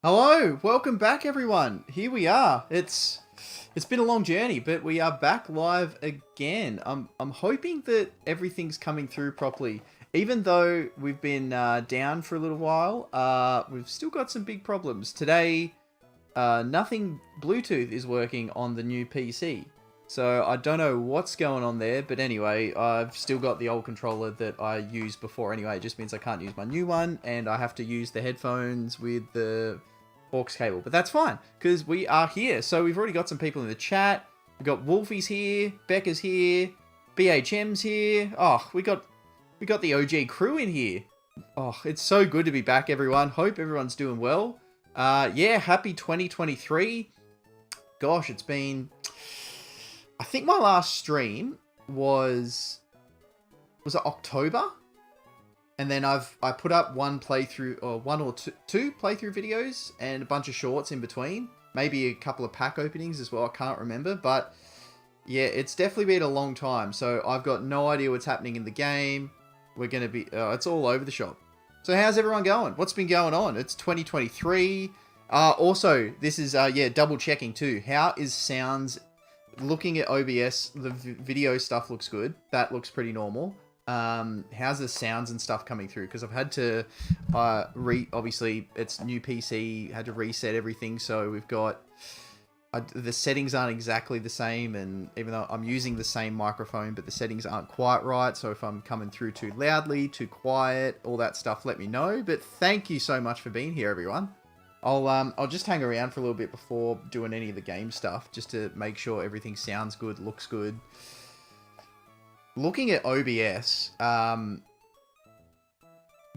Hello, welcome back everyone. Here we are. It's been a long journey, but we are back live again. I'm hoping that everything's coming through properly. Even though we've been down for a little while, we've still got some big problems. Today, nothing Bluetooth is working on the new PC. So I don't know what's going on there, but anyway, I've still got the old controller that I used before anyway. It just means I can't use my new one, and I have to use the headphones with the aux cable. But that's fine, because we are here. So we've already got some people in the chat. We've got Wolfie's here, Becca's here, BHM's here. Oh, we got the OG crew in here. Oh, it's so good to be back, everyone. Hope everyone's doing well. Yeah, happy 2023. Gosh, it's been... I think my last stream was it October? And then I put up one playthrough, or one or two playthrough videos and a bunch of shorts in between. Maybe a couple of pack openings as well, I can't remember. But yeah, it's definitely been a long time. So I've got no idea what's happening in the game. We're going to be, it's all over the shop. So how's everyone going? What's been going on? It's 2023. Also, this is, yeah, double checking too. How is sounds... Looking at OBS, the video stuff looks good. That looks pretty normal. How's the sounds and stuff coming through? Because I've had to obviously it's new PC, had to reset everything. So we've got the settings aren't exactly the same, and even though I'm using the same microphone, but the settings aren't quite right. So if I'm coming through too loudly, too quiet, all that stuff, let me know. But thank you so much for being here, everyone. I'll just hang around for a little bit before doing any of the game stuff, just to make sure everything sounds good, looks good. Looking at OBS,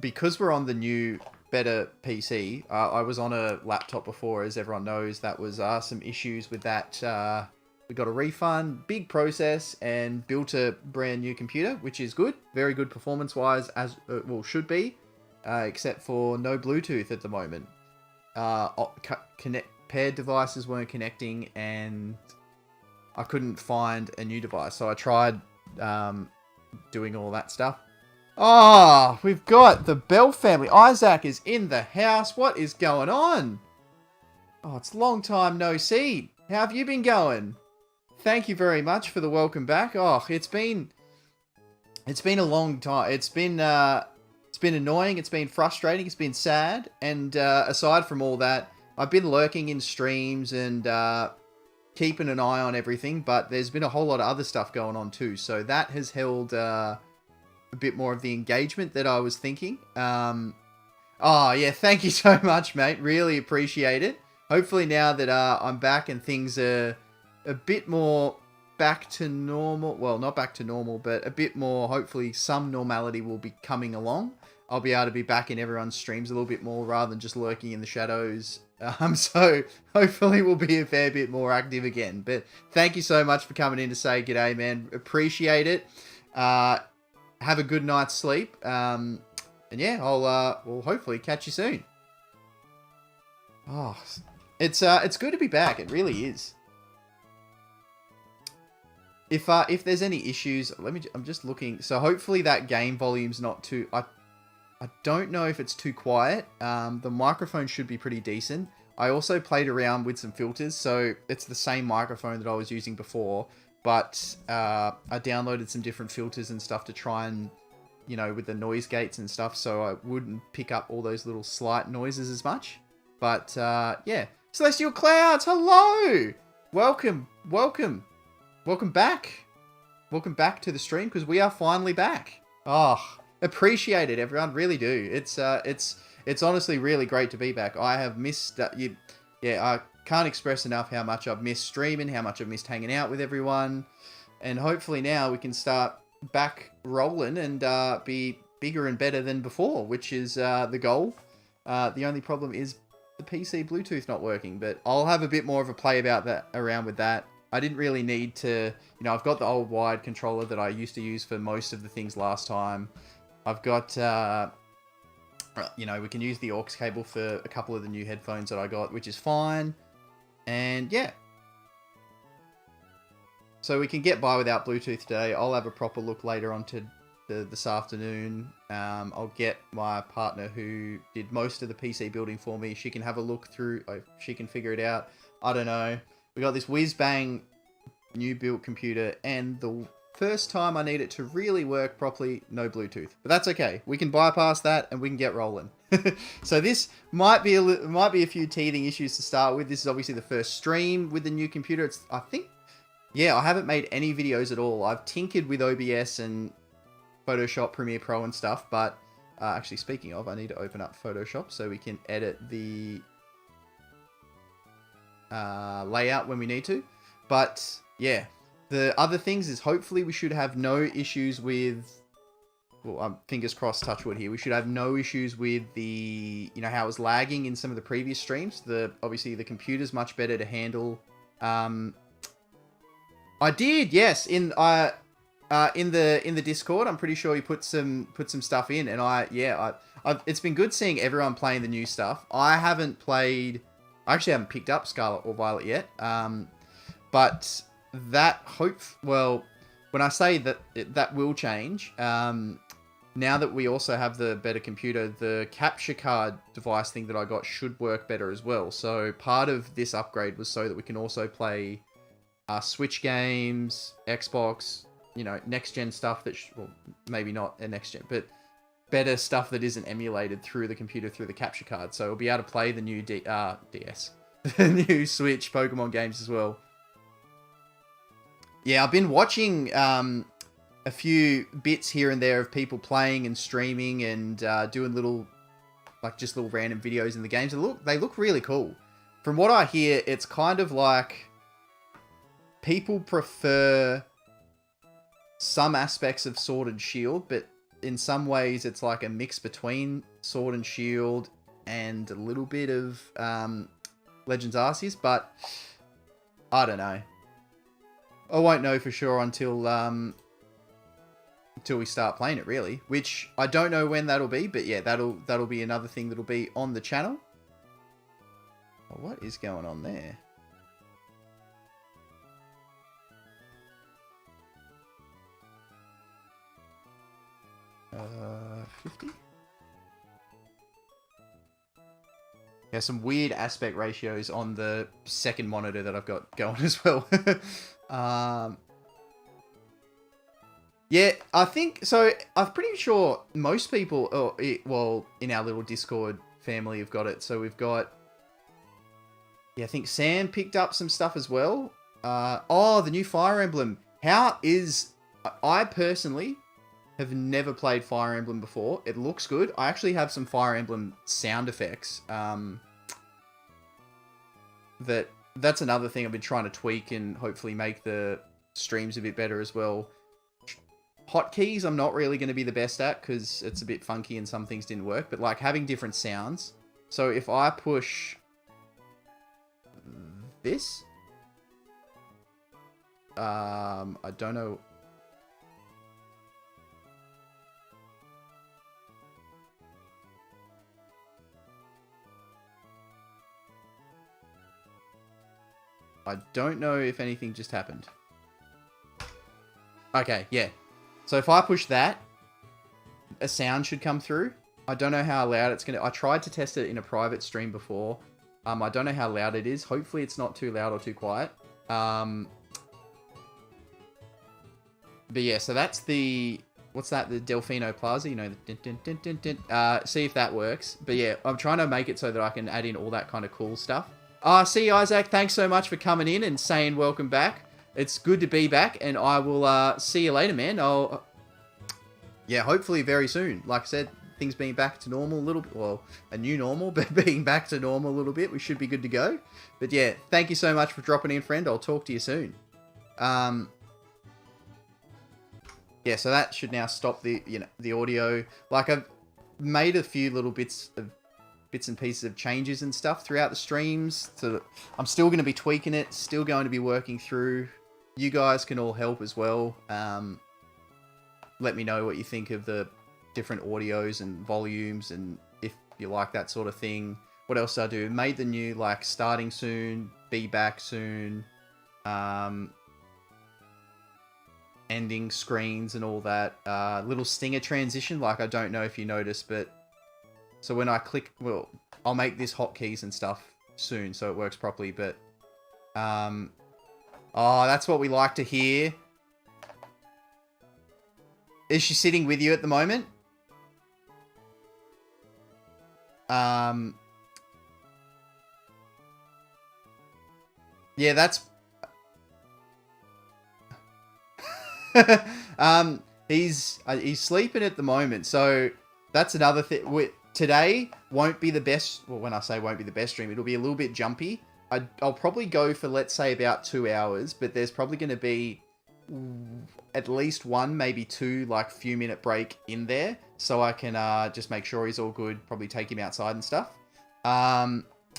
because we're on the new, better PC, I was on a laptop before, as everyone knows. That was some issues with that. We got a refund, big process, and built a brand new computer, which is good. Very good performance-wise, as well should be, except for no Bluetooth at the moment. Paired devices weren't connecting, and I couldn't find a new device, so I tried doing all that stuff. Oh, we've got the Bell family. Isaac is in the house. What is going on? Oh, it's long time no see. How have you been going? Thank you very much for the welcome back. Oh, it's been a long time. It's been annoying, it's been frustrating, it's been sad, and aside from all that, I've been lurking in streams and keeping an eye on everything, but there's been a whole lot of other stuff going on too, so that has held a bit more of the engagement that I was thinking. Oh yeah, thank you so much, mate, really appreciate it. Hopefully now that I'm back and things are a bit more back to normal, well, not back to normal, but a bit more, hopefully some normality will be coming along. I'll be able to be back in everyone's streams a little bit more rather than just lurking in the shadows. So hopefully we'll be a fair bit more active again. But thank you so much for coming in to say g'day, man. Appreciate it. Have a good night's sleep. And yeah, we'll hopefully catch you soon. Oh, it's good to be back. It really is. If there's any issues, I'm just looking. So hopefully that game volume's not too... I don't know if it's too quiet. The microphone should be pretty decent. I also played around with some filters, so it's the same microphone that I was using before, but I downloaded some different filters and stuff to try and, you know, with the noise gates and stuff, so I wouldn't pick up all those little slight noises as much. But yeah, Celestial Clouds, hello! Welcome back. Welcome back to the stream, because we are finally back. Oh, appreciate it, everyone. Really do. It's honestly really great to be back. I have missed I can't express enough how much I've missed streaming, how much I've missed hanging out with everyone, and hopefully now we can start back rolling and be bigger and better than before, which is the goal. The only problem is the PC Bluetooth not working, but I'll have a bit more of a play around with that. I didn't really need to, you know, I've got the old wired controller that I used to use for most of the things last time. I've got, you know, we can use the aux cable for a couple of the new headphones that I got, which is fine. And yeah. So we can get by without Bluetooth today. I'll have a proper look later on to this afternoon. I'll get my partner who did most of the PC building for me. She can have a look through. She can figure it out. I don't know. We got this whiz-bang new built computer, and the first time I need it to really work properly, no Bluetooth. But that's okay. We can bypass that and we can get rolling. So this might be a few teething issues to start with. This is obviously the first stream with the new computer. I think, yeah, I haven't made any videos at all. I've tinkered with OBS and Photoshop, Premiere Pro and stuff, but actually speaking of, I need to open up Photoshop so we can edit the layout when we need to. But yeah, the other things is hopefully we should have no issues with, well, fingers crossed, touch wood here. We should have no issues with the, you know, how it was lagging in some of the previous streams. Obviously the computer's much better to handle. I did, yes, in the Discord. I'm pretty sure you put some stuff in, and it's been good seeing everyone playing the new stuff. I actually haven't picked up Scarlet or Violet yet. But that when I say that that will change, now that we also have the better computer, the capture card device thing that I got should work better as well. So part of this upgrade was so that we can also play Switch games, Xbox, you know, next gen stuff that, well, maybe not a next gen, but better stuff that isn't emulated through the computer through the capture card. So we'll be able to play the new DS, the new Switch Pokemon games as well. Yeah, I've been watching a few bits here and there of people playing and streaming and doing little random videos in the games. They look really cool. From what I hear, it's kind of like people prefer some aspects of Sword and Shield, but in some ways it's like a mix between Sword and Shield and a little bit of Legends Arceus, but I don't know. I won't know for sure until we start playing it, really. Which I don't know when that'll be, but yeah, that'll be another thing that'll be on the channel. Oh, what is going on there? Uh, 50? Yeah, some weird aspect ratios on the second monitor that I've got going as well. Yeah, I think so. I'm pretty sure most people, in our little Discord family, have got it. So we've got, yeah, I think Sam picked up some stuff as well. The new Fire Emblem. I personally have never played Fire Emblem before. It looks good. I actually have some Fire Emblem sound effects. That's another thing I've been trying to tweak and hopefully make the streams a bit better as well. Hotkeys I'm not really going to be the best at because it's a bit funky and some things didn't work, but like having different sounds. So if I push this, I don't know. I don't know if anything just happened. Okay, yeah. So if I push that, a sound should come through. I don't know how loud it's going to... I tried to test it in a private stream before. I don't know how loud it is. Hopefully it's not too loud or too quiet. But yeah, so that's the... What's that? The Delfino Plaza, you know, the din, din, din, din, din. See if that works. But yeah, I'm trying to make it so that I can add in all that kind of cool stuff. See you, Isaac. Thanks so much for coming in and saying welcome back. It's good to be back, and I will see you later, man. Yeah, hopefully very soon. Like I said, things being back to normal a little bit. Well, a new normal, but being back to normal a little bit. We should be good to go. But yeah, thank you so much for dropping in, friend. I'll talk to you soon. Yeah, so that should now stop the audio. Like, I've made a few little bits and pieces of changes and stuff throughout the streams. So I'm still going to be tweaking it, still going to be working through. You guys can all help as well. Let me know what you think of the different audios and volumes and if you like that sort of thing. What else did I do? Made the new, like, starting soon, be back soon. And ending screens and all that. Little stinger transition, like I don't know if you noticed, but so when I click, well, I'll make this hotkeys and stuff soon so it works properly, but oh, that's what we like to hear. Is she sitting with you at the moment? Yeah, that's he's sleeping at the moment, so that's another thing. Today won't be the best. Well, when I say won't be the best stream, it'll be a little bit jumpy. I'll probably go for, let's say, about 2 hours, but there's probably going to be at least one, maybe two, like few minute break in there, so I can just make sure he's all good. Probably take him outside and stuff. How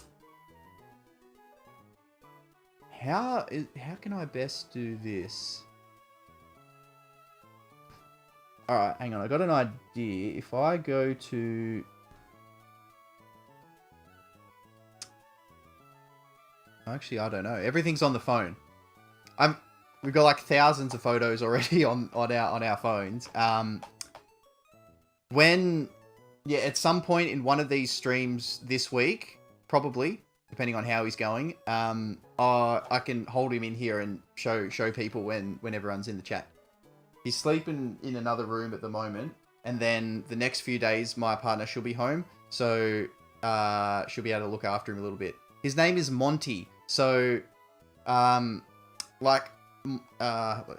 can I best do this? All right, hang on. I got an idea. If I go to... Actually, I don't know. Everything's on the phone. We've got like thousands of photos already on our phones. At some point in one of these streams this week, probably, depending on how he's going, I can hold him in here and show people when everyone's in the chat. He's sleeping in another room at the moment, and then the next few days, my partner, she'll be home, so she'll be able to look after him a little bit. His name is Monty, so, let's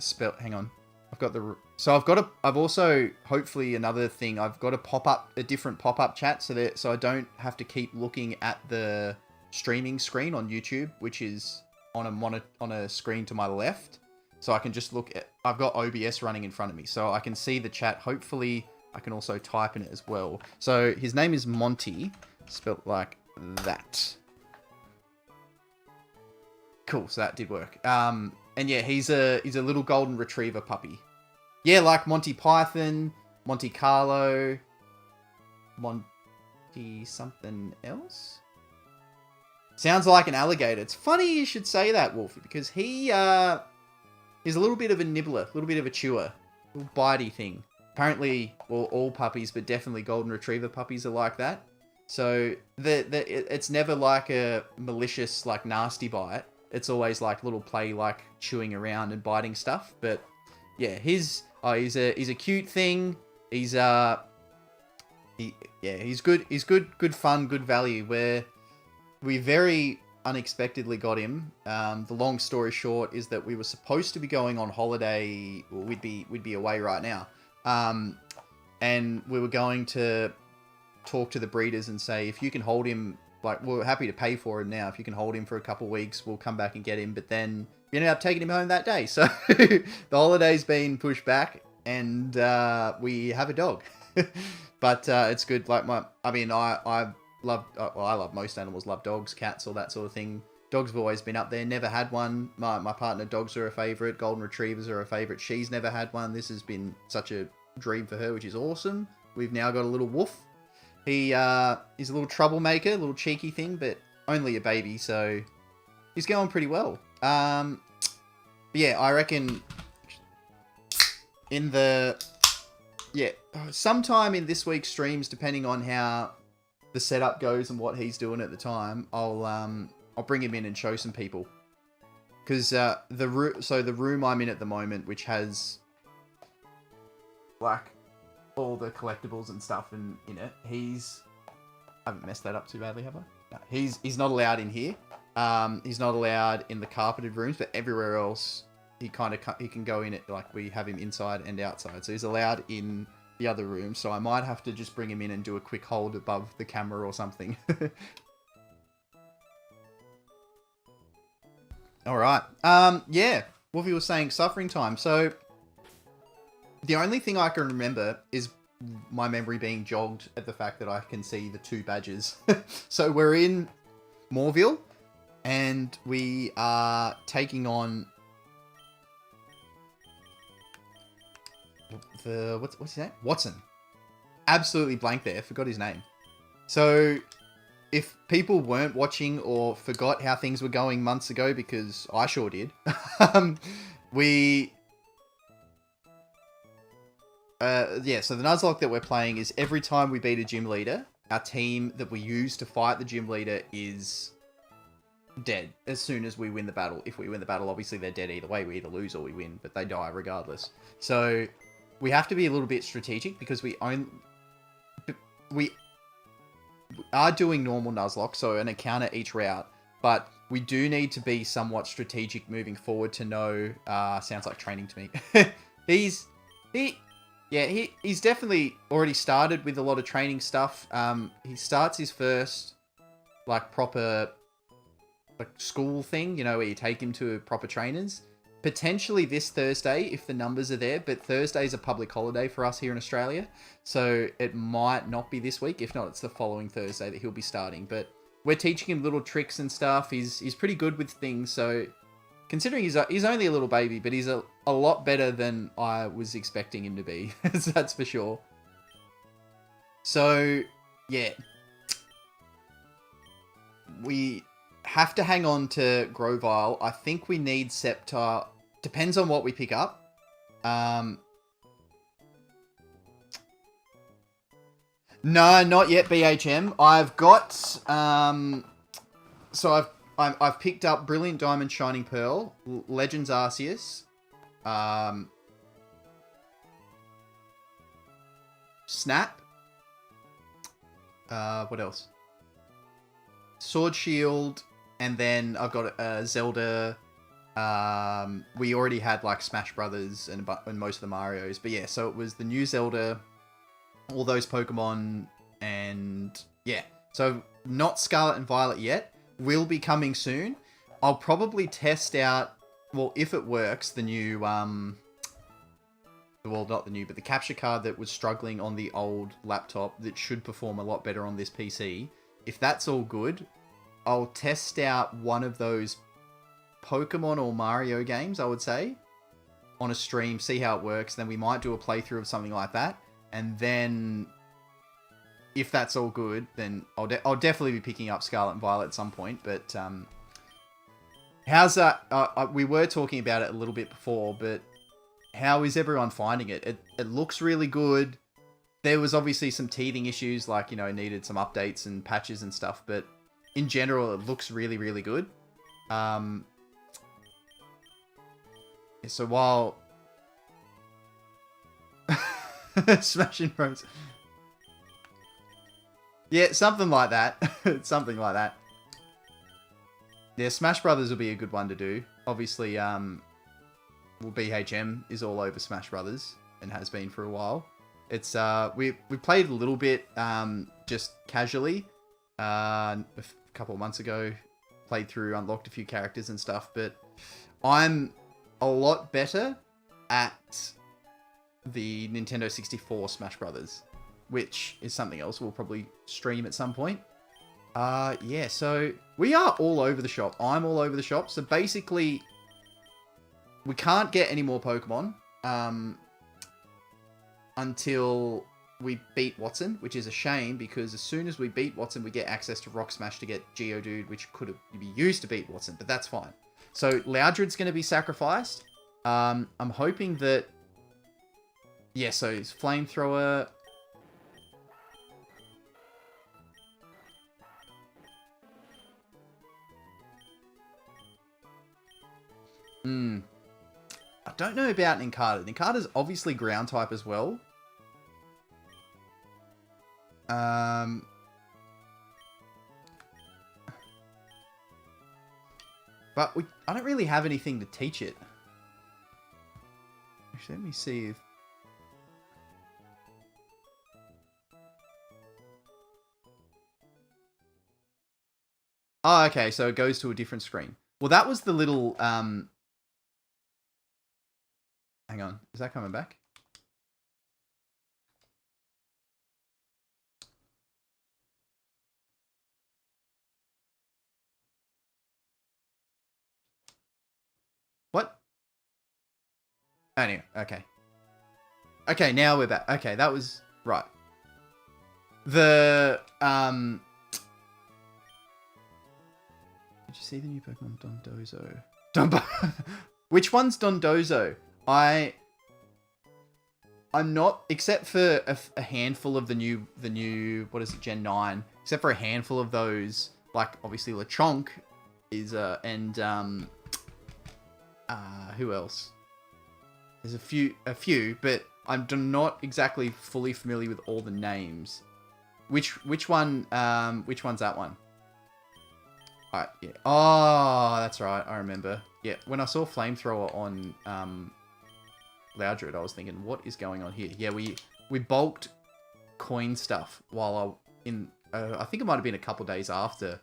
spell, hang on. I've also, hopefully another thing, I've got a different pop-up chat, so I don't have to keep looking at the streaming screen on YouTube, which is on a screen to my left. So I can just look at, I've got OBS running in front of me, so I can see the chat. Hopefully I can also type in it as well. So his name is Monty, spelled like that. Cool, so that did work. And yeah, he's a little golden retriever puppy. Yeah, like Monty Python, Monte Carlo, Monty something else? Sounds like an alligator. It's funny you should say that, Wolfie, because he's a little bit of a nibbler, a little bit of a chewer, a little bitey thing. Apparently, well, all puppies, but definitely golden retriever puppies are like that. So it's never like a malicious, like nasty bite. It's always like little play, like chewing around and biting stuff. But yeah, he's a cute thing. He's good. He's good fun, good value. We very unexpectedly got him. The long story short is that we were supposed to be going on holiday. Well, we'd be away right now. And we were going to talk to the breeders and say, if you can hold him, like, we're happy to pay for him now. If you can hold him for a couple of weeks, we'll come back and get him. But then we ended up taking him home that day. So the holiday's been pushed back, and we have a dog. But it's good. Like I love most animals. Love dogs, cats, all that sort of thing. Dogs have always been up there. Never had one. My partner, dogs are a favorite. Golden retrievers are a favorite. She's never had one. This has been such a dream for her, which is awesome. We've now got a little wolf. He's a little troublemaker, a little cheeky thing, but only a baby, so he's going pretty well. But yeah, I reckon sometime in this week's streams, depending on how the setup goes and what he's doing at the time, I'll bring him in and show some people. Because the room I'm in at the moment, which has like all the collectibles and stuff in it, I haven't messed that up too badly, have I? No, he's not allowed in here. He's not allowed in the carpeted rooms, but everywhere else he can go in it. Like, we have him inside and outside, so he's allowed in the other room. So I might have to just bring him in and do a quick hold above the camera or something. All right. Yeah, Wolfie was saying suffering time. So the only thing I can remember is my memory being jogged at the fact that I can see the 2 badges. So we're in Moorville, and we are taking on what's his name? Watson. Absolutely blank there. Forgot his name. So if people weren't watching or forgot how things were going months ago, because I sure did, we Yeah, so the Nuzlocke that we're playing is every time we beat a gym leader, our team that we use to fight the gym leader is dead as soon as we win the battle. If we win the battle, obviously they're dead either way. We either lose or we win, but they die regardless. So we have to be a little bit strategic because we are doing normal Nuzlocke, so an encounter each route, but we do need to be somewhat strategic moving forward to know... sounds like training to me. He's definitely already started with a lot of training stuff. He starts his first, like, proper... like school thing, you know, where you take him to proper trainers. Potentially this Thursday, if the numbers are there, but Thursday is a public holiday for us here in Australia, so it might not be this week. If not, it's the following Thursday that he'll be starting. But we're teaching him little tricks and stuff. He's pretty good with things, so considering he's only a little baby, but he's a lot better than I was expecting him to be. That's for sure. So, yeah. We have to hang on to Grovyle. I think we need Scepter. Depends on what we pick up. No, not yet, BHM. I've got... so I've picked up Brilliant Diamond Shining Pearl, Legends Arceus, Snap. What else? Sword Shield, and then I've got Zelda. We already had like Smash Brothers and most of the Marios, but yeah, so it was the new Zelda, all those Pokemon, and yeah. So not Scarlet and Violet yet. Will be coming soon. I'll probably test out, well, if it works, the new, well, not the new, but the capture card that was struggling on the old laptop that should perform a lot better on this PC. If that's all good, I'll test out one of those Pokemon or Mario games, I would say, on a stream, see how it works. Then we might do a playthrough of something like that. And then, if that's all good, then I'll definitely be picking up Scarlet and Violet at some point. But how's that? We were talking about it a little bit before, but how is everyone finding it? It looks really good. There was obviously some teething issues, like, you know, needed some updates and patches and stuff, but in general, it looks really, really good. So while... Smashing Bros. Yeah, something like that. Something like that. Yeah, Smash Brothers will be a good one to do. Obviously, well, BHM is all over Smash Brothers and has been for a while. It's we played a little bit just casually a couple of months ago. Played through, unlocked a few characters and stuff, but I'm a lot better at the Nintendo 64 Smash Brothers, which is something else we'll probably stream at some point. Yeah, so we are all over the shop. I'm all over the shop. So basically, we can't get any more Pokemon until we beat Watson, which is a shame because as soon as we beat Watson, we get access to Rock Smash to get Geodude, which could have be used to beat Watson, but that's fine. So Loudred's going to be sacrificed. I'm hoping that... Yeah, so it's Flamethrower... I don't know about Nincada. Nincada's obviously ground type as well. But I don't really have anything to teach it. Actually, let me see if... Oh, okay, so it goes to a different screen. Well, that was the little... Hang on, is that coming back? What? Anyway, okay. Okay, now we're back. Okay, that was... Right. The... Did you see the new Pokemon Dondozo? Which one's Dondozo? I'm not, except for a handful of the new, what is it, Gen 9, except for a handful of those, like, obviously Lechonk is, and, who else? There's a few, but I'm not exactly fully familiar with all the names. Which one's that one? Alright, yeah. Oh, that's right, I remember. Yeah, when I saw Flamethrower on, Loudred, I was thinking, what is going on here? Yeah, we bulked coin stuff while I think it might have been a couple days after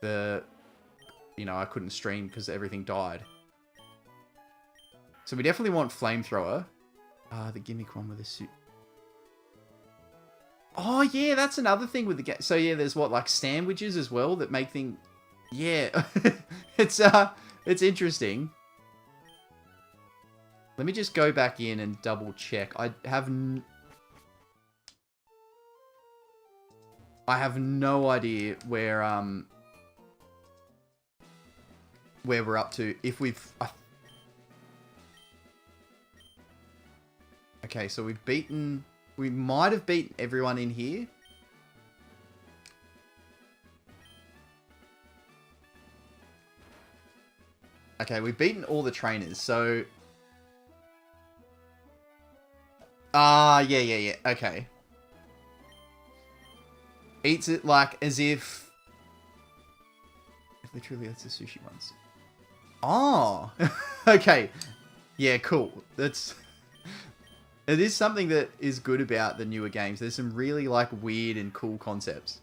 I couldn't stream because everything died. So we definitely want Flamethrower. The gimmick one with the suit. Oh, yeah, that's another thing with the game. So, yeah, there's like sandwiches as well that make things... Yeah, it's interesting. Let me just go back in and double check. I have no idea where we're up to. If we've... Okay, so we've beaten... We might have beaten everyone in here. Okay, we've beaten all the trainers, so... yeah. Okay. Eats it like as if... Literally, that's the sushi ones. Oh! Okay. Yeah, cool. That's... It is something that is good about the newer games. There's some really, like, weird and cool concepts.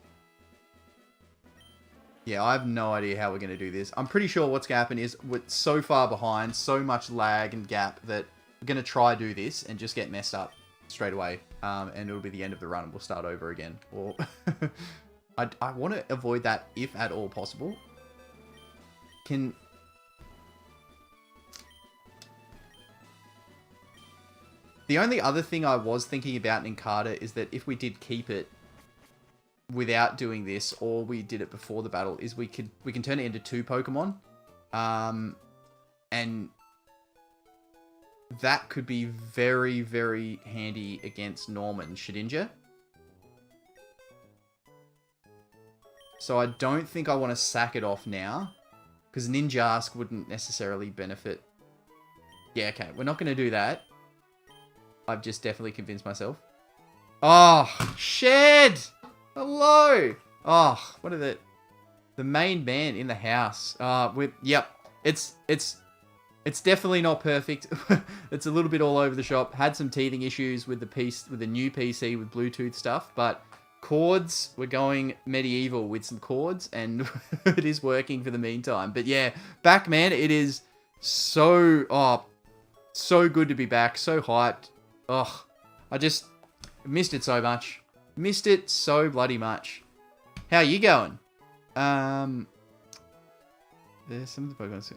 Yeah, I have no idea how we're going to do this. I'm pretty sure what's going to happen is we're so far behind, so much lag and gap, that we're going to try do this and just get messed up straight away. And it'll be the end of the run and we'll start over again. Or I want to avoid that if at all possible. The only other thing I was thinking about in Carter is that if we did keep it without doing this, or we did it before the battle, is we can turn it into 2 Pokemon. And that could be very, very handy against Norman Shedinja. So I don't think I want to sack it off now, because Ninjask wouldn't necessarily benefit. Yeah, okay, we're not going to do that. I've just definitely convinced myself. Oh, Shed! Hello! Oh, what are the main man in the house? Yep, it's definitely not perfect. It's a little bit all over the shop. Had some teething issues with the new PC with Bluetooth stuff, but cords, we're going medieval with some cords, and it is working for the meantime. But yeah, back, man, it is so good to be back. So hyped. Oh, I just missed it so much. Missed it so bloody much. How are you going? There's some of the Pokemon.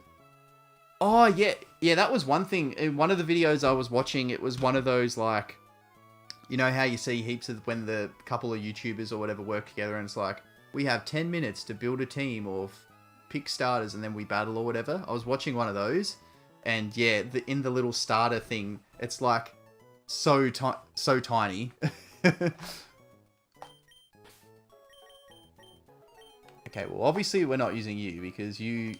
Oh, yeah. Yeah, that was one thing. In one of the videos I was watching, it was one of those, like... You know how you see heaps of when the couple of YouTubers or whatever work together and it's like, we have 10 minutes to build a team or pick starters and then we battle or whatever. I was watching one of those and yeah, in the little starter thing, it's like so tiny. Okay, well obviously we're not using you because you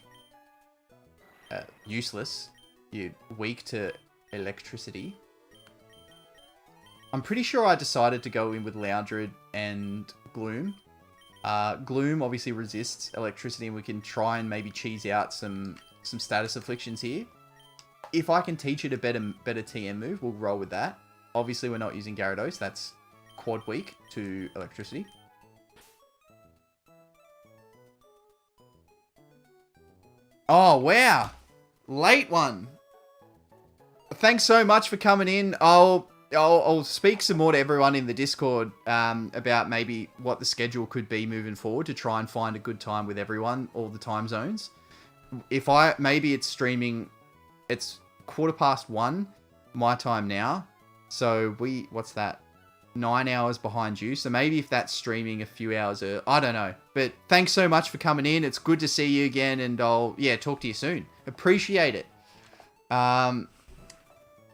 useless. You're weak to electricity. I'm pretty sure I decided to go in with Loudred and Gloom. Gloom obviously resists electricity and we can try and maybe cheese out some status afflictions here. If I can teach it a better TM move, we'll roll with that. Obviously we're not using Gyarados, that's quad weak to electricity. Oh, wow. Late one. Thanks so much for coming in. I'll speak some more to everyone in the Discord about maybe what the schedule could be moving forward to try and find a good time with everyone, all the time zones. Maybe it's streaming, it's 1:15 my time now. So what's that? 9 hours behind you. So maybe if that's streaming a few hours early, I don't know. But thanks so much for coming in. It's good to see you again and I'll, talk to you soon. Appreciate it.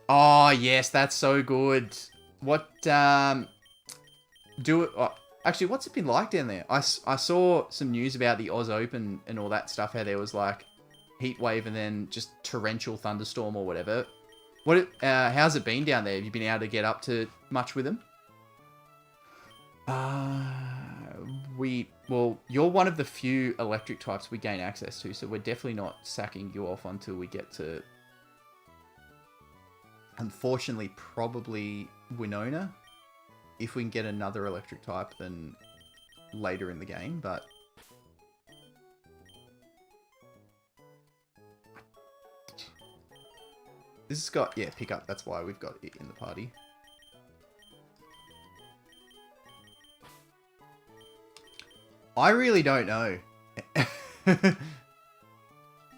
Oh, yes, that's so good. What, do it... Oh, actually, what's it been like down there? I saw some news about the Oz Open and all that stuff, how there was, like, heat wave and then just torrential thunderstorm or whatever. How's it been down there? Have you been able to get up to much with them? Well, you're one of the few electric types we gain access to, so we're definitely not sacking you off until we get to, unfortunately, probably Winona. If we can get another electric type, then later in the game, but... This has got... Yeah, pickup. That's why we've got it in the party. I really don't know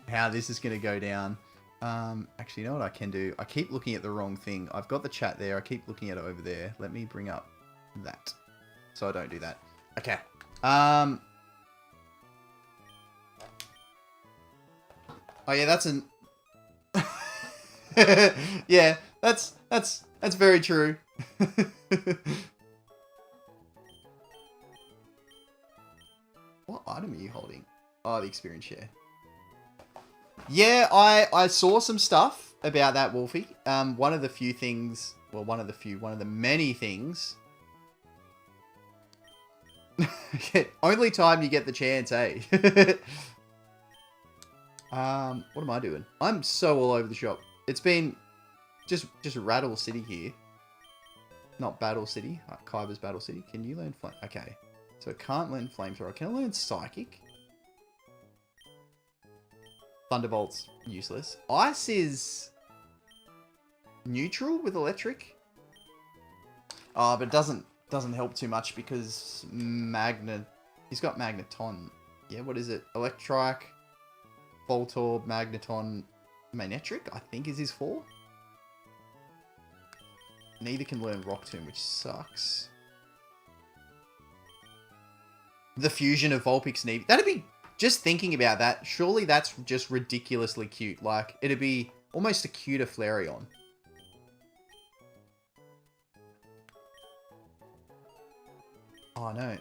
how this is going to go down. Actually, you know what I can do? I keep looking at the wrong thing. I've got the chat there. I keep looking at it over there. Let me bring up that. So I don't do that. Okay. Oh yeah, that's an... yeah, that's very true. What item are you holding? Oh, the experience share. Yeah, I saw some stuff about that, Wolfie. One of the few things, well, one of the many things. Only time you get the chance, eh? What am I doing? I'm so all over the shop. It's been just Rattle City here. Not Battle City. Kyber's Battle City. Can you learn flame? Okay. So it can't learn Flamethrower. Can I learn Psychic? Thunderbolt's useless. Ice is neutral with Electric. Oh, but it doesn't help too much because he's got Magneton. Yeah, what is it? Electrike, Voltorb, Magneton, Manectric, I think is his 4. Neither can learn Rock Tomb, which sucks. The fusion of Vulpix and Eevee. That'd be... Just thinking about that, surely that's just ridiculously cute. Like, it'd be almost a cuter Flareon. Oh, no.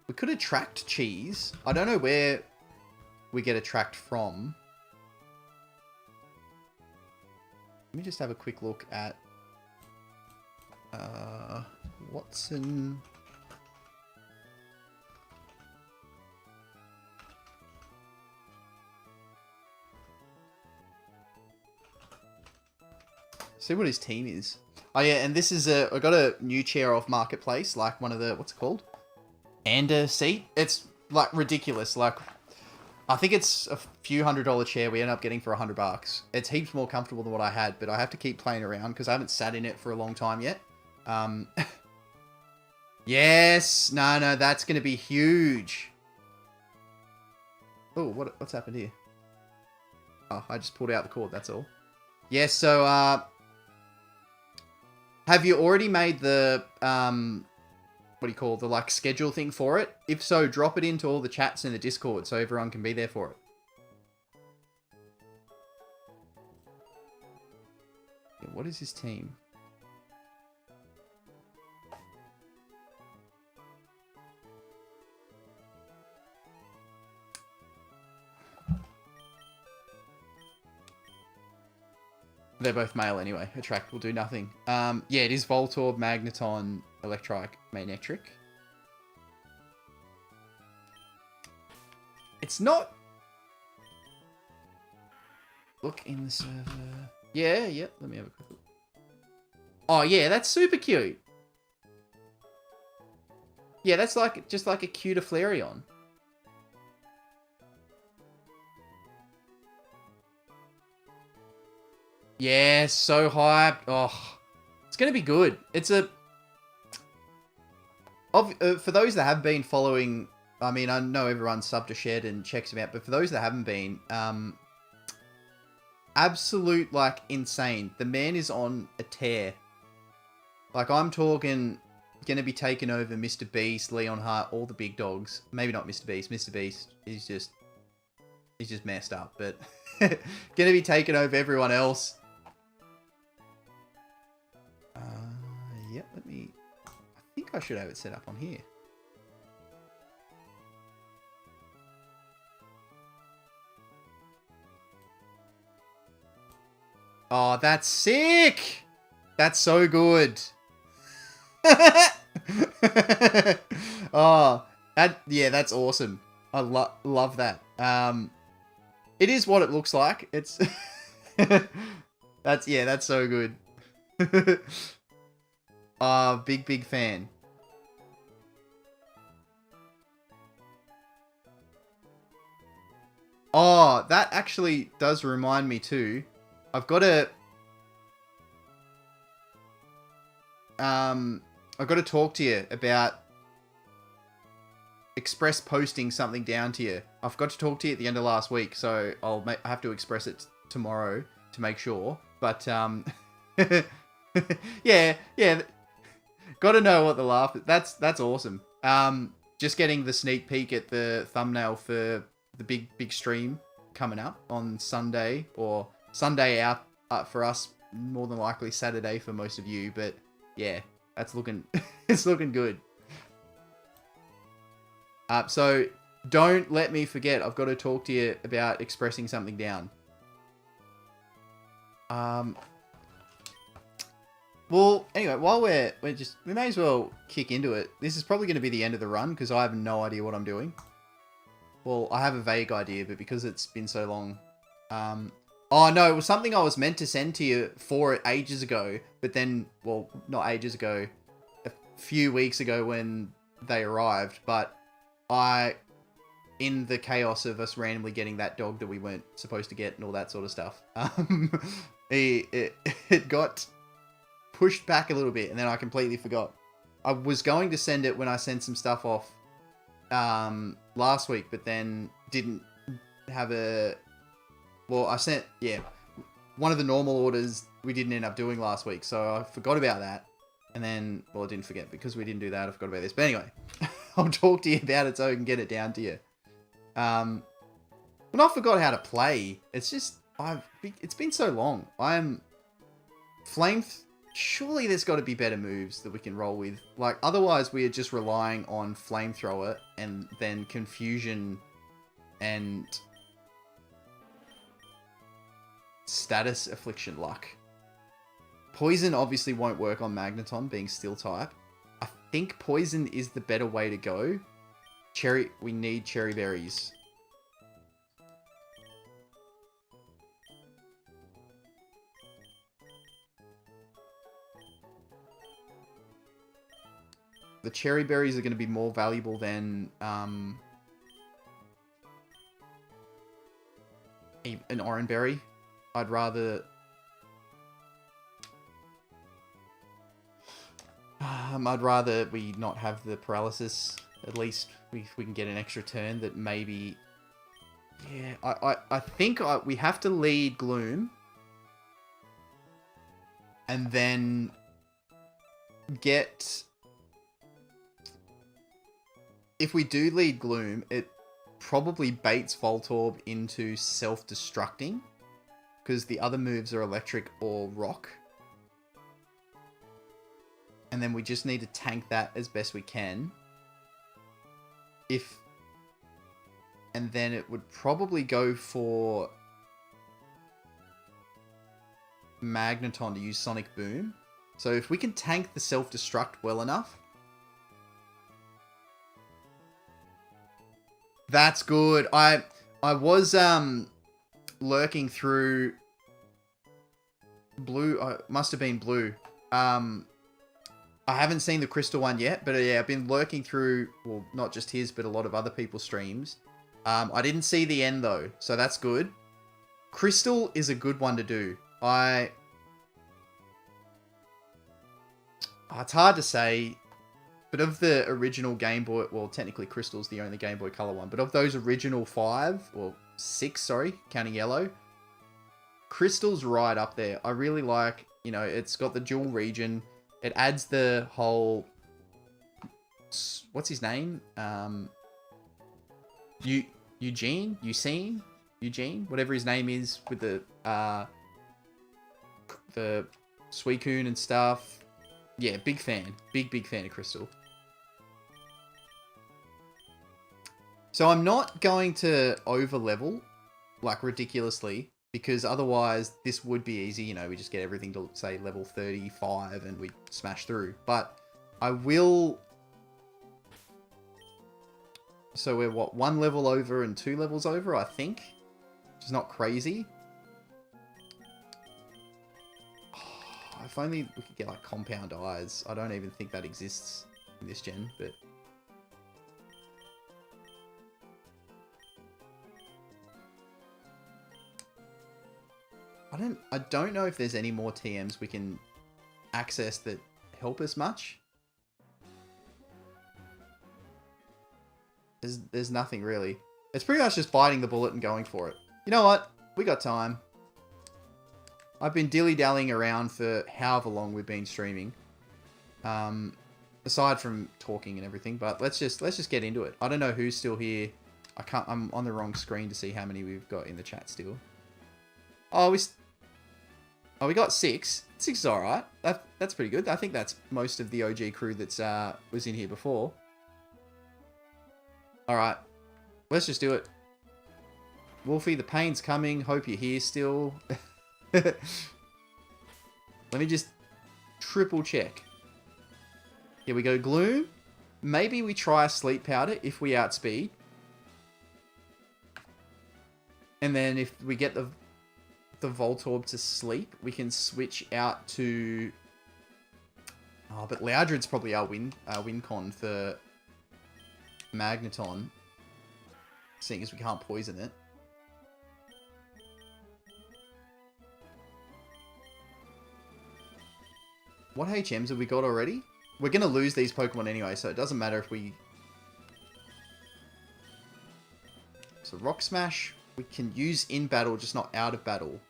We could attract Cheese. I don't know where we get attract from. Let me just have a quick look at... Watson. See what his team is. Oh yeah, and this is I got a new chair off Marketplace, like one of the, what's it called? Ander seat. It's like ridiculous. Like, I think it's a few $100 chair we end up getting for $100. It's heaps more comfortable than what I had, but I have to keep playing around because I haven't sat in it for a long time yet. Yes, no, that's going to be huge. Oh, what's happened here? Oh, I just pulled out the cord, that's all. Yes, so, have you already made the, what do you call, the, like, schedule thing for it? If so, drop it into all the chats in the Discord so everyone can be there for it. Yeah, what is his team? They're both male anyway. Attract will do nothing. Yeah, it is Voltorb, Magneton, Electrike, Manectric. It's not... Look in the server. Yeah, let me have a quick look. Oh, yeah, that's super cute. Yeah, that's like just like a cuter Flareon. Yeah, so hyped. Oh, it's going to be good. It's a... for those that have been following... I mean, I know everyone's subbed to Shed and checks him out, but for those that haven't been... absolute, like, insane. The man is on a tear. Like, I'm talking... Going to be taking over Mr. Beast, Leonhart, all the big dogs. Maybe not Mr. Beast. Mr. Beast is just... He's just messed up, but gonna be taking over everyone else. Yeah, I think I should have it set up on here. Oh, that's sick! That's so good. Oh, that's awesome. I love that. It is what it looks like. It's that's so good. Big fan. Oh, that actually does remind me too. I've got to talk to you about express posting something down to you. I forgot to talk to you at the end of last week, so I have to express it tomorrow to make sure. But yeah, got to know what the laugh. That's awesome. Just getting the sneak peek at the thumbnail for the big stream coming up on Sunday, or Sunday out for us, more than likely Saturday for most of you. But yeah, that's looking it's looking good. So don't let me forget. I've got to talk to you about expressing something down. Well, anyway, while we may as well kick into it. This is probably going to be the end of the run because I have no idea what I'm doing. Well, I have a vague idea, but because it's been so long. Oh no, it was something I was meant to send to you for ages ago, but then, well, not ages ago, a few weeks ago when they arrived, but in the chaos of us randomly getting that dog that we weren't supposed to get and all that sort of stuff, it got pushed back a little bit, and then I completely forgot. I was going to send it when I sent some stuff off last week, but then didn't have I sent, one of the normal orders we didn't end up doing last week, so I forgot about that. And then, well, I didn't forget because we didn't do that. I forgot about this. But anyway, I'll talk to you about it so I can get it down to you. Well, I forgot how to play. It's just, it's been so long. Surely there's got to be better moves that we can roll with. Like, otherwise we are just relying on Flamethrower and then Confusion and Status Affliction luck. Poison obviously won't work on Magneton being Steel type. I think Poison is the better way to go. We need Cherry Berries. The Cherry Berries are going to be more valuable than an Orange Berry. I'd rather we not have the paralysis. At least we can get an extra turn that maybe. Yeah, I think we have to lead Gloom, and then get. If we do lead Gloom, it probably baits Voltorb into self-destructing, because the other moves are electric or rock. And then we just need to tank that as best we can. And then it would probably go for Magneton to use Sonic Boom. So if we can tank the self-destruct well enough, that's good. I was lurking through blue. Must have been blue. I haven't seen the Crystal one yet, but yeah, I've been lurking through, well, not just his, but a lot of other people's streams. I didn't see the end though, so that's good. Crystal is a good one to do. It's hard to say. But of the original Game Boy, well, technically Crystal's the only Game Boy Color one, but of those original 5, or 6, sorry, counting Yellow, Crystal's right up there. I really like, it's got the dual region. It adds the whole, what's his name? Eugene? Eugene, whatever his name is, with the Suicune and stuff. Yeah, big fan. Big fan of Crystal. So I'm not going to over level, like, ridiculously, because otherwise this would be easy. You know, we just get everything to, say, level 35 and we smash through. But I will... So we're, what, 1 level over and 2 levels over, I think? Which is not crazy. Oh, if only we could get, like, compound eyes. I don't even think that exists in this gen, but... I don't know if there's any more TMs we can access that help us much. There's nothing really. It's pretty much just biting the bullet and going for it. You know what? We got time. I've been dilly-dallying around for however long we've been streaming. Aside from talking and everything, but let's just get into it. I don't know who's still here. I'm on the wrong screen to see how many we've got in the chat still. Oh, we got 6. 6 is alright. That's pretty good. I think that's most of the OG crew that's was in here before. Alright. Let's just do it. Wolfie, the pain's coming. Hope you're here still. Let me just triple check. Here we go. Gloom. Maybe we try Sleep Powder if we outspeed. And then if we get the Voltorb to sleep, we can switch out to... Oh, but Loudred's probably our win con for Magneton, seeing as we can't poison it. What HMs have we got already? We're going to lose these Pokemon anyway, so it doesn't matter if we... So Rock Smash, we can use in battle, just not out of battle.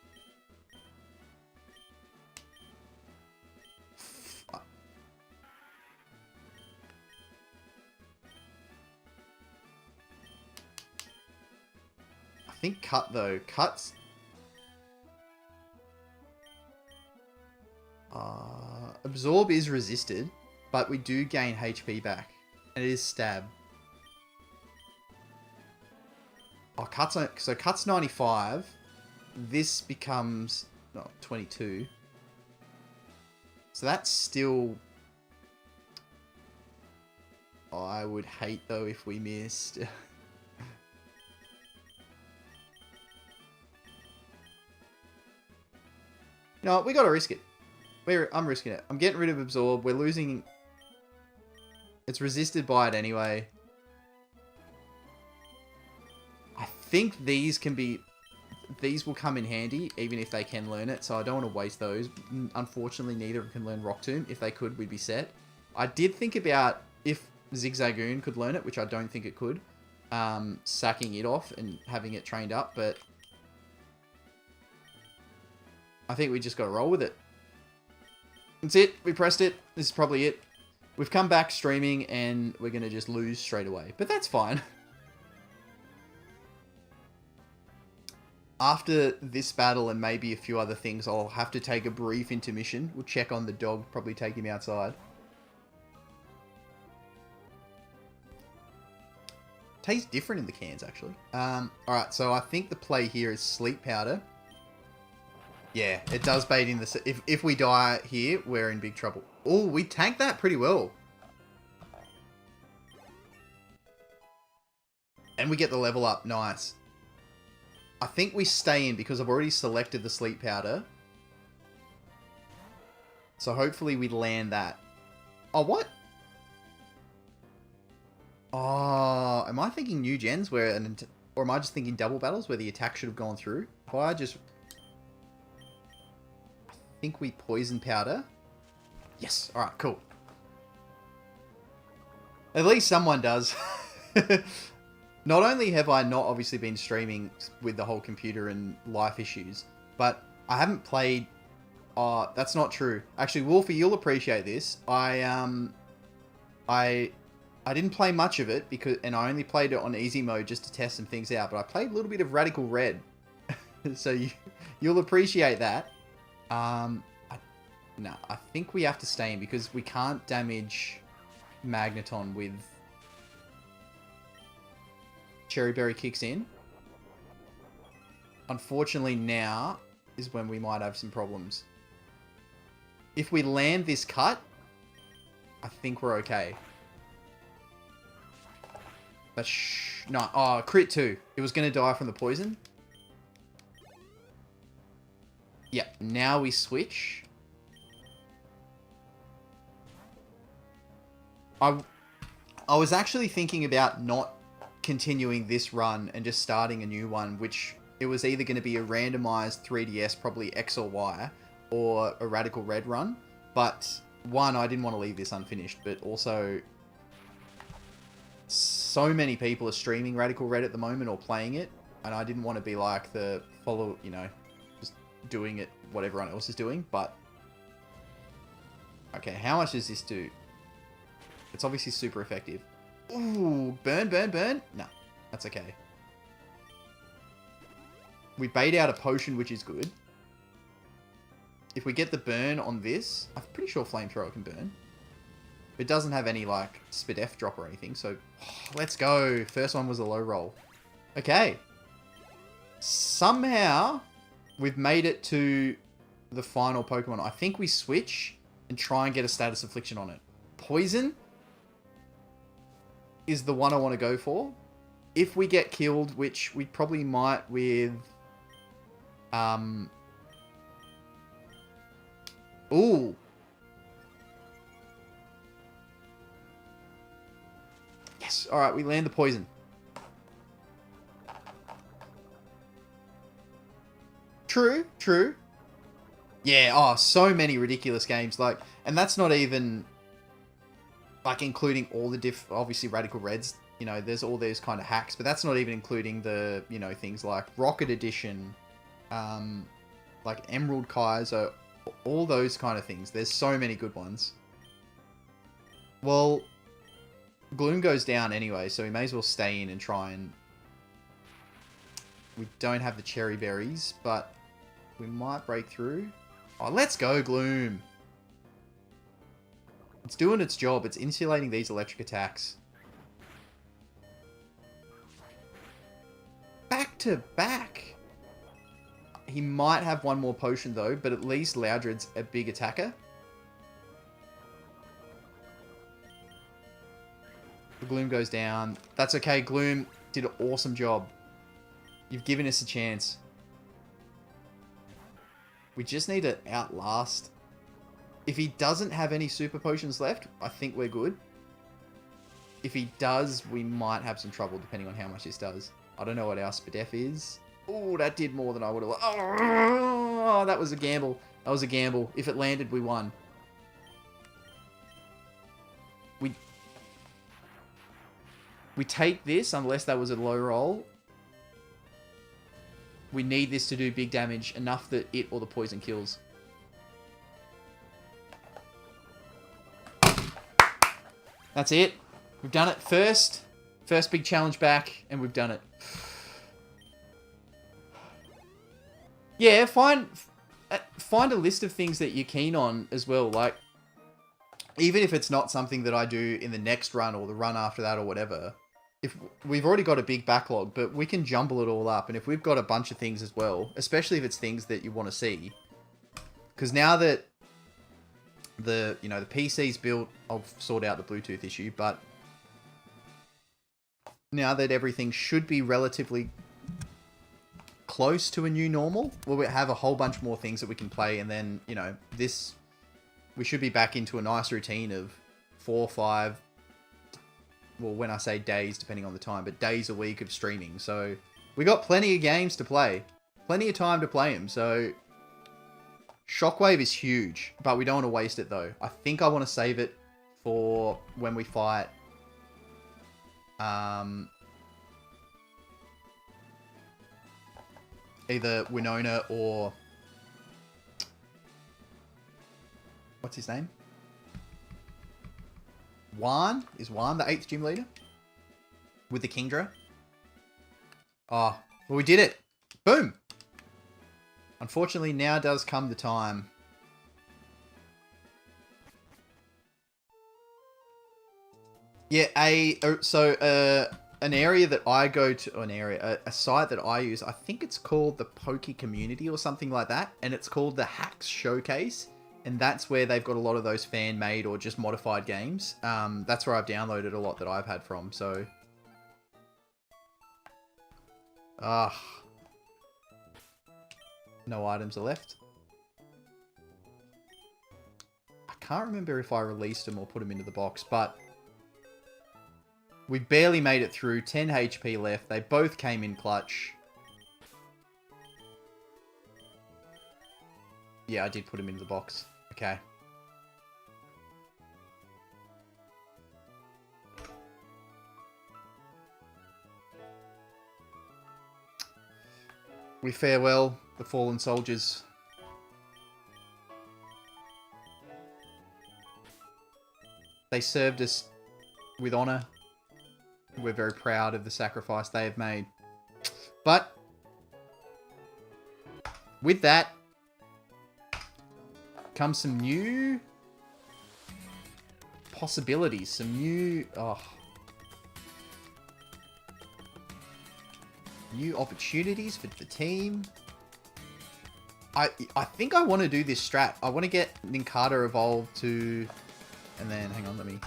I think Cut, though. Cut's... Absorb is resisted, but we do gain HP back. And it is Stab. Oh, Cut's... So Cut's 95. This becomes... No, 22. So that's still... Oh, I would hate, though, if we missed... No, we gotta risk it. I'm risking it. I'm getting rid of Absorb. We're losing... It's resisted by it anyway. I think these can be... These will come in handy, even if they can learn it, so I don't want to waste those. Unfortunately, neither of them can learn Rock Tomb. If they could, we'd be set. I did think about if Zigzagoon could learn it, which I don't think it could. Sacking it off and having it trained up, but... I think we just got to roll with it. That's it. We pressed it. This is probably it. We've come back streaming and we're going to just lose straight away. But that's fine. After this battle and maybe a few other things, I'll have to take a brief intermission. We'll check on the dog, probably take him outside. Tastes different in the cans, actually. Alright, so I think the play here is Sleep Powder. Yeah, it does bait in the... If we die here, we're in big trouble. Oh, we tanked that pretty well. And we get the level up. Nice. I think we stay in because I've already selected the Sleep Powder. So hopefully we land that. Oh, what? Oh, am I thinking new gens where... Or am I just thinking double battles where the attack should have gone through? If I just... I think we Poison Powder. Yes. Alright, cool. At least someone does. Not only have I not obviously been streaming with the whole computer and life issues, but I haven't played... that's not true. Actually, Wolfie, you'll appreciate this. I I didn't play much of it and I only played it on easy mode just to test some things out. But I played a little bit of Radical Red, so you'll appreciate that. No, I think we have to stay in because we can't damage Magneton with Cherry Berry kicks in. Unfortunately, now is when we might have some problems. If we land this cut, I think we're okay. But no, oh, crit 2. It was going to die from the poison. Yeah, now we switch. I was actually thinking about not continuing this run and just starting a new one, which it was either going to be a randomized 3DS, probably X or Y, or a Radical Red run. But one, I didn't want to leave this unfinished, but also so many people are streaming Radical Red at the moment or playing it, and I didn't want to be like the follow, you know, just doing it what everyone else is doing. But okay, how much does this do? It's obviously super effective. Ooh, burn, burn, burn. No, that's okay. We bait out a potion, which is good. If we get the burn on this, I'm pretty sure Flamethrower can burn. It doesn't have any, like, Spidef drop or anything, so let's go. First one was a low roll. Okay. Somehow, we've made it to the final Pokemon. I think we switch and try and get a Status Affliction on it. Poison is the one I want to go for. If we get killed, which we probably might with... Ooh. Yes. Alright, we land the poison. True, true. Yeah, oh, so many ridiculous games. Like, and that's not even... like, including all the obviously Radical Reds, you know, there's all those kind of hacks, but that's not even including the, you know, things like Rocket Edition, like Emerald Kaiser, all those kind of things. There's so many good ones. Well, Gloom goes down anyway, so we may as well stay in and try and... We don't have the Cherry Berries, but we might break through. Oh, let's go, Gloom! It's doing its job. It's insulating these electric attacks. Back to back. He might have one more potion though, but at least Loudred's a big attacker. The Gloom goes down. That's okay. Gloom did an awesome job. You've given us a chance. We just need to outlast. If he doesn't have any super potions left, I think we're good. If he does, we might have some trouble depending on how much this does. I don't know what our Spidef is. Oh, that did more than I would have... Oh, that was a gamble. That was a gamble. If it landed, we won. We take this, unless that was a low roll. We need this to do big damage, enough that it or the poison kills. That's it. We've done it. First big challenge back, and we've done it. Yeah, find a list of things that you're keen on as well. Like, even if it's not something that I do in the next run or the run after that or whatever. If we've already got a big backlog, but we can jumble it all up. And if we've got a bunch of things as well, especially if it's things that you want to see. Because now that the PC's built, I'll sort out the Bluetooth issue, but now that everything should be relatively close to a new normal, where we have a whole bunch more things that we can play, and then, you know, we should be back into a nice routine of 4 or 5, well, when I say days, depending on the time, but days a week of streaming. So we got plenty of games to play, plenty of time to play them. So Shockwave is huge, but we don't want to waste it though. I think I want to save it for when we fight either Winona or what's his name? Juan. Is Juan the 8th gym leader? With the Kingdra. Oh, well, we did it. Boom. Unfortunately, now does come the time. Yeah, an area that I go to, a site that I use, I think it's called the Poke Community or something like that, and it's called the Hacks Showcase, and that's where they've got a lot of those fan-made or just modified games. That's where I've downloaded a lot that I've had from, so... No items are left. I can't remember if I released them or put them into the box, but... We barely made it through. 10 HP left. They both came in clutch. Yeah, I did put them into the box. Okay. We farewell the fallen soldiers. They served us with honor. We're very proud of the sacrifice they have made. But with that comes some new possibilities. Some new... new opportunities for the team. I think I want to do this strat. I want to get Nincada evolved to... And then, hang on, let me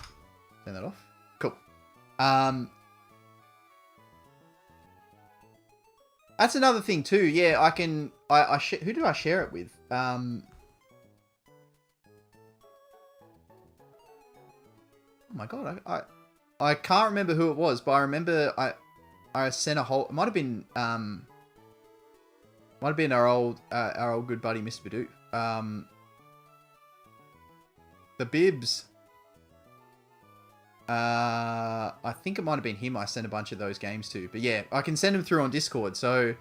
turn that off. Cool. That's another thing too. Yeah, I can... who do I share it with? Oh my god, I can't remember who it was, but I remember I sent a whole... It might have been our old good buddy Mr. Badoo. The Bibs. I think it might have been him I sent a bunch of those games to. But yeah, I can send them through on Discord. So,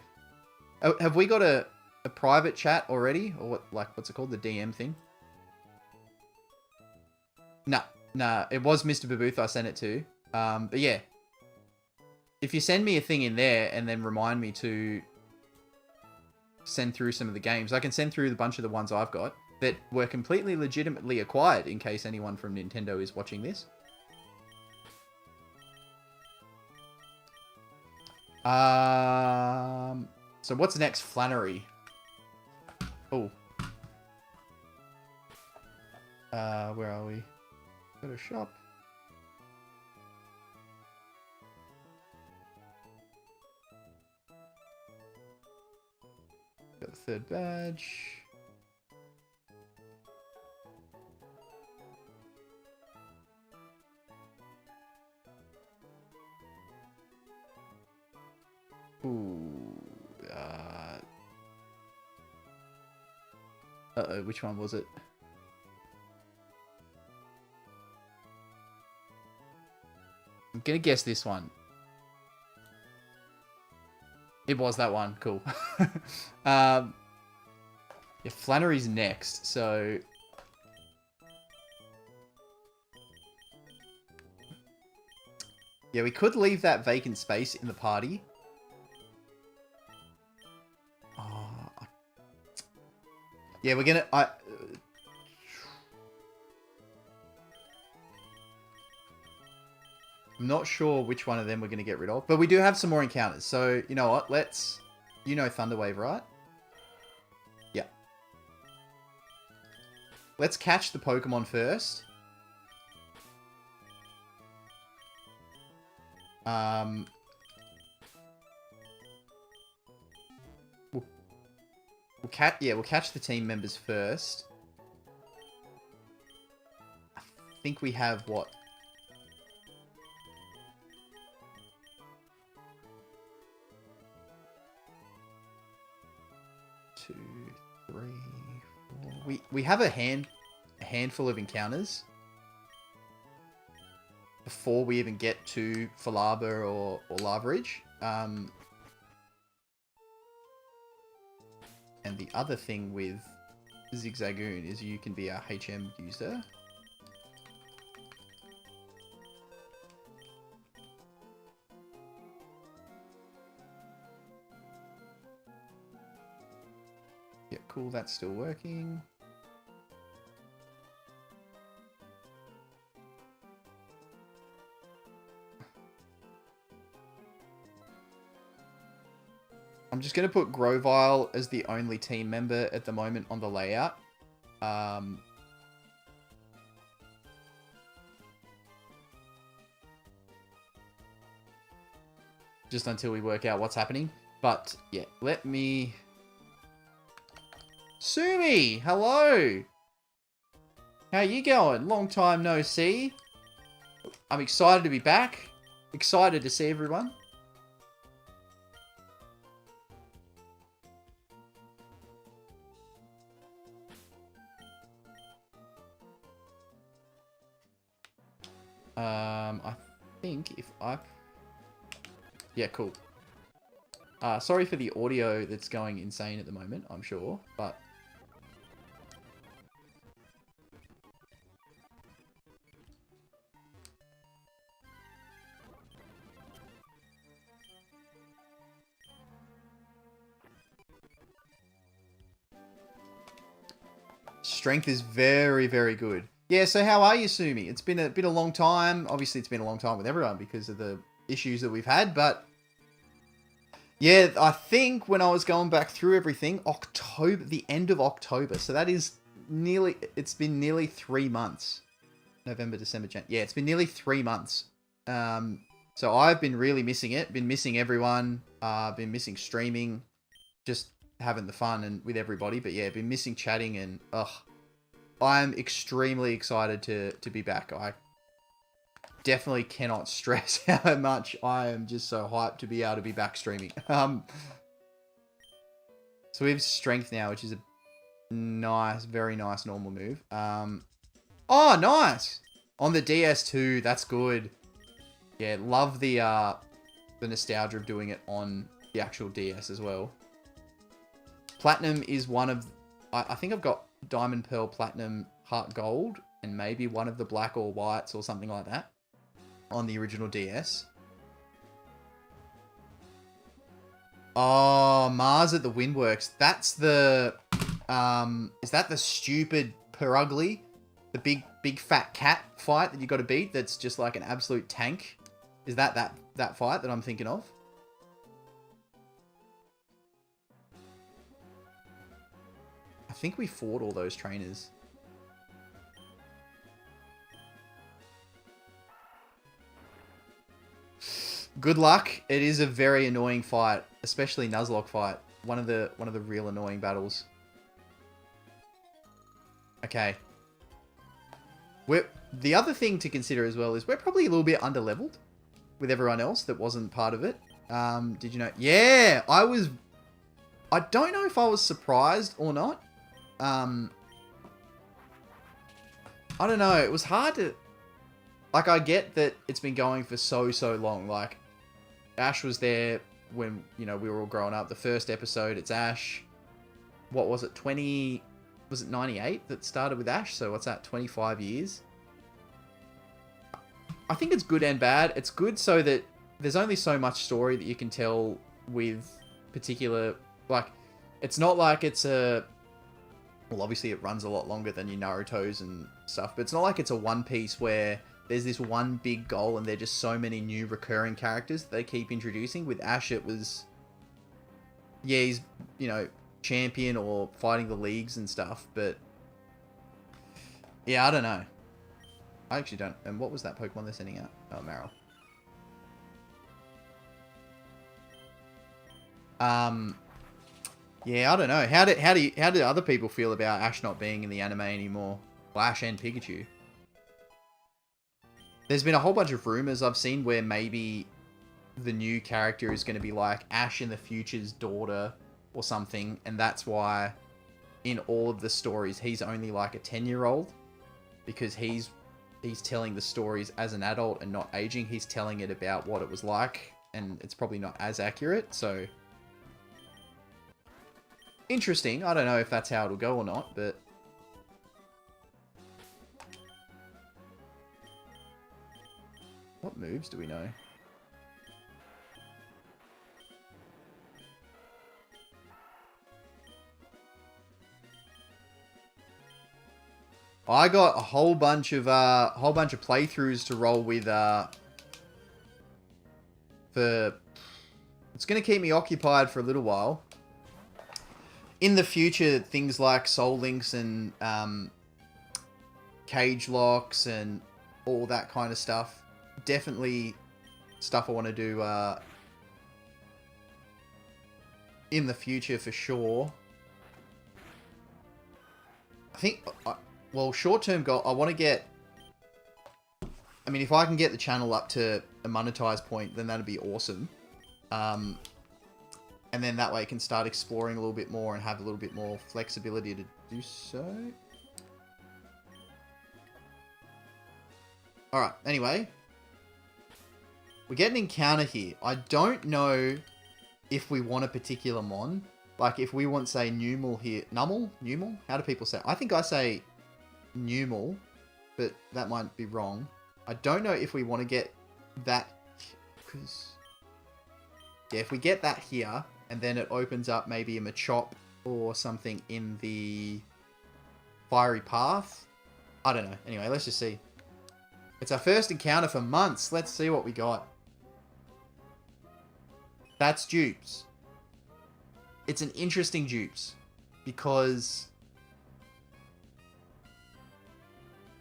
have we got a private chat already? Or what's it called? The DM thing? Nah, it was Mr. Babuth I sent it to. But yeah, if you send me a thing in there and then remind me to send through some of the games, I can send through a bunch of the ones I've got that were completely legitimately acquired, in case anyone from Nintendo is watching this. So what's next? Flannery. Oh. Where are we? Go to shop. Got the third badge. Ooh. Uh-oh, which one was it? I'm gonna guess this one. It was that one. Cool. Yeah, Flannery's next, so... Yeah, we could leave that vacant space in the party. Yeah, we're gonna... I'm not sure which one of them we're going to get rid of. But we do have some more encounters. So, you know what? Let's... You know Thunderwave, right? Yeah. Let's catch the Pokemon first. We'll catch the team members first. I think we have what? Two, three, four. We have a handful of encounters before we even get to Falaba or Laveridge. And the other thing with Zigzagoon is you can be a HM user. cool. That's still working. I'm just going to put Grovile as the only team member at the moment on the layout. Just until we work out what's happening. But, yeah, let me... Sumi! Hello! How you going? Long time no see. I'm excited to be back. Excited to see everyone. I think if I... Yeah, cool. Sorry for the audio that's going insane at the moment, I'm sure, but... Strength is very, very good. Yeah, so how are you, Sumi? It's been a long time. Obviously, it's been a long time with everyone because of the issues that we've had, but... Yeah, I think when I was going back through everything, October, the end of October. So that is nearly, it's been nearly 3 months. November, December, January. Yeah, it's been nearly 3 months. So I've been really missing it. Been missing everyone. Been missing streaming. Just having the fun and with everybody. But yeah, been missing chatting and, I'm extremely excited to be back. I definitely cannot stress how much I am just so hyped to be able to be back streaming. So we have strength now, which is a nice, very nice normal move. Oh, nice! On the DS2, that's good. Yeah, love the nostalgia of doing it on the actual DS as well. Platinum is one of... I think I've got Diamond, Pearl, Platinum, Heart Gold, and maybe one of the Black or Whites or something like that on the original DS. Oh, Mars at the Windworks. That's the... is that the stupid Perugly? The big fat cat fight that you got to beat that's just like an absolute tank? Is that fight that I'm thinking of? I think we fought all those trainers. Good luck. It is a very annoying fight, especially Nuzlocke fight. One of the real annoying battles. Okay. The other thing to consider as well is we're probably a little bit underleveled with everyone else that wasn't part of it. Did you know? Yeah, I don't know if I was surprised or not. I don't know. It was hard to... Like, I get that it's been going for so long. Like, Ash was there when, you know, we were all growing up. The first episode, it's Ash. What was it? Was it 98 that started with Ash? So what's that? 25 years? I think it's good and bad. It's good so that there's only so much story that you can tell with particular... Like, it's not like it's a... Well, obviously it runs a lot longer than your Naruto's and stuff, but it's not like it's a One Piece where there's this one big goal and there are just so many new recurring characters that they keep introducing. With Ash, it was... Yeah, he's, you know, champion or fighting the leagues and stuff, but... Yeah, I don't know. I actually don't... And what was that Pokemon they're sending out? Oh, Marill. Yeah, I don't know. How do other people feel about Ash not being in the anime anymore? Well, Ash and Pikachu. There's been a whole bunch of rumors I've seen where maybe the new character is going to be like Ash in the future's daughter or something, and that's why in all of the stories he's only like a 10-year-old because he's telling the stories as an adult and not aging. He's telling it about what it was like, and it's probably not as accurate, so... Interesting. I don't know if that's how it'll go or not, but... What moves do we know? I got a whole bunch of playthroughs to roll with for it's gonna keep me occupied for a little while. In the future, things like Soul Links and cage locks and all that kind of stuff. Definitely stuff I want to do in the future for sure. I think, well, short-term goal, I want to get... I mean, if I can get the channel up to a monetized point, then that'd be awesome. And then that way I can start exploring a little bit more and have a little bit more flexibility to do so. Alright, anyway. We get an encounter here. I don't know if we want a particular mon. Like, if we want, say, Numal here. Numal? Numal? How do people say it? I think I say Numal, but that might be wrong. I don't know if we want to get that. Because, yeah, if we get that here, and then it opens up maybe a Machop or something in the Fiery Path. I don't know. Anyway, let's just see. It's our first encounter for months. Let's see what we got. That's dupes. It's an interesting dupes because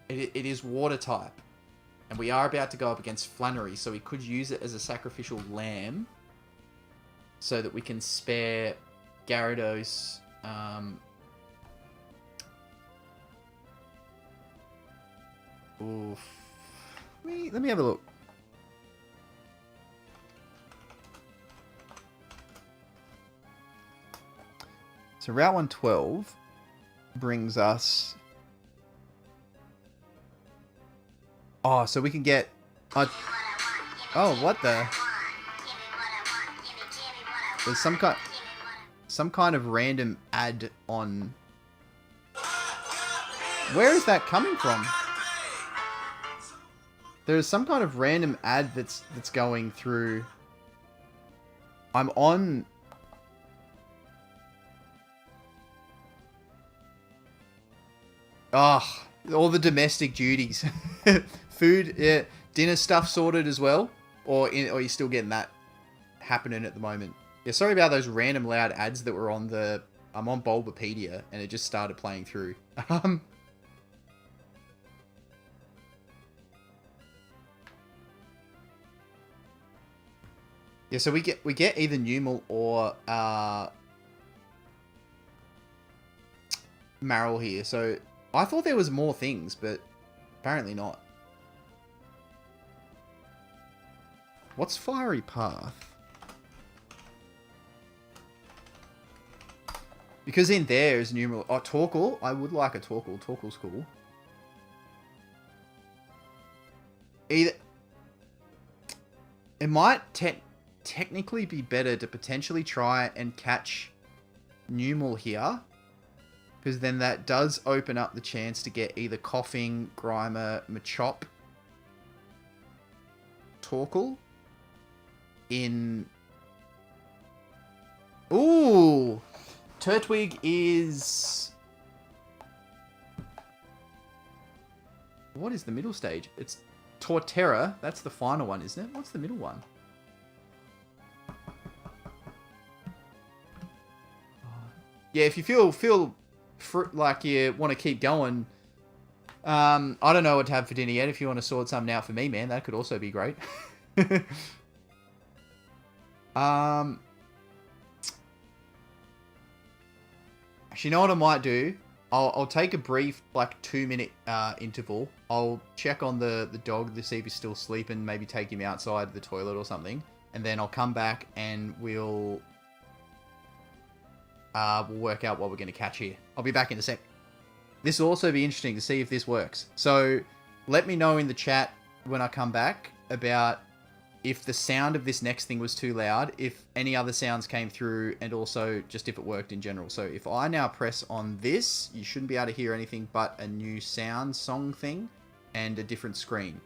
it is water type. And we are about to go up against Flannery, so we could use it as a sacrificial lamb so that we can spare Gyarados. Oof. Let me have a look. So Route 112 brings us... Oh, so we can get... Oh, what the... There's some kind of random ad on... Where is that coming from? There's some kind of random ad that's going through. I'm on... Oh, all the domestic duties. Food, yeah, dinner stuff sorted as well? Or you're still getting that happening at the moment? Yeah, sorry about those random loud ads that were on the... I'm on Bulbapedia, and it just started playing through. Yeah, so we get either Numal or Marill here. So I thought there was more things, but apparently not. What's Fiery Path? Because in there is Numal. Oh, Torkoal. I would like a Torkoal. Torkoal's cool. Either it might technically be better to potentially try and catch Numal here, because then that does open up the chance to get either Coughing, Grimer, Machop, Torkoal in... Ooh! Turtwig is... What is the middle stage? It's Torterra. That's the final one, isn't it? What's the middle one? Yeah, if you feel like you want to keep going, I don't know what to have for dinner yet. If you want to sort something out for me, man, that could also be great. Actually, you know what I might do? I'll take a brief, like, 2-minute interval. I'll check on the dog to see if he's still sleeping, maybe take him outside the toilet or something. And then I'll come back and we'll work out what we're going to catch here. I'll be back in a sec. This will also be interesting to see if this works. So let me know in the chat when I come back about if the sound of this next thing was too loud, if any other sounds came through, and also just if it worked in general. So if I now press on this, you shouldn't be able to hear anything but a new sound song thing and a different screen.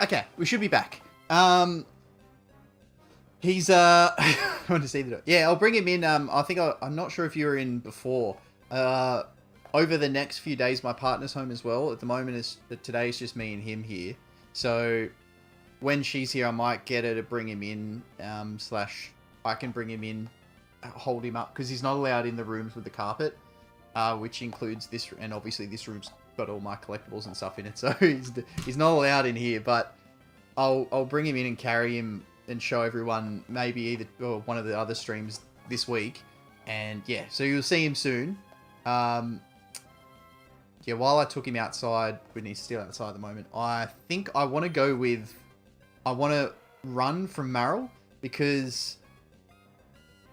Okay, we should be back. He's I want to see the. Yeah, I'll bring him in. I think I'm not sure if you were in before. Over the next few days, my partner's home as well. At the moment, today is just me and him here. So when she's here, I might get her to bring him in. Slash, I can bring him in, hold him up because he's not allowed in the rooms with the carpet, which includes this, and obviously this room's got all my collectibles and stuff in it. So he's not allowed in here. But I'll bring him in and carry him and show everyone maybe either or one of the other streams this week. And yeah, so you'll see him soon. Yeah, while I took him outside, when he's still outside at the moment, I think I want to go with... I want to run from Maril, because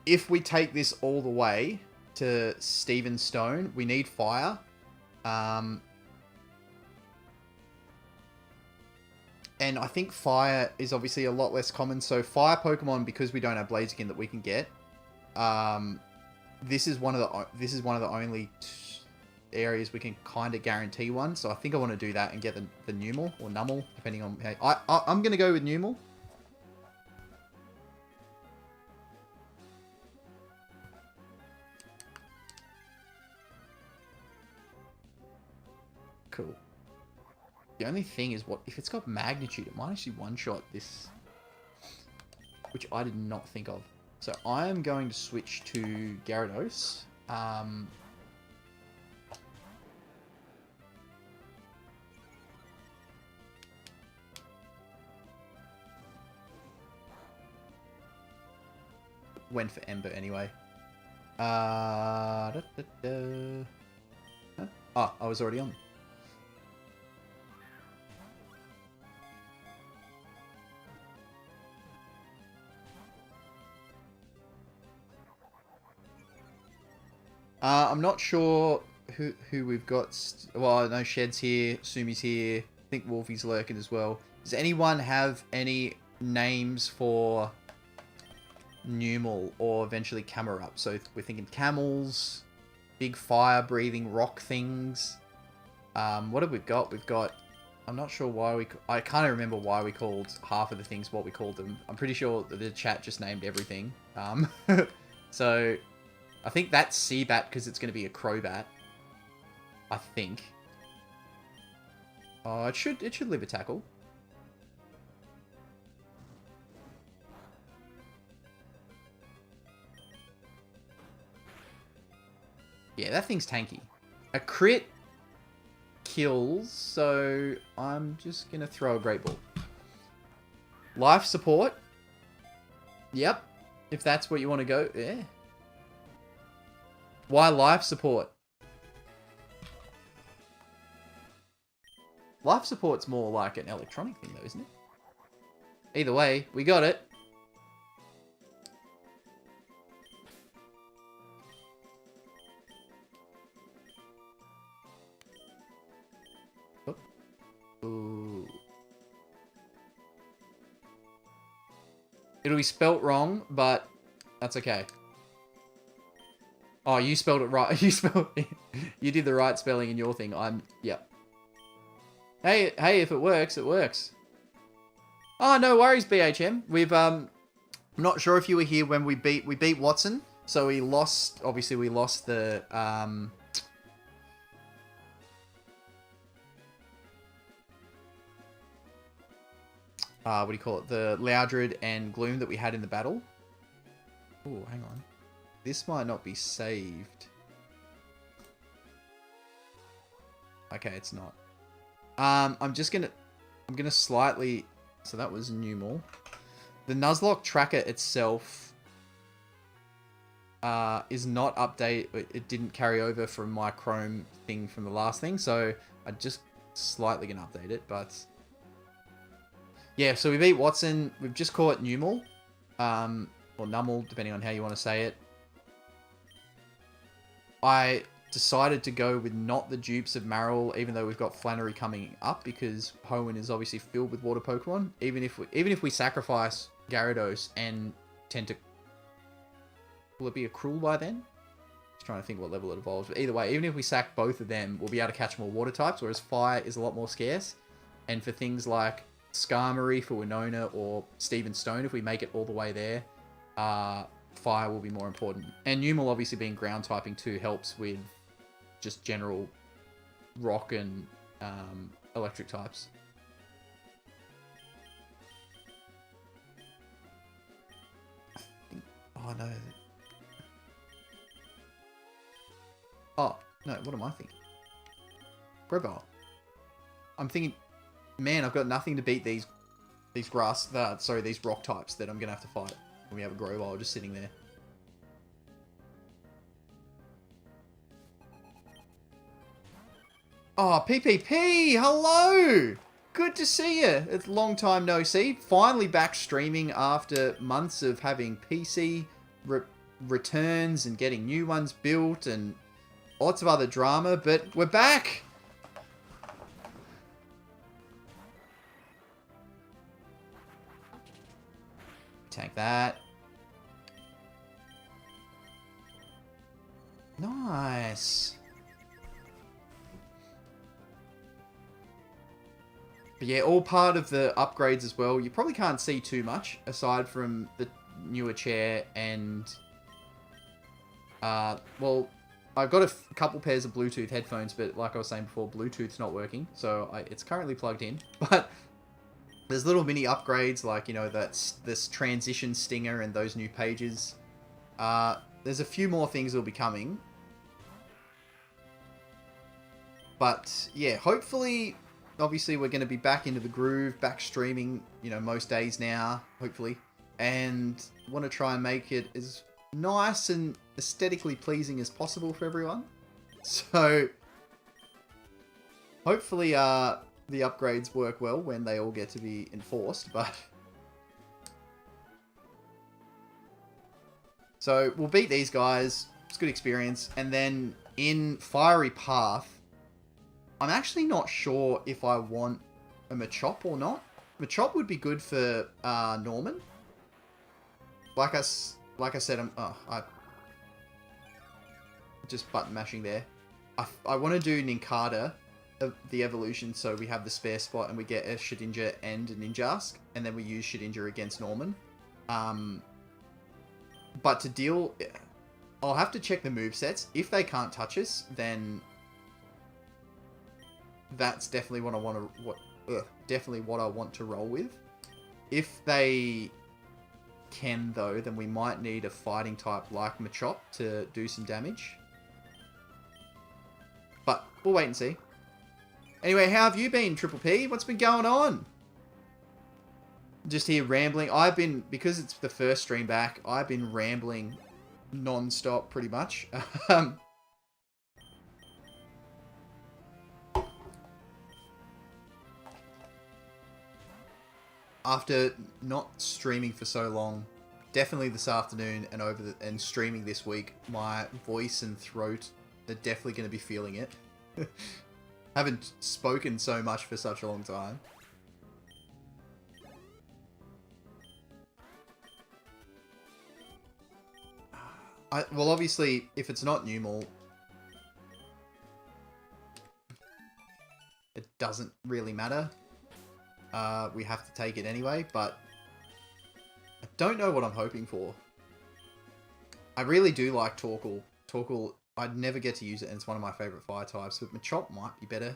if we take this all the way to Steven Stone, we need fire. And I think fire is obviously a lot less common. So fire Pokemon, because we don't have Blaziken that we can get, this is one of the only areas we can kind of guarantee one. So I think I want to do that and get the Numel or Numel, depending on how... I'm going to go with Numel. Cool. The only thing is, what if it's got magnitude, it might actually one-shot this, which I did not think of. So I am going to switch to Gyarados. Went for Ember anyway. Huh? Oh, I was already on. I'm not sure who we've got. Well, I know Shed's here, Sumi's here. I think Wolfie's lurking as well. Does anyone have any names for Numel or eventually Camerupt? So we're thinking camels, big fire-breathing rock things. What have we got? We've got... I'm not sure why we... I can't remember why we called half of the things what we called them. I'm pretty sure that the chat just named everything. So... I think that's Seabat because it's going to be a Crobat. I think. Oh, it should live a tackle. Yeah, that thing's tanky. A crit kills, so I'm just going to throw a Great Ball. Life support. Yep. If that's what you want to go. Yeah. Why life support? Life support's more like an electronic thing though, isn't it? Either way, we got it. Oh. Ooh. It'll be spelt wrong, but that's okay. Oh, you spelled it right. You did the right spelling in your thing. Yeah. Hey, if it works, it works. Oh, no worries, BHM. I'm not sure if you were here when we beat Watson. So we lost, obviously we lost the, what do you call it? The Loudred and Gloom that we had in the battle. Oh, hang on. This might not be saved. Okay, it's not. I'm gonna slightly... So that was Numel. The Nuzlocke tracker itself is not updated. It didn't carry over from my Chrome thing from the last thing, so I just slightly gonna update it, but... Yeah, so we beat Watson. We've just caught Numel. Or Numel, depending on how you want to say it. I decided to go with not the dupes of Maril, even though we've got Flannery coming up, because Hoenn is obviously filled with water Pokemon. Even if we sacrifice Gyarados and tend to... Will it be a Cruel by then? Just trying to think what level it evolves. But either way, even if we sack both of them, we'll be able to catch more water types, whereas Fire is a lot more scarce. And for things like Skarmory for Winona or Steven Stone, if we make it all the way there, fire will be more important. And Numel obviously being ground typing too helps with just general rock and electric types. Oh no. Oh, no, what am I thinking? Grubber. I'm thinking, man, I've got nothing to beat these these rock types that I'm gonna have to fight when we have a Grovyle just sitting there. Oh, PPP, hello! Good to see you. It's long time no see. Finally back streaming after months of having PC returns and getting new ones built and lots of other drama, but we're back! Tank that. Nice. But yeah, all part of the upgrades as well. You probably can't see too much aside from the newer chair and... well, I've got a couple pairs of Bluetooth headphones, but like I was saying before, Bluetooth's not working. So it's currently plugged in. But there's little mini upgrades like, you know, this transition stinger and those new pages. There's a few more things that will be coming. But yeah, hopefully... Obviously, we're going to be back into the groove, back streaming, you know, most days now, hopefully. And want to try and make it as nice and aesthetically pleasing as possible for everyone. So, hopefully, the upgrades work well when they all get to be enforced, but... So, we'll beat these guys. It's a good experience. And then, in Fiery Path... I'm actually not sure if I want a Machop or not. Machop would be good for Norman. Like I said, I just button mashing there. I want to do Nincada, the evolution, so we have the spare spot and we get a Shedinja and a Ninjask, and then we use Shedinja against Norman. But to deal, I'll have to check the movesets. If they can't touch us, then that's definitely what I want to definitely what I want to roll with. If they can though, then we might need a fighting type like Machop to do some damage. But we'll wait and see. Anyway, how have you been, Triple P? What's been going on? Just here rambling. Because it's the first stream back, I've been rambling non-stop pretty much. After not streaming for so long, definitely this afternoon and streaming this week, my voice and throat are definitely going to be feeling it. Haven't spoken so much for such a long time. Well, obviously, if it's not Numel, it doesn't really matter. We have to take it anyway, but I don't know what I'm hoping for. I really do like Torkoal. Torkoal, I'd never get to use it, and it's one of my favourite fire types, but Machop might be better.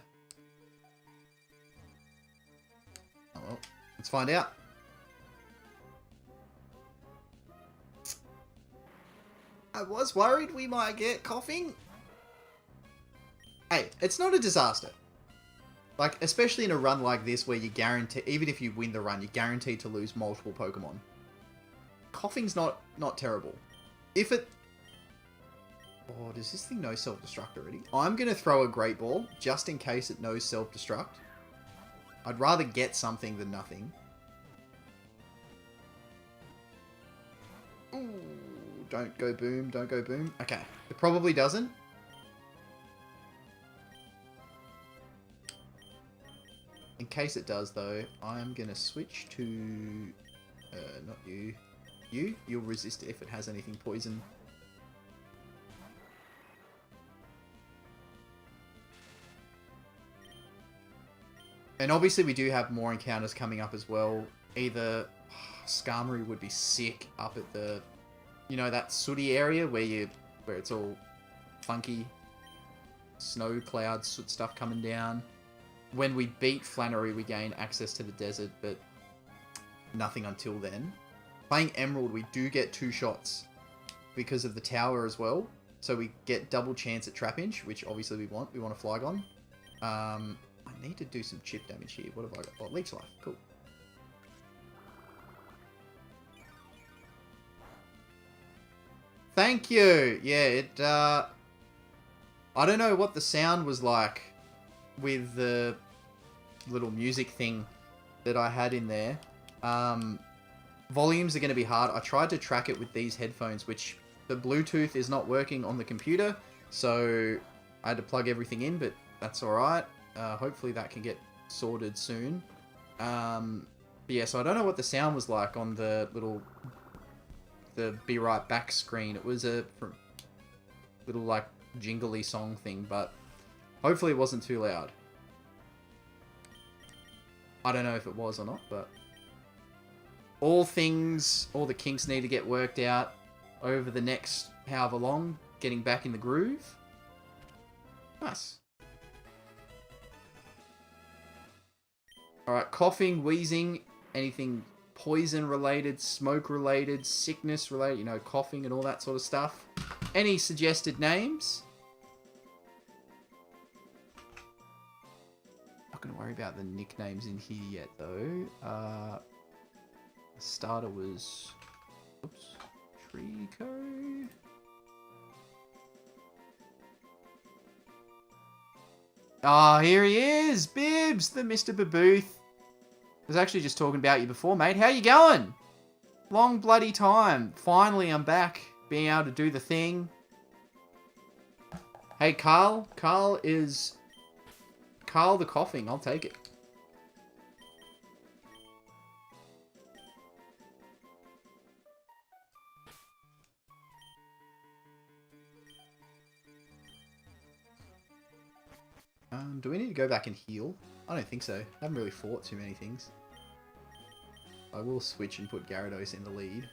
Oh well, let's find out. I was worried we might get coughing. Hey, it's not a disaster. Like, especially in a run like this where you guarantee, even if you win the run, you're guaranteed to lose multiple Pokemon. Coughing's not terrible. If it... Oh, does this thing know self-destruct already? I'm going to throw a Great Ball, just in case it knows self-destruct. I'd rather get something than nothing. Ooh, don't go boom, don't go boom. Okay, it probably doesn't. In case it does, though, I'm going to switch to... not you. You'll resist it if it has anything poison. And obviously we do have more encounters coming up as well. Either Skarmory would be sick up at the, you know, that sooty area where it's all funky snow clouds, soot stuff coming down. When we beat Flannery, we gain access to the desert, but nothing until then. Playing Emerald, we do get 2 shots because of the tower as well. So we get double chance at Trapinch, which obviously we want. We want a Flygon. I need to do some chip damage here. What have I got? Oh, Leech Life. Cool. Thank you. Yeah, it... I don't know what the sound was like with the little music thing that I had in there. Volumes are going to be hard. I tried to track it with these headphones, which the Bluetooth is not working on the computer. So I had to plug everything in, but that's alright. Hopefully that can get sorted soon. But yeah, so I don't know what the sound was like on the Be Right Back screen. It was a little like jingly song thing, but hopefully it wasn't too loud. I don't know if it was or not, but all the kinks need to get worked out over the next however long, getting back in the groove. Nice. Alright, coughing, wheezing, anything poison related, smoke related, sickness related, you know, coughing and all that sort of stuff. Any suggested names? Not going to worry about the nicknames in here yet, though. The starter was... Oops. Trico. Ah, here he is! Bibbs, the Mr. Babooth. I was actually just talking about you before, mate. How you going? Long bloody time. Finally, I'm back. Being able to do the thing. Hey, Carl. Carl the coughing. I'll take it. Do we need to go back and heal? I don't think so. I haven't really fought too many things. I will switch and put Gyarados in the lead.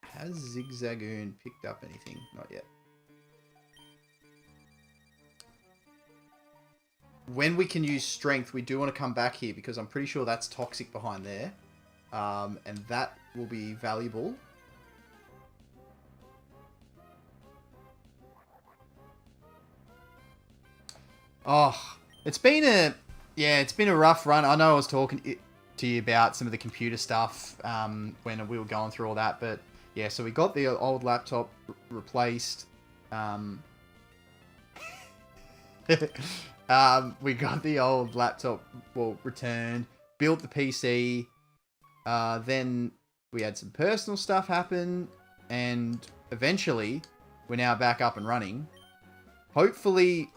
Has Zigzagoon picked up anything? Not yet. When we can use Strength, we do want to come back here because I'm pretty sure that's Toxic behind there. And that will be valuable. Oh, it's been a rough run. I know I was talking to you about some of the computer stuff when we were going through all that, but yeah, so we got the old laptop replaced. We got the old laptop, returned, built the PC, then we had some personal stuff happen, and eventually we're now back up and running. Hopefully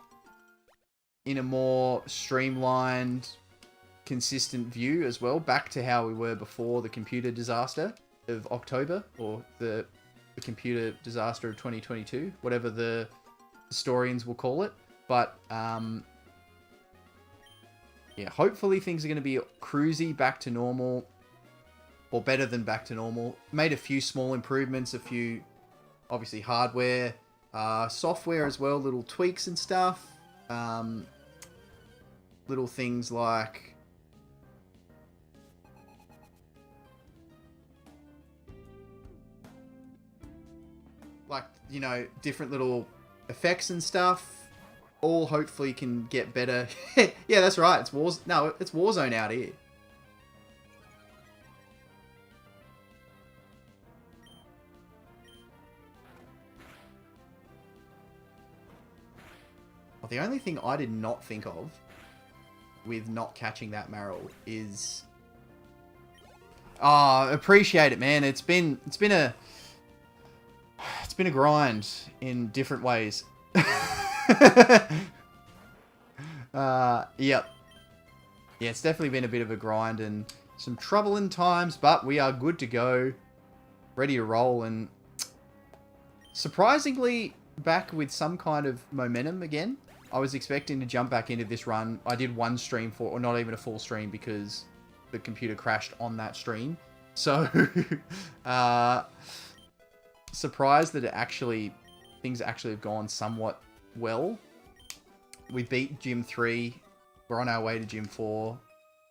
in a more streamlined, consistent view as well, back to how we were before the computer disaster of October, or the computer disaster of 2022, whatever the historians will call it. But yeah, hopefully things are going to be cruisy, back to normal, or better than back to normal. Made a few small improvements, a few, obviously, hardware, software as well, little tweaks and stuff. Little things like you know, different little effects and stuff, all hopefully can get better. Yeah, that's right. It's Warzone out here. Well, the only thing I did not think of with not catching that Marill is... Oh, appreciate it, man. It's been a grind in different ways. Yep. Yeah, it's definitely been a bit of a grind and some troubling times, but we are good to go, ready to roll, and surprisingly back with some kind of momentum again. I was expecting to jump back into this run. I did one stream for, or not even a full stream because the computer crashed on that stream. So, surprised that things actually have gone somewhat well. We beat Gym 3. We're on our way to Gym 4.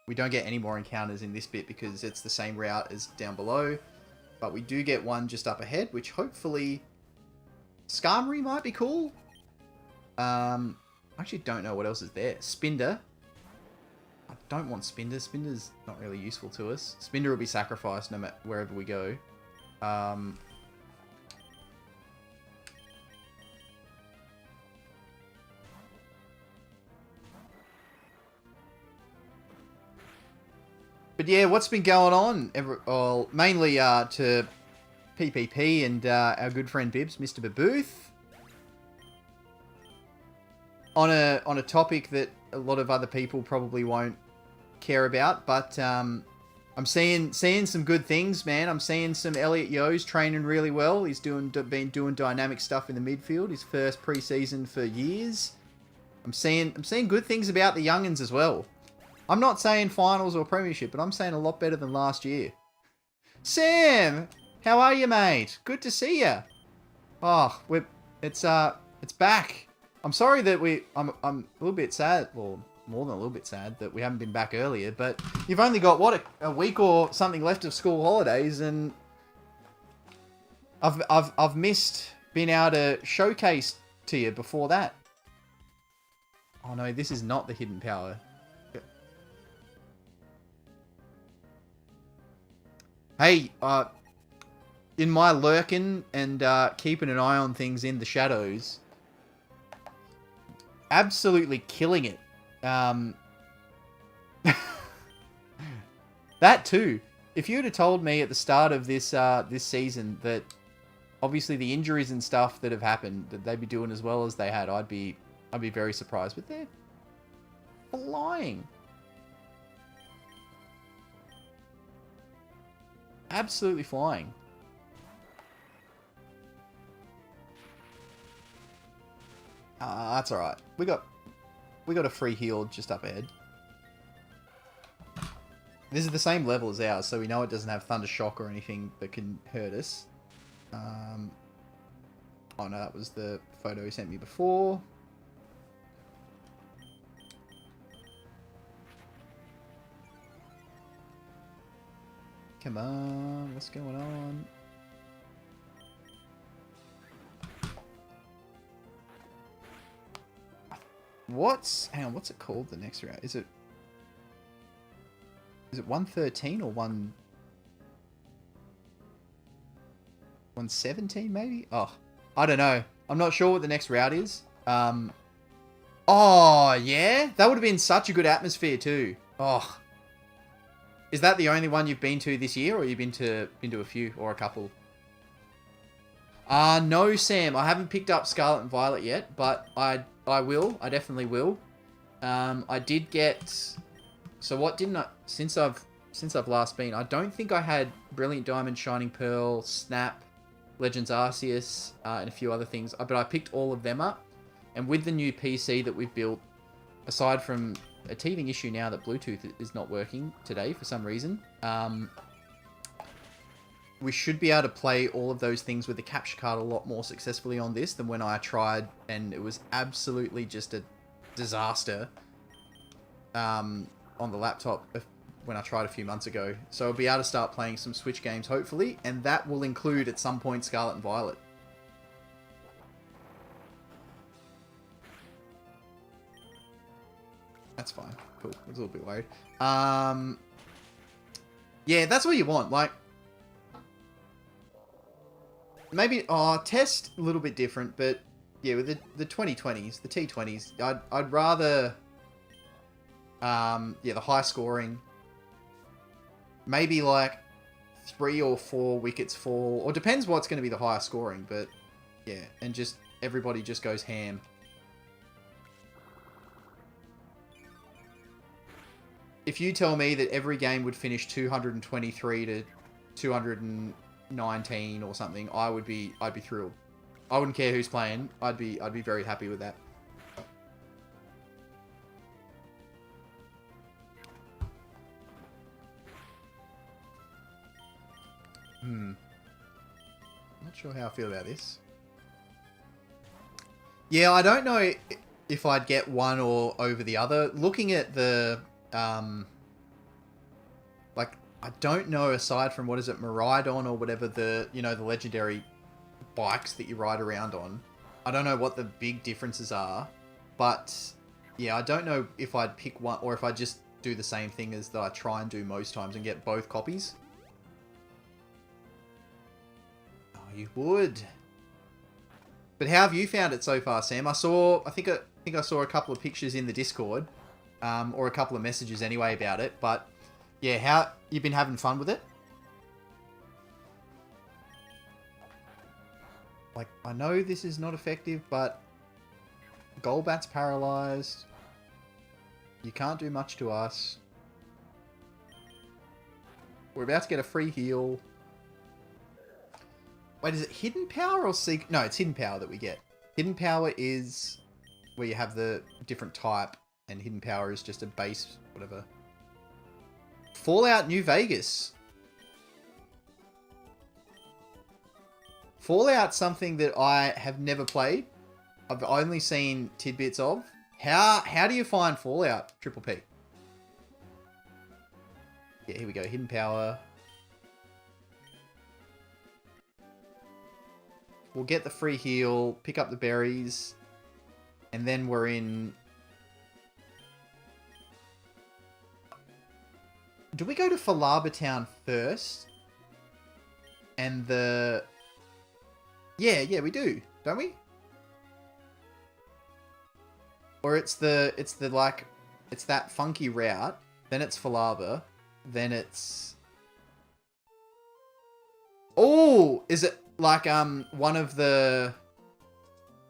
We don't get any more encounters in this bit because it's the same route as down below. But we do get one just up ahead, which hopefully... Skarmory might be cool. I actually don't know what else is there. Spinder. I don't want Spinder. Spinder's not really useful to us. Spinder will be sacrificed no matter wherever we go. But yeah, what's been going on? Well, mainly to PPP and our good friend Bibbs, Mr. Babooth. On a topic that a lot of other people probably won't care about, but I'm seeing some good things, man. I'm seeing some Elliot Yo's training really well. He's been doing dynamic stuff in the midfield. His first preseason for years. I'm seeing good things about the youngins as well. I'm not saying finals or premiership, but I'm saying a lot better than last year. Sam, how are you, mate? Good to see you. Oh, it's back. I'm sorry that I'm a little bit sad, well, more than a little bit sad that we haven't been back earlier. But you've only got what a week or something left of school holidays, and I've missed being able to showcase to you before that. Oh no, this is not the hidden power. Hey, in my lurking and keeping an eye on things in the shadows, absolutely killing it. That too. If you would have told me at the start of this this season that obviously the injuries and stuff that have happened, that they'd be doing as well as they had, I'd be very surprised. But they're flying. Absolutely flying. That's alright. We got a free heal just up ahead. This is the same level as ours, so we know it doesn't have Thunder Shock or anything that can hurt us. Oh no, that was the photo he sent me before. Come on, what's going on? Hang on, what's it called, the next route? Is it 113 or 117 maybe? Oh, I don't know. I'm not sure what the next route is. Oh yeah, that would have been such a good atmosphere too. Oh. Is that the only one you've been to this year, or you've been to a few or a couple? No, Sam. I haven't picked up Scarlet and Violet yet, but I will. I definitely will. I did get. So what didn't I? Since I've last been, I don't think I had Brilliant Diamond, Shining Pearl, Snap, Legends Arceus, and a few other things. But I picked all of them up, and with the new PC that we've built, aside from a teething issue now that Bluetooth is not working today for some reason, we should be able to play all of those things with the capture card a lot more successfully on this than when I tried, and it was absolutely just a disaster on the laptop when I tried a few months ago. So I'll be able to start playing some Switch games hopefully, and that will include at some point Scarlet and Violet. That's fine. Cool. I was a little bit worried. Yeah, that's what you want. Like, maybe test a little bit different, but yeah, with the 2020s, the T20s, I'd rather the high scoring. Maybe like 3 or 4 wickets fall, or depends what's going to be the highest scoring, but yeah, and just everybody just goes ham. If you tell me that every game would finish 223 to 219 or something, I'd be thrilled. I wouldn't care who's playing. I'd be very happy with that. Not sure how I feel about this. Yeah, I don't know if I'd get one or over the other. Looking at the, like, I don't know, aside from, what is it, Miraidon or whatever, the, you know, the legendary bikes that you ride around on. I don't know what the big differences are, but yeah, I don't know if I'd pick one or if I just do the same thing as that I try and do most times and get both copies. Oh, you would. But how have you found it so far, Sam? I think I saw a couple of pictures in the Discord, or a couple of messages anyway about it. But yeah, how you've been having fun with it? Like, I know this is not effective, but Golbat's paralyzed. You can't do much to us. We're about to get a free heal. Wait, is it Hidden Power or Secret? No, it's Hidden Power that we get. Hidden Power is where you have the different type, and Hidden Power is just a base, whatever. Fallout New Vegas. Fallout's something that I have never played. I've only seen tidbits of. How do you find Fallout, Triple P? Yeah, here we go. Hidden Power. We'll get the free heal, pick up the berries, and then we're in... Do we go to Falaba Town first? And the... Yeah, we do, don't we? Or it's that funky route, then it's Falaba, then it's... Oh, is it like one of the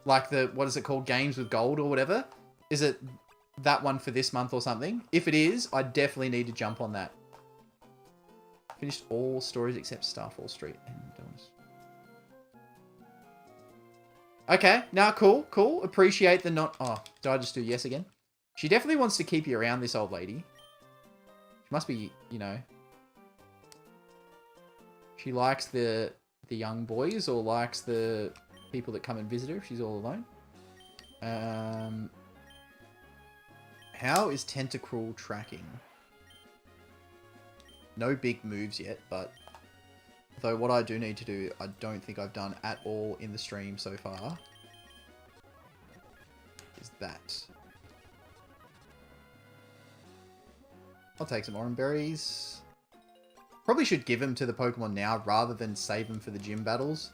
what is it called, games with gold or whatever? Is it that one for this month or something? If it is, I definitely need to jump on that. Finished all stories except Starfall Street. Okay, now cool. Appreciate the not... Oh, did I just do yes again? She definitely wants to keep you around, this old lady. She must be, you know... She likes the young boys or likes the people that come and visit her if she's all alone. How is Tentacruel tracking? No big moves yet, but... Though what I do need to do, I don't think I've done at all in the stream so far, is that. I'll take some orange berries. Probably should give them to the Pokemon now rather than save them for the gym battles.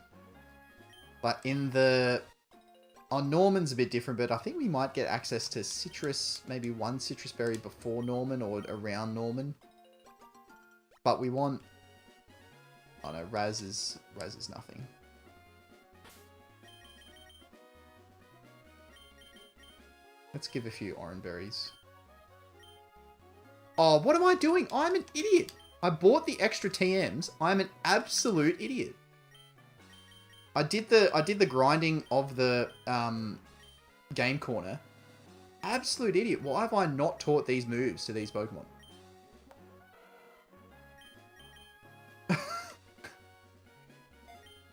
But in the... On Norman's a bit different, but I think we might get access to citrus, maybe one citrus berry before Norman or around Norman. But we want... Oh no, Raz is nothing. Let's give a few orange berries. Oh, what am I doing? I'm an idiot. I bought the extra TMs. I'm an absolute idiot. I did the grinding of the game corner. Absolute idiot. Why have I not taught these moves to these Pokemon?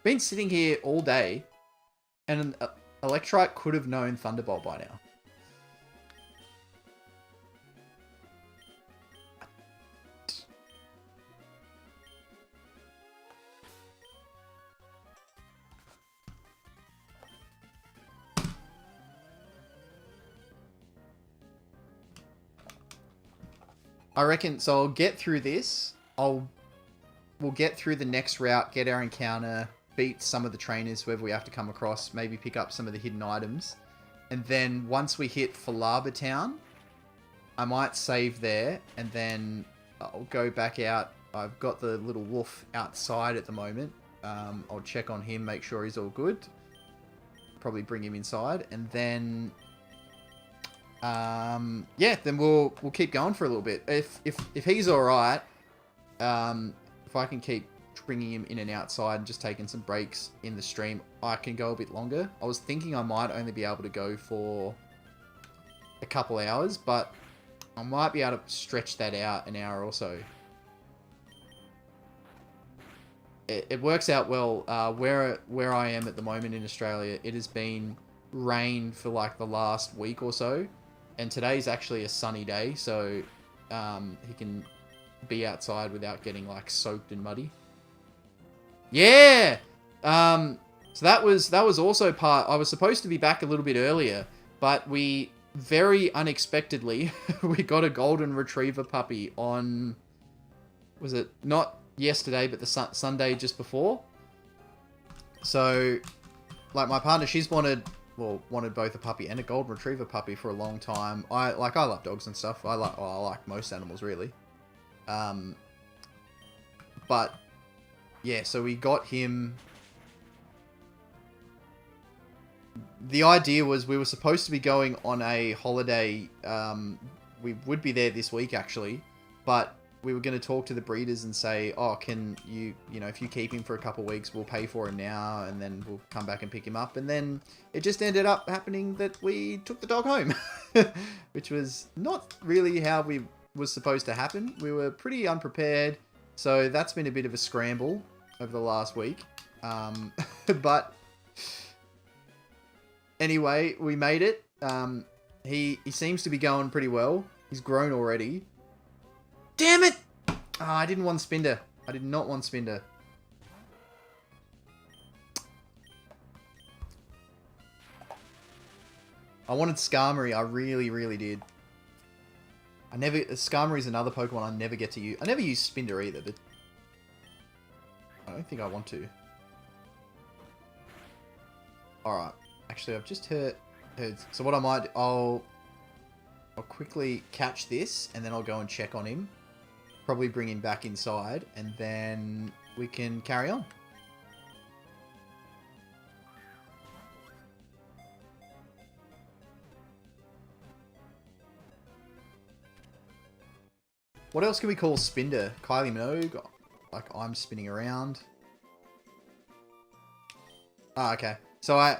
Been sitting here all day, and an Electrite could have known Thunderbolt by now. I reckon, so I'll get through this. We'll get through the next route, get our encounter, beat some of the trainers, whoever we have to come across, maybe pick up some of the hidden items. And then once we hit Falaba Town, I might save there, and then I'll go back out. I've got the little wolf outside at the moment. I'll check on him, make sure he's all good. Probably bring him inside, and then... yeah, then we'll keep going for a little bit. If he's alright, if I can keep bringing him in and outside and just taking some breaks in the stream, I can go a bit longer. I was thinking I might only be able to go for a couple hours, but I might be able to stretch that out an hour or so. it works out well. Where I am at the moment in Australia, it has been rain for like the last week or so, and today's actually a sunny day, so he can be outside without getting like soaked and muddy. Yeah. So that was also part. I was supposed to be back a little bit earlier, but we very unexpectedly we got a golden retriever puppy on. Was it not yesterday, but the Sunday just before? So, like my partner, she's wanted both a puppy and a golden retriever puppy for a long time. I love dogs and stuff. I like most animals really. But yeah, so we got him. The idea was we were supposed to be going on a holiday. We would be there this week actually, but we were going to talk to the breeders and say, oh, can you if you keep him for a couple of weeks, we'll pay for him now, and then we'll come back and pick him up. And then it just ended up happening that we took the dog home, which was not really how we was supposed to happen. We were pretty unprepared, so that's been a bit of a scramble over the last week. But anyway, we made it. He seems to be going pretty well. He's grown already. Damn it! Oh, I didn't want Spinder. I did not want Spinder. I wanted Skarmory. I really, really did. Skarmory's another Pokemon I never get to use. I never use Spinder either, but I don't think I want to. Alright. Actually, I've just heard. So what I might do, I'll quickly catch this, and then I'll go and check on him. Probably bring him back inside, and then we can carry on. What else can we call Spinder? Kylie Minogue? Like, I'm spinning around. Ah, okay. So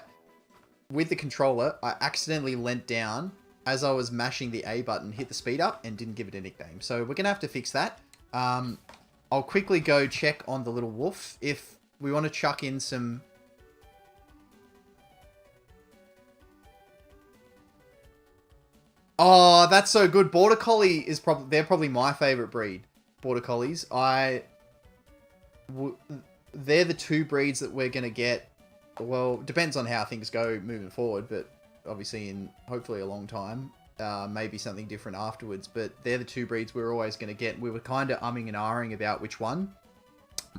with the controller, I accidentally leant down as I was mashing the A button, hit the speed up, and didn't give it a nickname. So we're going to have to fix that. I'll quickly go check on the little wolf. If we want to chuck in some... Oh, that's so good. Border Collie is they're probably my favorite breed. Border Collies. They're the two breeds that we're going to get. Well, depends on how things go moving forward, but obviously in hopefully a long time. Maybe something different afterwards, but they're the two breeds we're always going to get. We were kind of umming and ahhing about which one.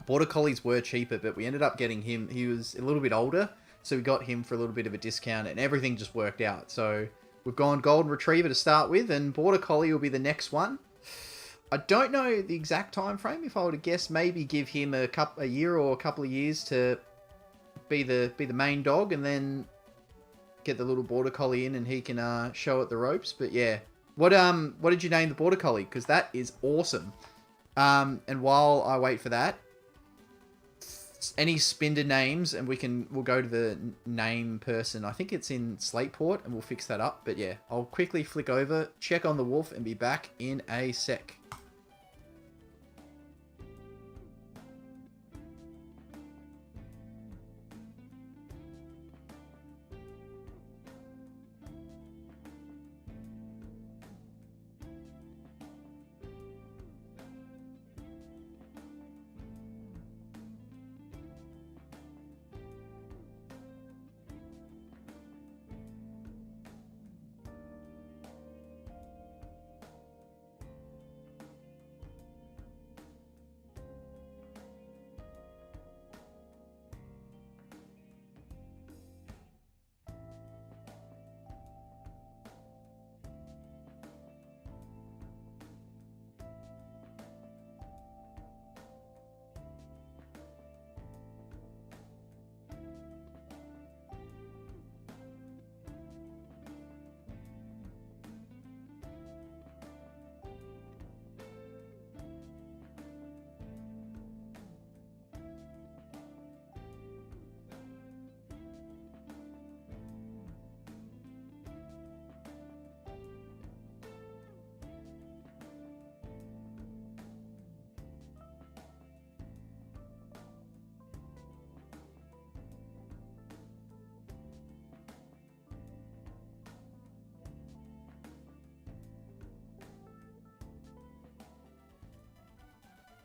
Border Collies were cheaper, but we ended up getting him. He was a little bit older, so we got him for a little bit of a discount, and everything just worked out. So we've gone Golden Retriever to start with, and Border Collie will be the next one. I don't know the exact time frame. If I were to guess, maybe give him a year or a couple of years to be the main dog, and then get the little Border Collie in, and he can show it the ropes. But yeah, what did you name the Border Collie? Because that is awesome. And while I wait for that, any Spinder names, and we'll go to the name person. I think it's in Slateport, and we'll fix that up. But yeah, I'll quickly flick over, check on the wolf, and be back in a sec.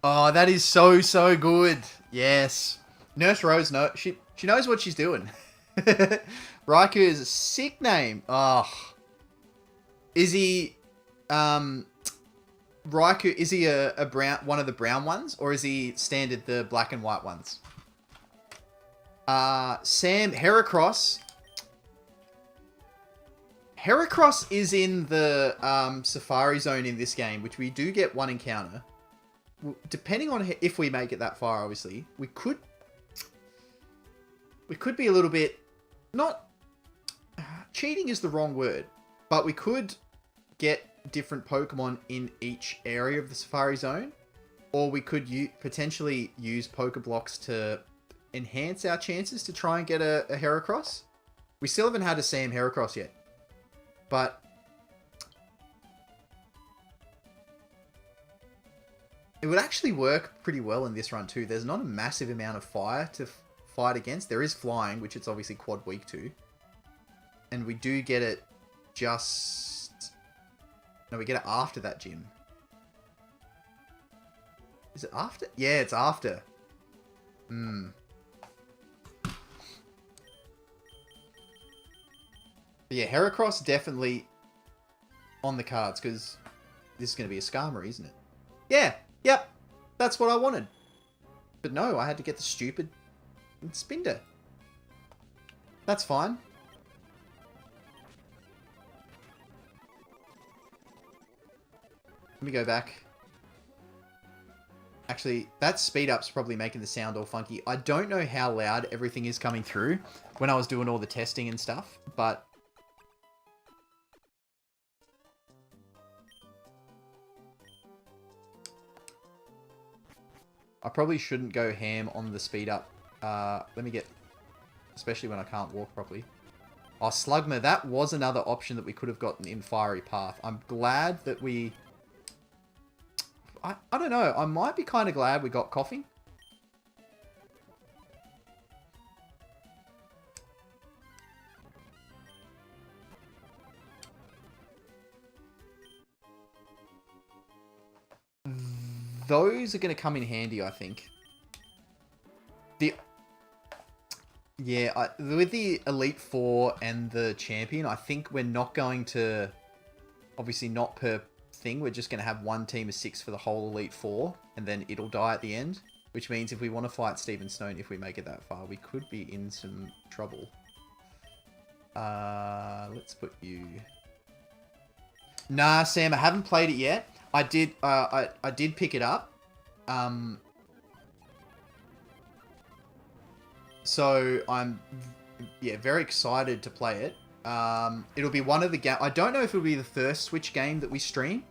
Oh, that is so, so good. Yes. Nurse Rose, no, she knows what she's doing. Raikou is a sick name. Oh. Is he, Raikou, is he a brown, one of the brown ones? Or is he standard the black and white ones? Sam, Heracross. Heracross is in the Safari Zone in this game, which we do get one encounter. Depending on if we make it that far, obviously, we could be a little bit, not, cheating is the wrong word, but we could get different Pokemon in each area of the Safari Zone, or we could potentially use Pokeblocks to enhance our chances to try and get a Heracross. We still haven't had a Sam Heracross yet, but it would actually work pretty well in this run too. There's not a massive amount of fire to fight against. There is flying, which it's obviously quad weak to. And we do get it just... No, we get it after that gym. Is it after? Yeah, it's after. Hmm. But yeah, Heracross definitely on the cards, because this is going to be a Skarmory, isn't it? Yeah, yep, that's what I wanted. But no, I had to get the stupid Spinder. That's fine. Let me go back. Actually, that speed up's probably making the sound all funky. I don't know how loud everything is coming through when I was doing all the testing and stuff, but I probably shouldn't go ham on the speed up. Let me get... Especially when I can't walk properly. Oh, Slugma. That was another option that we could have gotten in Fiery Path. I'm glad that we... I don't know. I might be kind of glad we got Coughing. Those are going to come in handy, I think. Yeah, with the Elite Four and the Champion, I think we're not going to... Obviously not per thing. We're just going to have one team of 6 for the whole Elite Four. And then it'll die at the end. Which means if we want to fight Steven Stone, if we make it that far, we could be in some trouble. Let's put you... Nah, Sam, I haven't played it yet. I did pick it up. So I'm, yeah, very excited to play it. It'll be one of the I don't know if it'll be the first Switch game that we stream,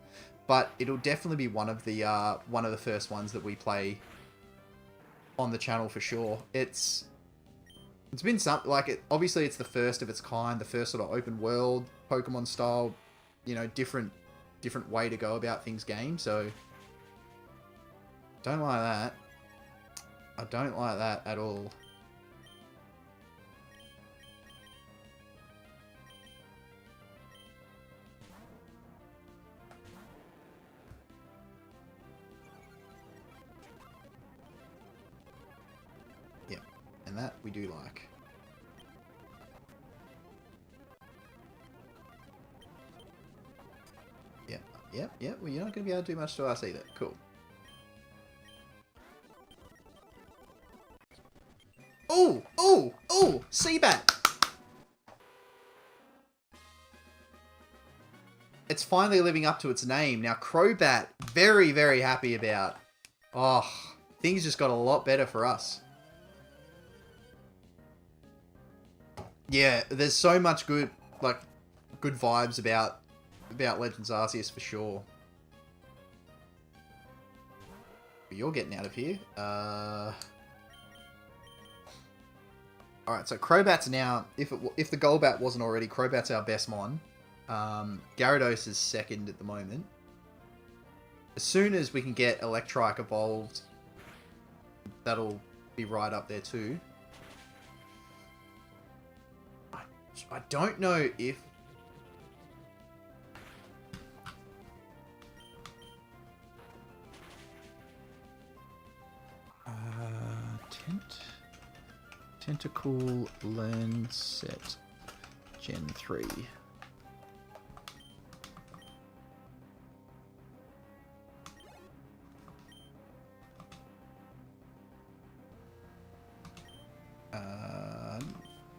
but it'll definitely be one of the first ones that we play on the channel for sure. It's been something like it. Obviously, it's the first of its kind, the first sort of open world Pokemon style, you know, different way to go about things game. So don't like that. I don't like that at all. Yeah, and that we do like. Yep. Well, you're not going to be able to do much to us either. Cool. Oh! Seabat! It's finally living up to its name. Now, Crobat, very, very happy about. Oh, things just got a lot better for us. Yeah, there's so much good vibes about Legends Arceus for sure. But you're getting out of here. Alright, so Crobat's now, if the Golbat wasn't already, Crobat's our best mon. Gyarados is second at the moment. As soon as we can get Electrike evolved, that'll be right up there too. I don't know if... Tentacle Learn Set Gen 3.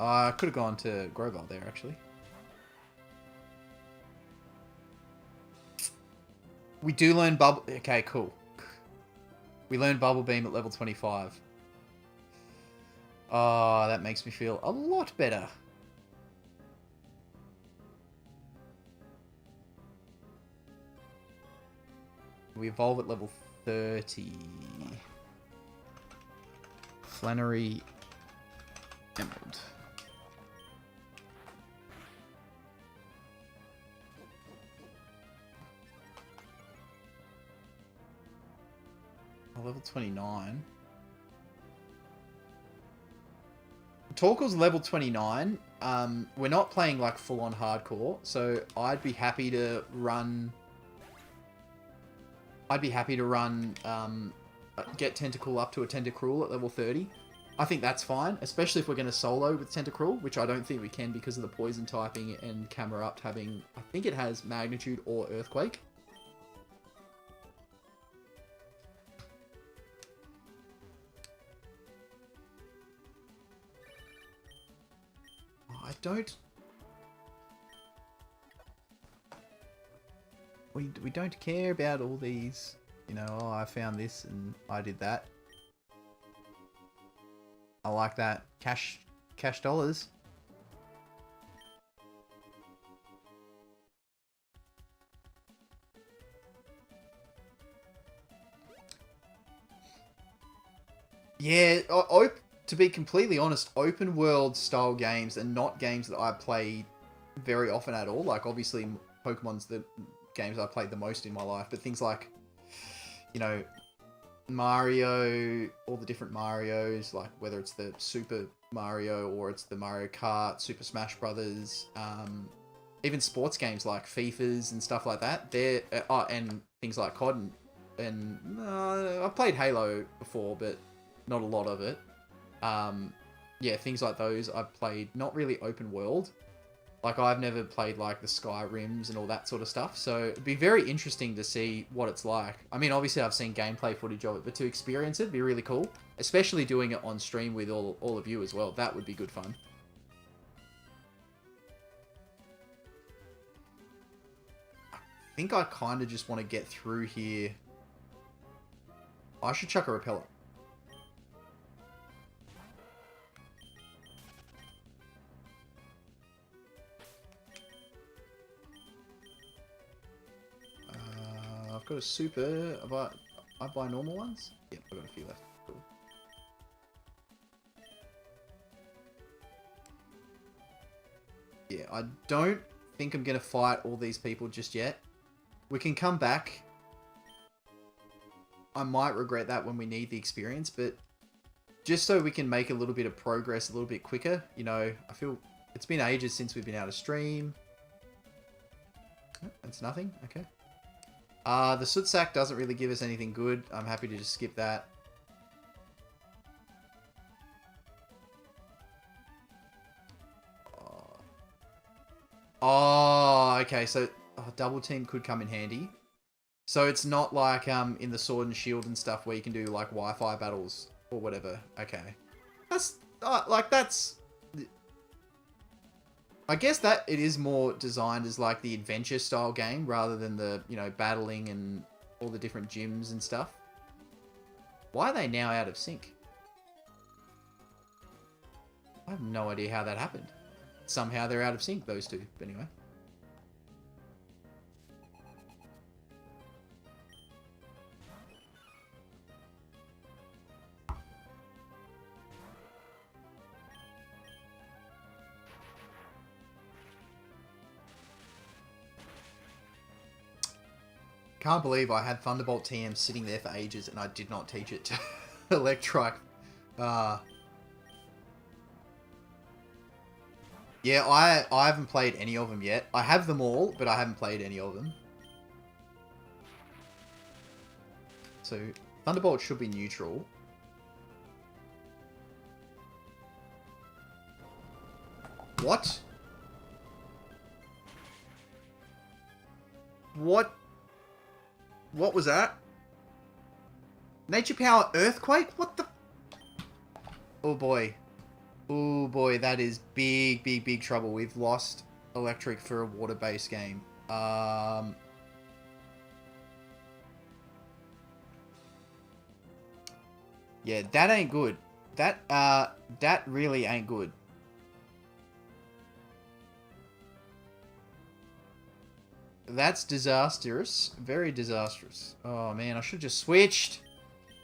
I could have gone to Grovyle there, actually. We do learn Bubble... Okay, cool. We learned Bubble Beam at level 25. Oh, that makes me feel a lot better. We evolve at level 30. Flannery Emerald. Level 29. Torkoal's level 29. We're not playing like full-on hardcore, so I'd be happy to run. Get Tentacle up to a Tentacruel at level 30. I think that's fine, especially if we're going to solo with Tentacruel, which I don't think we can because of the poison typing and Camerupt having. I think it has Magnitude or Earthquake. I don't... We don't care about all these, you know, oh, I found this and I did that. I like that. Cash dollars. Yeah, to be completely honest, open world style games are not games that I play very often at all. Like, obviously, Pokemon's the games I played the most in my life, but things like, you know, Mario, all the different Marios, like whether it's the Super Mario or it's the Mario Kart, Super Smash Brothers, even sports games like FIFAs and stuff like that. They're and things like COD and I've played Halo before, but not a lot of it. Yeah, things like those I've played, not really open world. Like, I've never played, like, the Skyrims and all that sort of stuff, so it'd be very interesting to see what it's like. I mean, obviously I've seen gameplay footage of it, but to experience it would be really cool. Especially doing it on stream with all of you as well. That would be good fun. I think I kind of just want to get through here. I should chuck a repellent. I've got a super. I buy normal ones? Yep, I've got a few left. Cool. Yeah, I don't think I'm going to fight all these people just yet. We can come back. I might regret that when we need the experience, but just so we can make a little bit of progress a little bit quicker, you know, I feel it's been ages since we've been able to stream. Oh, that's nothing. Okay. The Soot Sack doesn't really give us anything good. I'm happy to just skip that. Oh, okay, so double team could come in handy. So it's not like in the Sword and Shield and stuff where you can do like Wi-Fi battles or whatever. Okay. That's, that's... I guess that it is more designed as like the adventure style game rather than the, you know, battling and all the different gyms and stuff. Why are they now out of sync? I have no idea how that happened. Somehow they're out of sync, those two. But anyway. Can't believe I had Thunderbolt TM sitting there for ages and I did not teach it to Electrike. Yeah, I haven't played any of them yet. I have them all, but I haven't played any of them. So, Thunderbolt should be neutral. What? What? What was that? Nature Power Earthquake? What the? Oh boy. Oh boy, that is big, big, big trouble. We've lost electric for a water-based game. Yeah, that ain't good. That really ain't good. That's disastrous. Very disastrous. Oh man, I should have just switched.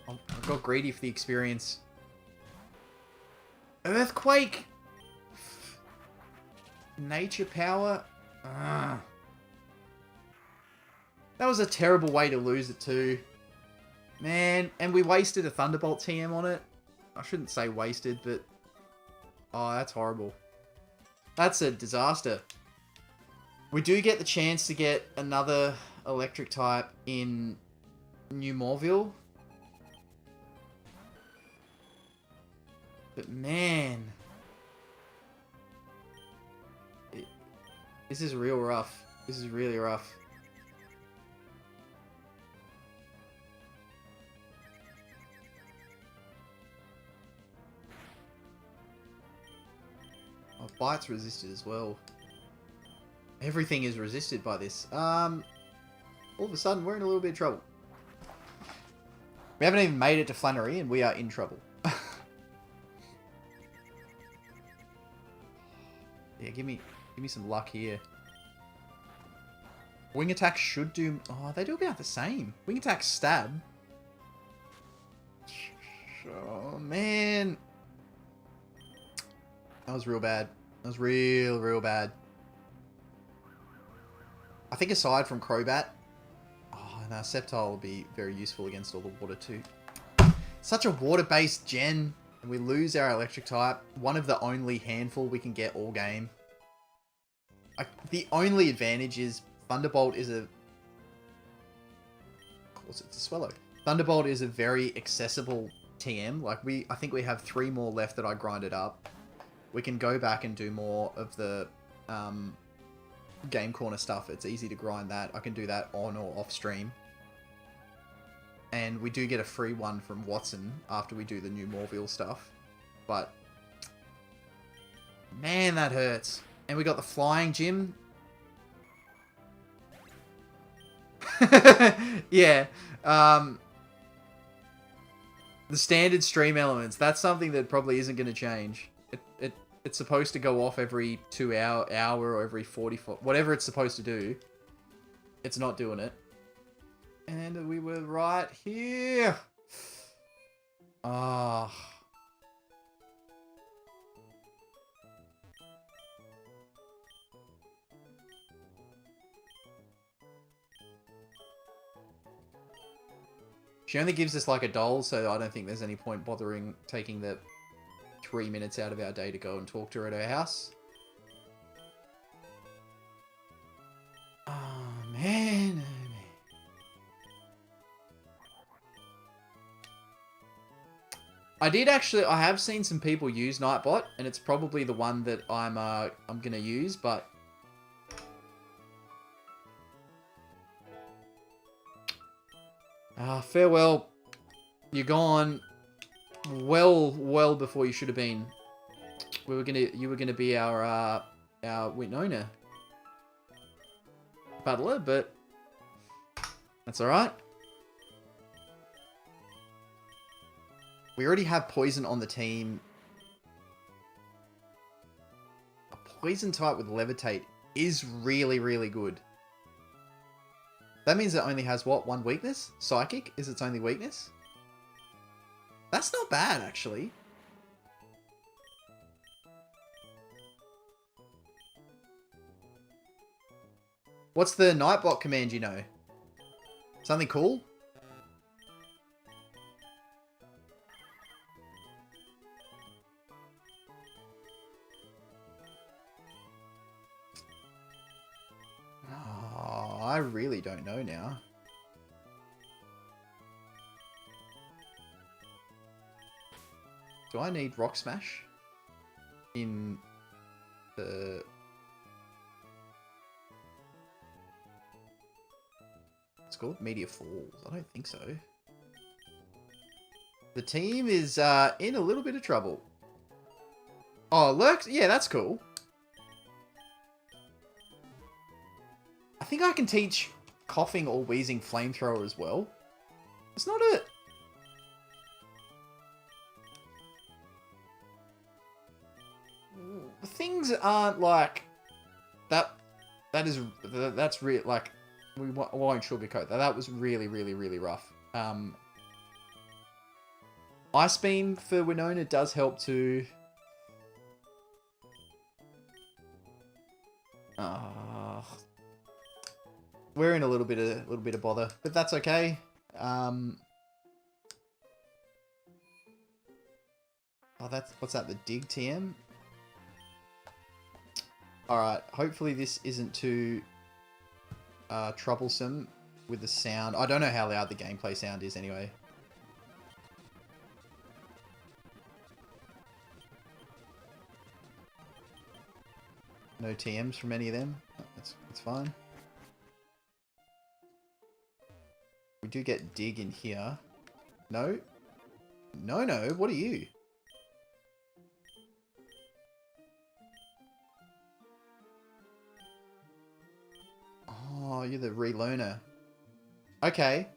I got greedy for the experience. Earthquake! Nature Power? That was a terrible way to lose it too. Man, and we wasted a Thunderbolt TM on it. I shouldn't say wasted, but... Oh, that's horrible. That's a disaster. We do get the chance to get another electric type in New Morville. But man... This is real rough. This is really rough. Oh, Bite's resisted as well. Everything is resisted by this. All of a sudden, we're in a little bit of trouble. We haven't even made it to Flannery, and we are in trouble. Yeah, give me some luck here. Wing attack should do... Oh, they do about the same. Wing attack stab. Oh, man. That was real bad. That was real bad. I think aside from Crobat... Oh, no, Sceptile will be very useful against all the water too. Such a water-based gen. And we lose our electric type. One of the only handful we can get all game. The only advantage is Thunderbolt is a... Of course it's a Swallow. Thunderbolt is a very accessible TM. Like, I think we have 3 more left that I grinded up. We can go back and do more of the Game Corner stuff. It's easy to grind that. I can do that on or off stream. And we do get a free one from Watson after we do the new Morville stuff. But... Man, that hurts. And we got the Flying Gym. Yeah. The standard stream elements. That's something that probably isn't going to change. It's supposed to go off every 2 hour or every 44... Whatever it's supposed to do. It's not doing it. And we were right here. Ah. She only gives us like a doll, so I don't think there's any point bothering taking the 3 minutes out of our day to go and talk to her at her house. Oh, man. I have seen some people use Nightbot, and it's probably the one that I'm gonna use, but... farewell. You're gone well before you should have been. You were gonna be our Winona battler, but that's alright. We already have Poison on the team. A Poison type with Levitate is really good. That means it only has, what, 1 weakness? Psychic is its only weakness? That's not bad, actually. What's the Nightbot command, you know? Something cool? Oh, I really don't know now. Do I need Rock Smash? In It's called Meteor Falls. I don't think so. The team is in a little bit of trouble. Oh, Lurks? Yeah, that's cool. I think I can teach Coughing or Wheezing Flamethrower as well. It's not a... Things aren't like... That's real, like... We won't sugarcoat that. That was really, really, really rough. Ice Beam for Winona does help too. We're in a little bit of bother, but that's okay. Oh, what's that? The Dig TM. All right. Hopefully this isn't too troublesome with the sound. I don't know how loud the gameplay sound is anyway. No TMs from any of them. That's fine. We do get Dig in here. No. No, no. What are you? Oh, you're the relearner. Okay.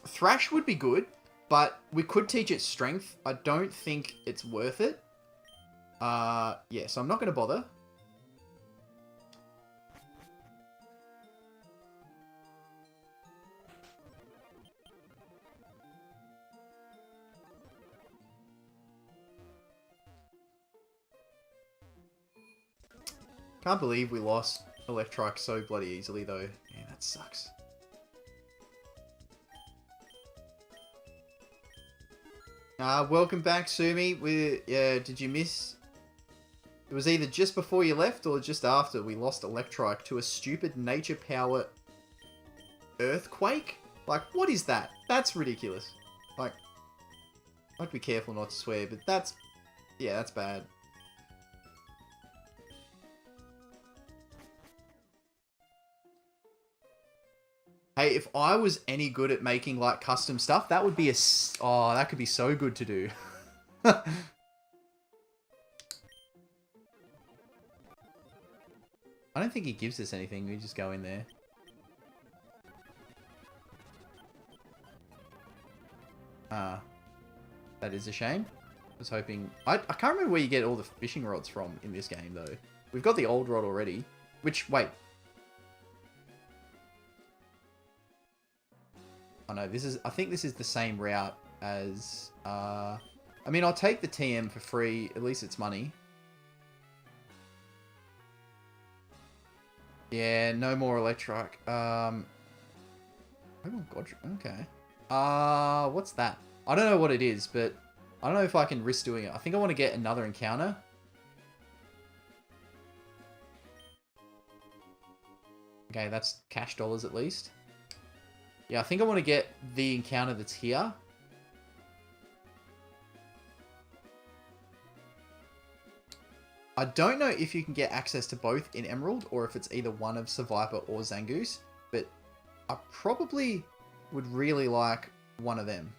Thrash would be good, but we could teach it Strength. I don't think it's worth it. Yeah, so I'm not going to bother. Can't believe we lost Electrike so bloody easily, though. Yeah, that sucks. Welcome back, Sumi. Did you miss? It was either just before you left or just after we lost Electrike to a stupid nature power earthquake. Like, what is that? That's ridiculous. Like, I'd be careful not to swear, but that's bad. Hey, if I was any good at making, like, custom stuff, that would be oh, that could be so good to do. I don't think he gives us anything. We just go in there. That is a shame. I was hoping... I can't remember where you get all the fishing rods from in this game, though. We've got the old rod already. Which, wait... Oh no, I think this is the same route as, I mean, I'll take the TM for free, at least it's money. Yeah, no more Electrike. Oh god, okay. What's that? I don't know what it is, but I don't know if I can risk doing it. I think I want to get another encounter. Okay, that's cash dollars at least. Yeah, I think I want to get the encounter that's here. I don't know if you can get access to both in Emerald, or if it's either one of Survivor or Zangoose, but I probably would really like one of them.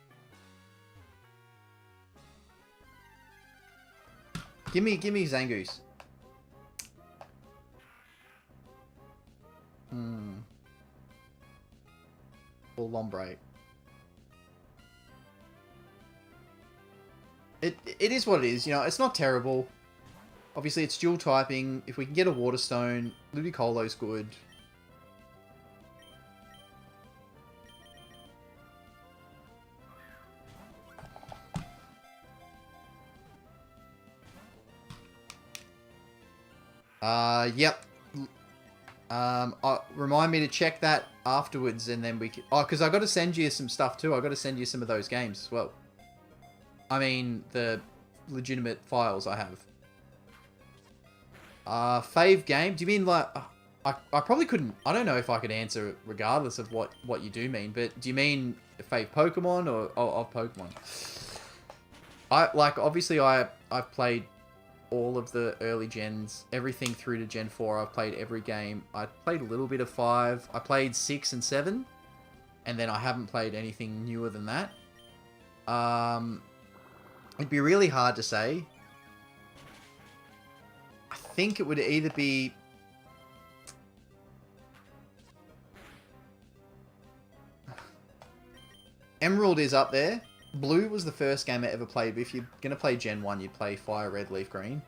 Give me Zangoose. Or Lombre. It is what it is, you know, it's not terrible. Obviously it's dual typing. If we can get a Waterstone, Ludicolo's good. Yep. Remind me to check that afterwards, and then we can... Oh, because I got to send you some stuff too. I got to send you some of those games as well. I mean, the legitimate files I have. Fave game? Do you mean like... I probably couldn't... I don't know if I could answer regardless of what you do mean, but do you mean fave Pokemon or of Pokemon? Obviously, I've played all of the early gens, everything through to Gen 4. I've played every game. I played a little bit of 5. I played 6 and 7, and then I haven't played anything newer than that. It'd be really hard to say. I think it would either be... Emerald is up there. Blue was the first game I ever played, but if you're going to play Gen 1, you'd play Fire, Red, Leaf, Green.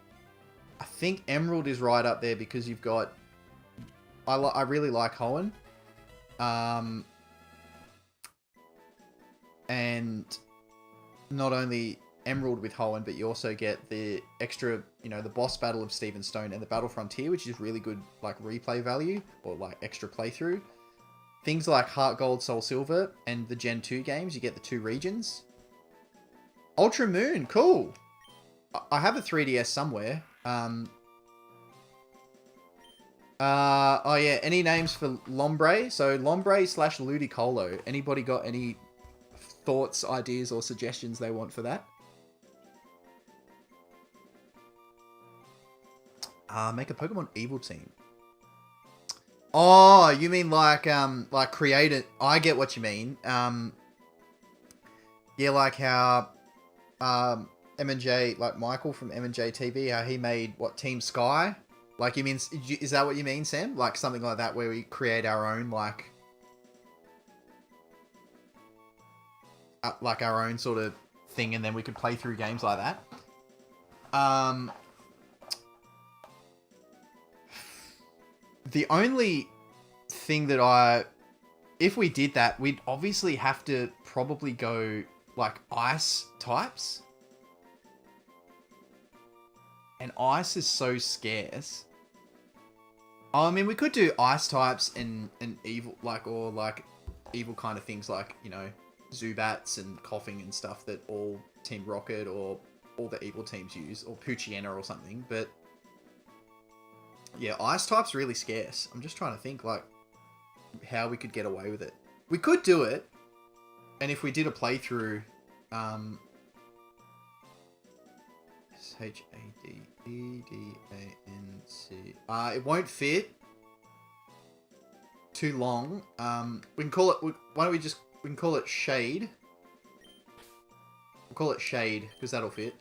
I think Emerald is right up there because you've got... I really like Hoenn. And not only Emerald with Hoenn, but you also get the extra, the boss battle of Steven Stone and the Battle Frontier, which is really good, replay value or, extra playthrough. Things like Heart Gold, Soul Silver, and the Gen 2 games, you get the 2 regions. Ultra Moon, cool. I have a 3DS somewhere. Oh yeah, any names for Lombre? So Lombre / Ludicolo. Anybody got any thoughts, ideas, or suggestions they want for that? Make a Pokemon Evil team. Oh, you mean like create it? I get what you mean. Yeah, like how M&J, like Michael from M&J TV, how he made Team Sky. Like, you mean, is that what you mean, Sam? Like something like that where we create our own our own sort of thing, and then we could play through games like that. The only thing that if we did that, we'd obviously have to probably go ice types. And ice is so scarce. I mean, we could do ice types and evil, evil kind of things Zubats and Coughing and stuff that all Team Rocket or all the evil teams use, or Poochyena or something, but yeah, ice type's really scarce. I'm just trying to think, how we could get away with it. We could do it, and if we did a playthrough, SHADEDANC. It won't fit. Too long. We can call it... Why don't we just... We can call it Shade. We'll call it Shade, because that'll fit.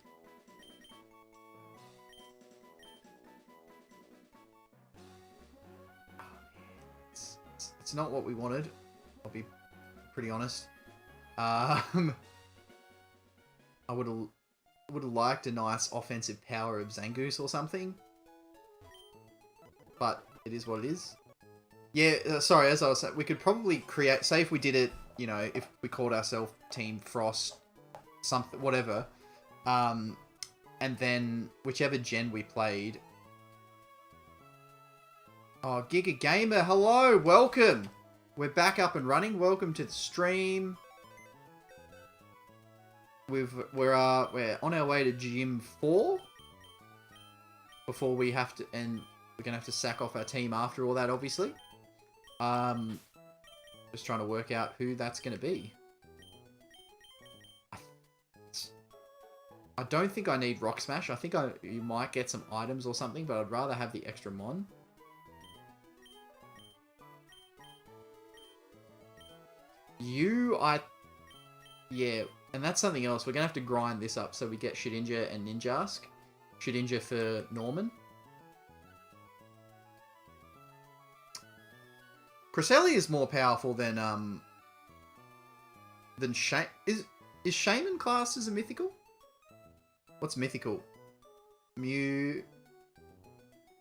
It's not what we wanted. I'll be pretty honest. I would have liked a nice offensive power of Zangoose or something. But it is what it is. Yeah, sorry, as I was saying, we could probably create... Say if we did it, if we called ourselves Team Frost, something, whatever. And then whichever gen we played... Oh, Giga Gamer, hello, welcome. We're back up and running. Welcome to the stream. We're on our way to Gym 4 before we have to, and we're gonna have to sack off our team after all that, obviously. Just trying to work out who that's gonna be. I don't think I need Rock Smash. I think you might get some items or something, but I'd rather have the extra Mon. Yeah, and that's something else. We're going to have to grind this up so we get Shedinja and Ninjask. Shedinja for Norman. Cresselia is more powerful than Shaman. Is Shaman classed as a mythical? What's mythical? Mew,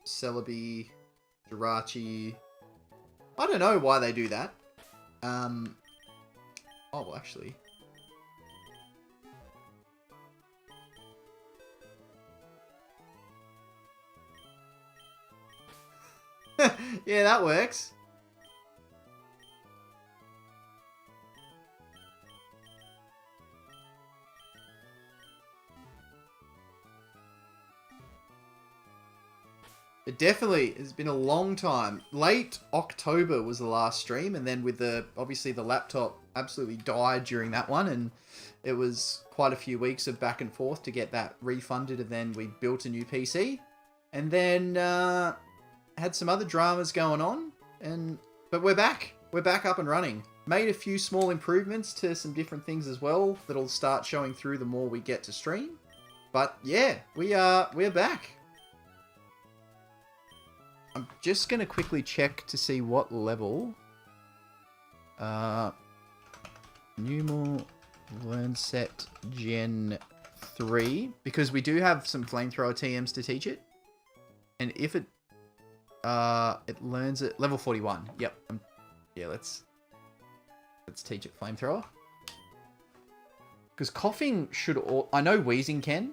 Celebi, Jirachi. I don't know why they do that. Oh, well, actually. Yeah, that works. It definitely has been a long time. Late October was the last stream, and then with obviously the laptop absolutely died during that one, and it was quite a few weeks of back and forth to get that refunded, and then we built a new PC, and then had some other dramas going on, but we're back. We're back up and running. Made a few small improvements to some different things as well that'll start showing through the more we get to stream. But yeah, we're back. I'm just going to quickly check to see what level Numal Learn Set Gen 3, because we do have some flamethrower TMs to teach it. And if it learns at level 41. Yep. Yeah, let's teach it flamethrower. Because coughing should I know wheezing can.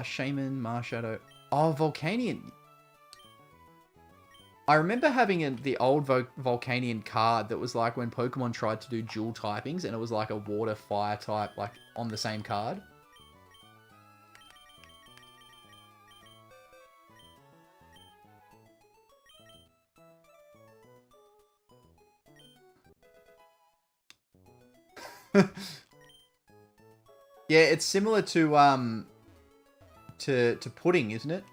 Shaman, Marshadow. Oh, Volcanion. I remember having the old Volcanion card that was like when Pokemon tried to do dual typings, and it was like a water fire type like on the same card. Yeah, it's similar to pudding, isn't it?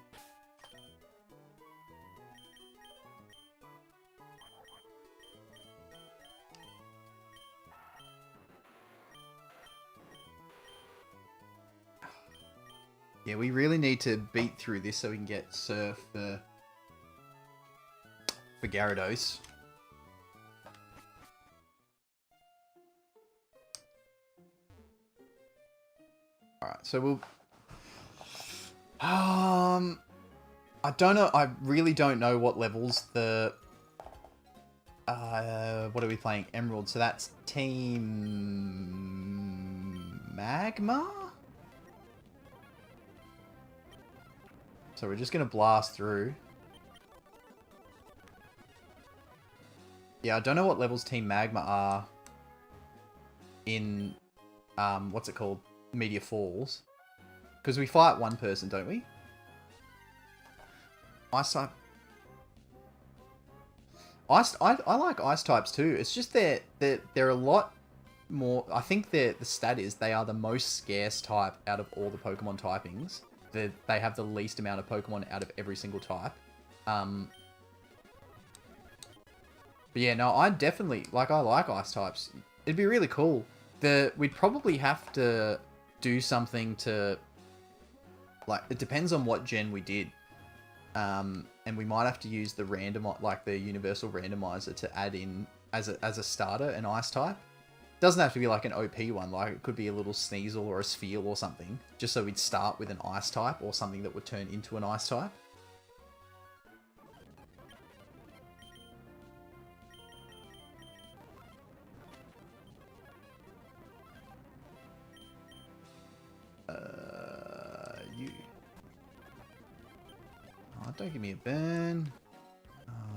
Yeah, we really need to beat through this so we can get Surf for Gyarados. Alright, so we'll... I don't know. I really don't know what levels the... what are we playing? Emerald. So that's Team... Magma? So we're just going to blast through. Yeah, I don't know what levels Team Magma are in... what's it called? Meteor Falls. Because we fight one person, don't we? Ice type. I like ice types too. It's just they're a lot more. I think the stat is they are the most scarce type out of all the Pokemon typings. They have the least amount of Pokemon out of every single type. But yeah, no, I definitely I like ice types. It'd be really cool. We'd probably have to do something to it depends on what gen we did. And we might have to use the the universal randomizer to add in as a starter an ice type. Doesn't have to be like an OP one, like it could be a little Sneasel or a Spheal or something, just so we'd start with an ice type or something that would turn into an ice type. Oh, don't give me a burn.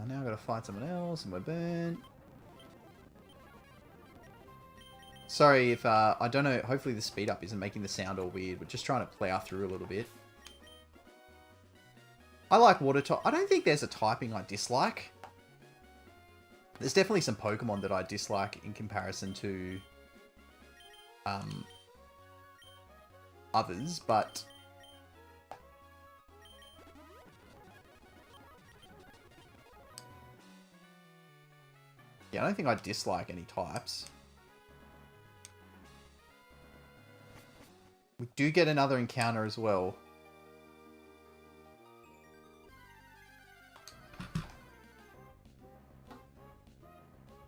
Now I've got to fight someone else and we're burnt. Sorry if, I don't know, hopefully the speed up isn't making the sound all weird. We're just trying to plow through a little bit. I like water type. I don't think there's a typing I dislike. There's definitely some Pokemon that I dislike in comparison to others, but yeah, I don't think I dislike any types. We do get another encounter as well.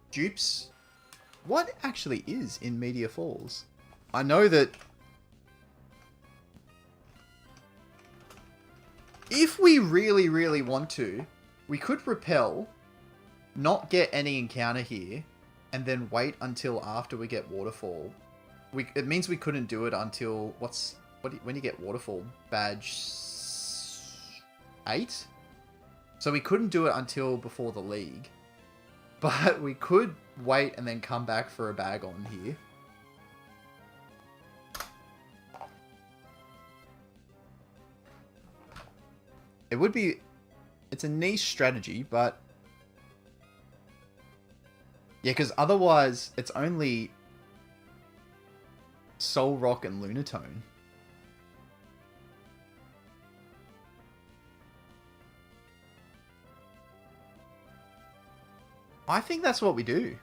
Dupes? What actually is in Meteor Falls? I know that if we really, really want to, we could repel, not get any encounter here, and then wait until after we get Waterfall. It means we couldn't do it until when you get Waterfall badge 8. So we couldn't do it until before the league, but we could wait and then come back for a bag on here. It would be it's a niche strategy, but yeah, because otherwise it's only Soul Rock and Lunatone. I think that's what we do.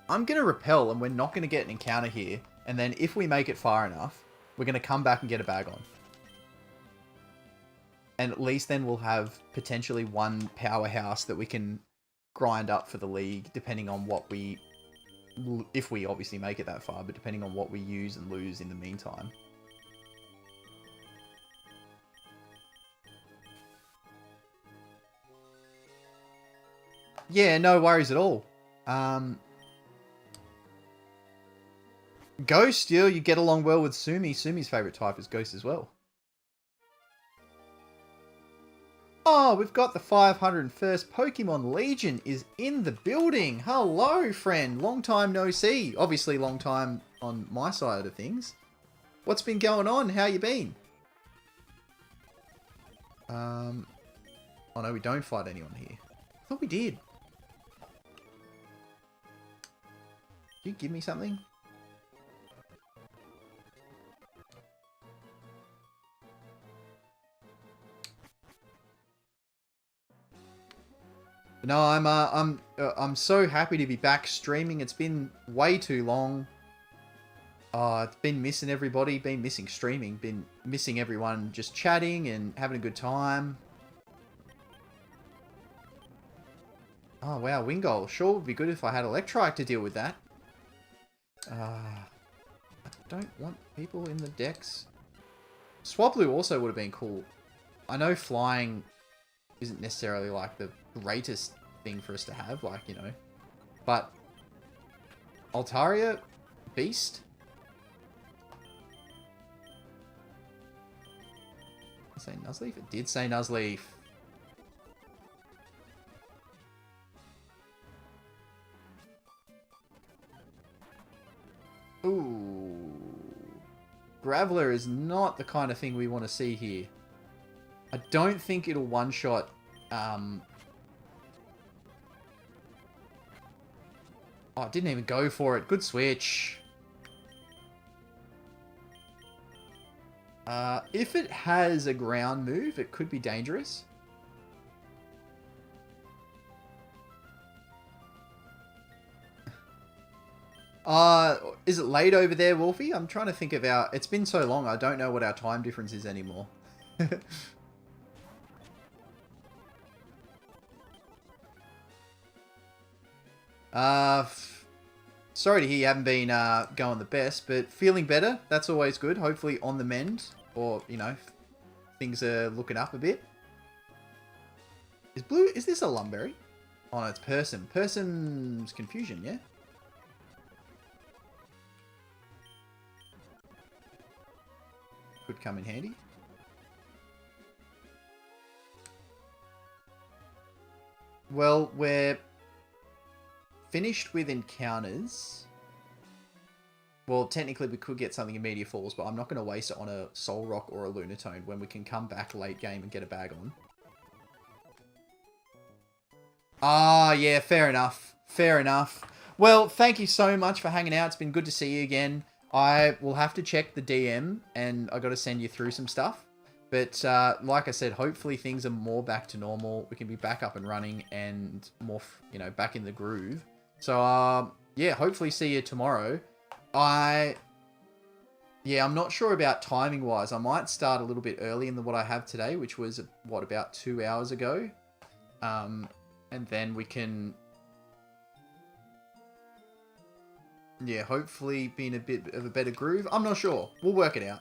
I'm going to repel, and we're not going to get an encounter here. And then if we make it far enough, we're going to come back and get a bag on. And at least then we'll have potentially one powerhouse that we can grind up for the league, depending on what we... If we obviously make it that far, but depending on what we use and lose in the meantime. Yeah, no worries at all. Ghost, you get along well with Sumi. Sumi's favourite type is Ghost as well. Oh, we've got the 501st Pokemon Legion is in the building. Hello, friend. Long time no see. Obviously, long time on my side of things. What's been going on? How you been? Oh no, we don't fight anyone here. I thought we did. Did you give me something? No, I'm so happy to be back streaming. It's been way too long. It's been missing everybody, been missing streaming, been missing everyone just chatting and having a good time. Oh wow, Wingull. Sure would be good if I had Electrike to deal with that. I don't want people in the decks. Swablu also would have been cool. I know flying isn't necessarily like the greatest thing for us to have, like, you know. But Altaria, Beast. Did I say Nuzleaf? It did say Nuzleaf. Ooh. Graveler is not the kind of thing we want to see here. I don't think it'll one-shot... Oh, it didn't even go for it. Good switch. If it has a ground move, it could be dangerous. Is it late over there, Wolfie? I'm trying to think of our... It's been so long, I don't know what our time difference is anymore. Sorry to hear you haven't been going the best, but feeling better. That's always good. Hopefully on the mend, or, you know, things are looking up a bit. Is this a Lumberry? Oh no, it's Person. Person's Confusion, yeah? Could come in handy. Well, we're finished with encounters. Well, technically we could get something in Meteor Falls, but I'm not going to waste it on a Soul Rock or a Lunatone when we can come back late game and get a bag on. Ah, yeah, fair enough. Fair enough. Well, thank you so much for hanging out. It's been good to see you again. I will have to check the DM, and I got to send you through some stuff. But like I said, hopefully things are more back to normal. We can be back up and running and more, you know, back in the groove. So, yeah, hopefully see you tomorrow. I'm not sure about timing-wise. I might start a little bit earlier than what I have today, which was, what, about 2 hours ago? And then we can... Yeah, hopefully be in a bit of a better groove. I'm not sure. We'll work it out.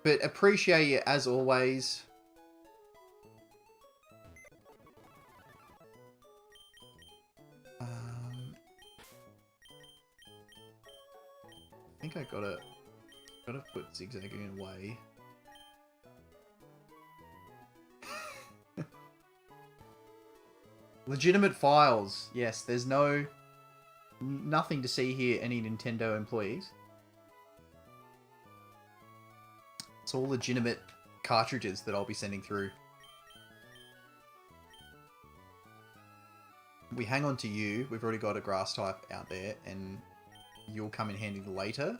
But appreciate you as always. I think I gotta put Zigzagoon away. Legitimate files. Yes, there's no Nothing to see here, any Nintendo employees. It's all legitimate cartridges that I'll be sending through. We hang on to you. We've already got a grass type out there, and you'll come in handy later.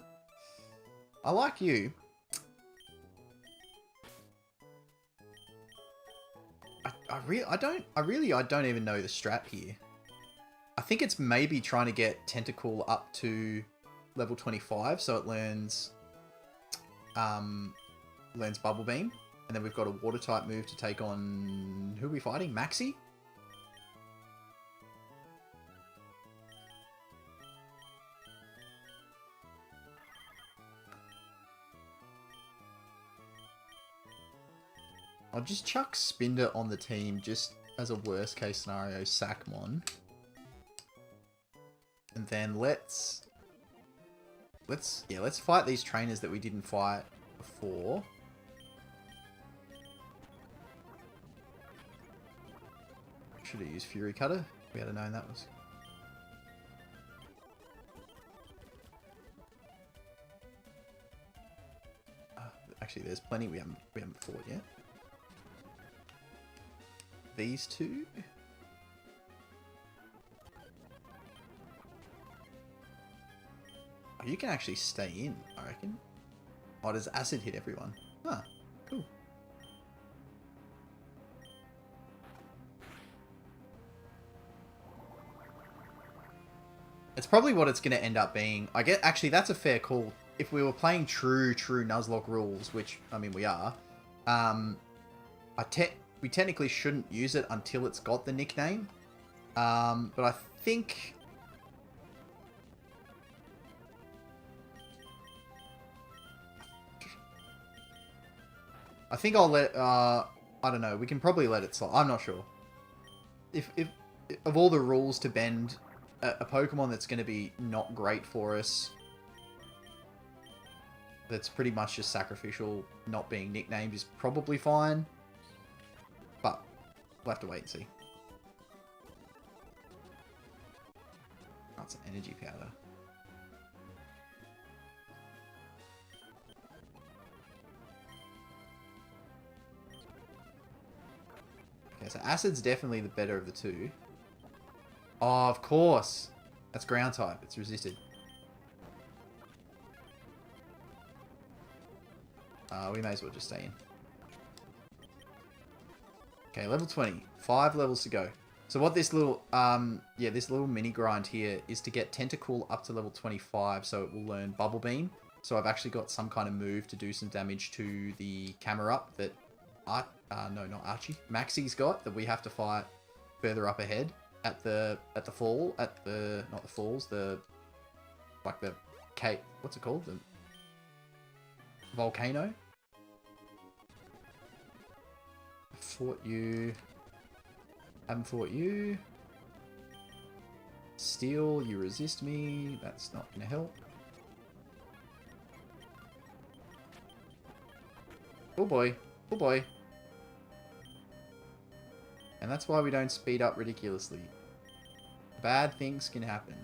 I like you. I don't even know the strat here. I think it's maybe trying to get Tentacool up to level 25 so it learns Bubble Beam. And then we've got a water type move to take on... Who are we fighting? Maxi? I'll just chuck Spinder on the team just as a worst case scenario, Sackmon. And then let's fight these trainers that we didn't fight before. Should have used Fury Cutter. We had to known that was... actually, there's plenty we haven't fought yet. These two. Oh, you can actually stay in, I reckon. Oh, does acid hit everyone? Ah, cool. It's probably what it's going to end up being. Actually, that's a fair call. If we were playing true Nuzlocke rules, which, I mean, we are, we technically shouldn't use it until it's got the nickname. But I think... I'll let... I don't know. We can probably let it slide. I'm not sure. If of all the rules to bend, a Pokemon that's going to be not great for us, that's pretty much just sacrificial, not being nicknamed, is probably fine. But we'll have to wait and see. That's an energy powder. Okay, so Acid's definitely the better of the two. Oh, of course. That's ground type. It's resisted. We may as well just stay in. Okay, level 20. 5 levels to go. So what this little, this little mini grind here is to get Tentacool up to level 25 so it will learn Bubble Beam. So I've actually got some kind of move to do some damage to the camera up that, no, not Archie, Maxi's got, that we have to fight further up ahead at the fall, not the falls, like the cave, what's it called? The volcano. Fought you. Haven't fought you. Steel, you resist me. That's not going to help. Oh boy. Oh boy. And that's why we don't speed up ridiculously. Bad things can happen.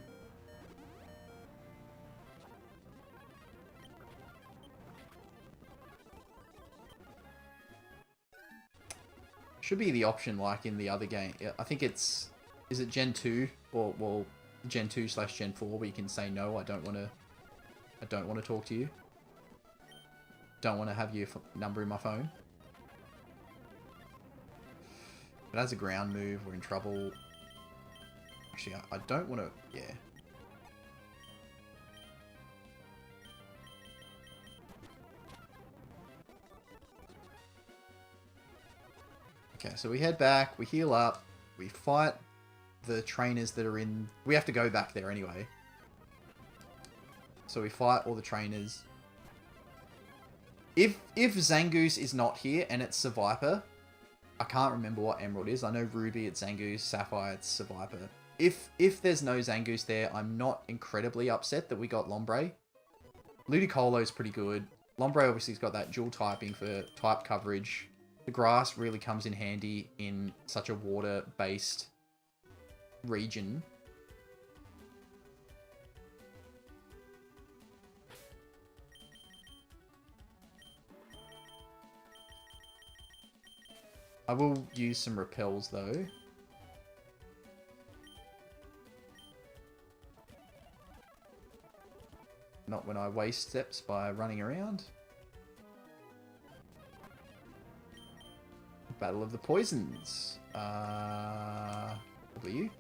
Should be the option like in the other game. I think it's... Is it Gen 2? Or, well, Gen 2/Gen 4 where you can say no, I don't want to talk to you. Don't want to have your number in my phone. But as a ground move, we're in trouble. Actually, I don't want to... Yeah. Okay, so we head back, we heal up, we fight the trainers that are in... We have to go back there anyway. So we fight all the trainers. If Zangoose is not here and it's Seviper, I can't remember what Emerald is. I know Ruby, it's Zangoose, Sapphire, it's Seviper. If there's no Zangoose there, I'm not incredibly upset that we got Lombre. Ludicolo's pretty good. Lombre obviously's got that dual typing for type coverage. The grass really comes in handy in such a water-based region. I will use some repels though. Not when I waste steps by running around. Battle of the Poisons. W.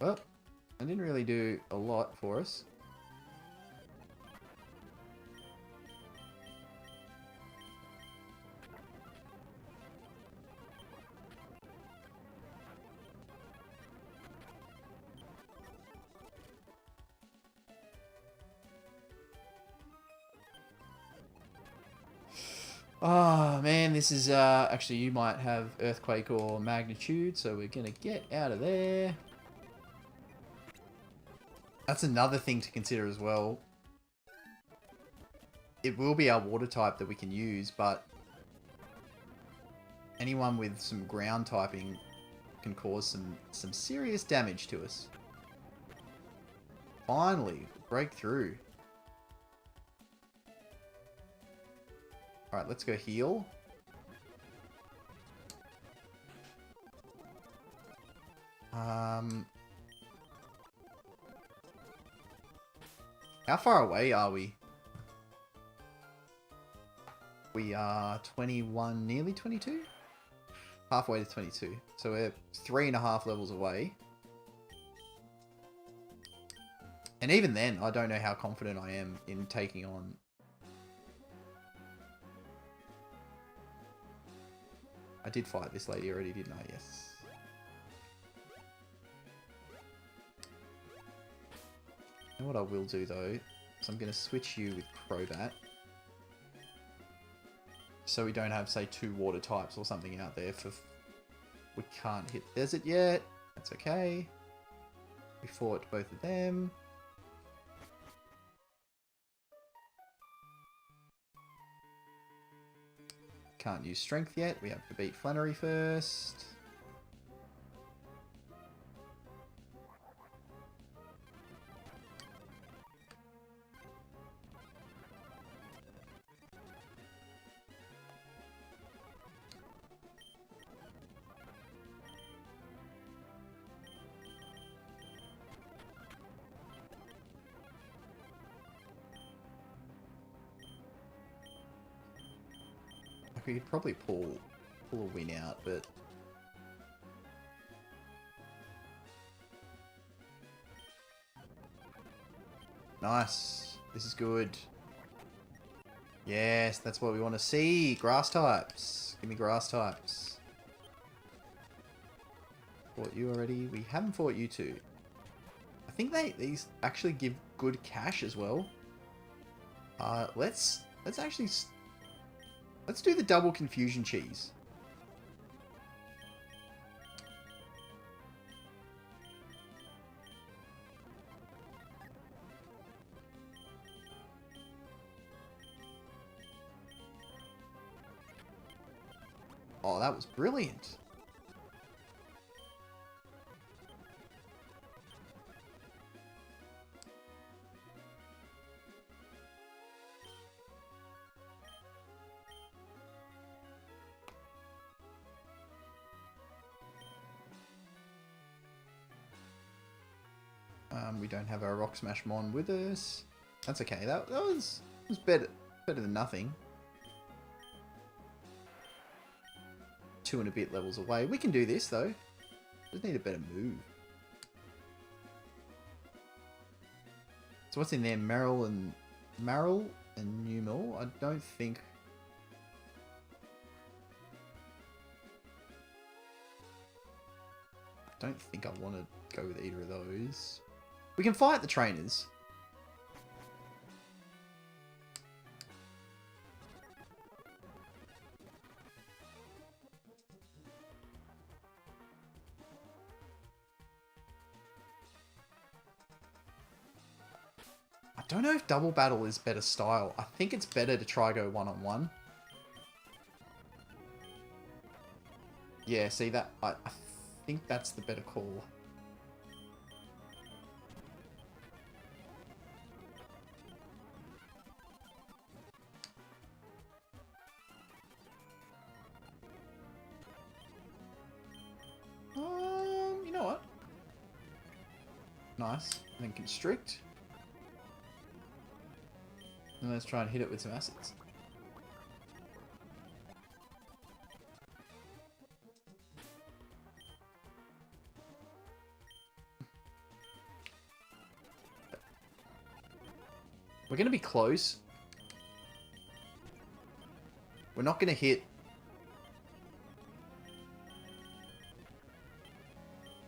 Well, I didn't really do a lot for us. Oh man, this is actually, you might have earthquake or magnitude, so we're gonna get out of there. That's another thing to consider as well. It will be our water type that we can use, but anyone with some ground typing can cause some serious damage to us. Finally, break through. Alright, let's go heal. How far away are we? We are 21, nearly 22? Halfway to 22. So we're 3.5 levels away. And even then, I don't know how confident I am in taking on... I did fight this lady already, didn't I? Yes. And what I will do though, is I'm going to switch you with Crobat. So we don't have, say, 2 water types or something out there for... We can't hit Desert yet. That's okay. We fought both of them. Can't use Strength yet. We have to beat Flannery first. We could probably pull a win out, but... Nice. This is good. Yes, that's what we want to see. Grass types. Give me grass types. Fought you already. We haven't fought you two. I think these actually give good cash as well. Let's actually... Let's do the double confusion cheese. Oh, that was brilliant. We don't have our Rock Smash Mon with us. That's okay. That was better than nothing. 2 and a bit levels away. We can do this though. Just need a better move. So what's in there? Meryl and Numel. I don't think I want to go with either of those. We can fight the trainers. I don't know if double battle is better style. I think it's better to try go one-on-one. Yeah, see that? I think that's the better call. Nice. And then constrict. And let's try and hit it with some acids. We're going to be close. We're not going to hit...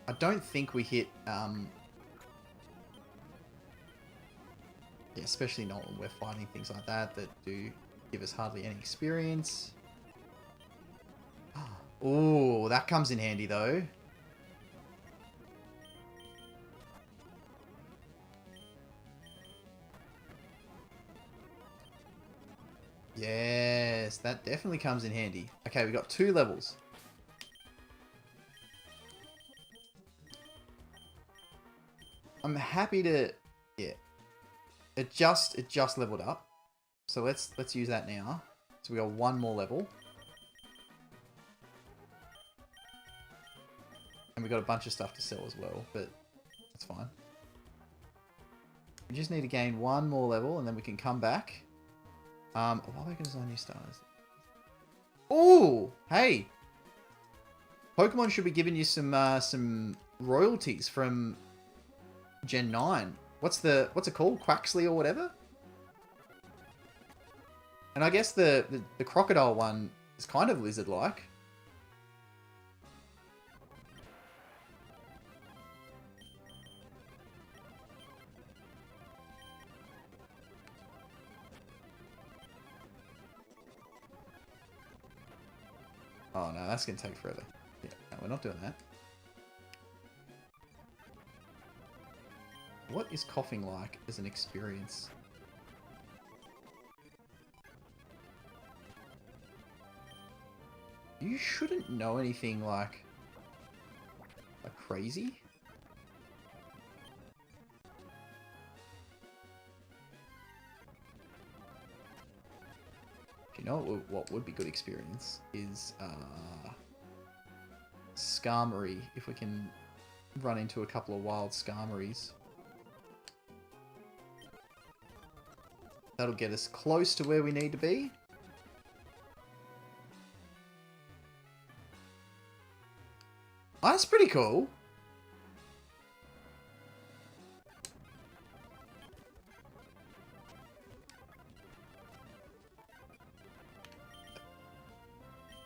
I don't think we hit... Yeah, especially not when we're fighting things like that do give us hardly any experience. Oh, that comes in handy though. Yes, that definitely comes in handy. Okay, we got 2 levels. I'm happy to... Yeah. It just leveled up. So let's use that now. So we got 1 more level. And we got a bunch of stuff to sell as well, but that's fine. We just need to gain 1 more level and then we can come back. While we can design new stars. Oh, hey! Pokemon should be giving you some royalties from Gen 9. What's it called? Quaxley or whatever? And I guess the crocodile one is kind of lizard-like. Oh no, that's going to take forever. Yeah, no, we're not doing that. What is coughing like as an experience? You shouldn't know anything like crazy. You know what would be good experience is Skarmory, if we can run into a couple of wild Skarmories. That'll get us close to where we need to be. Oh, that's pretty cool.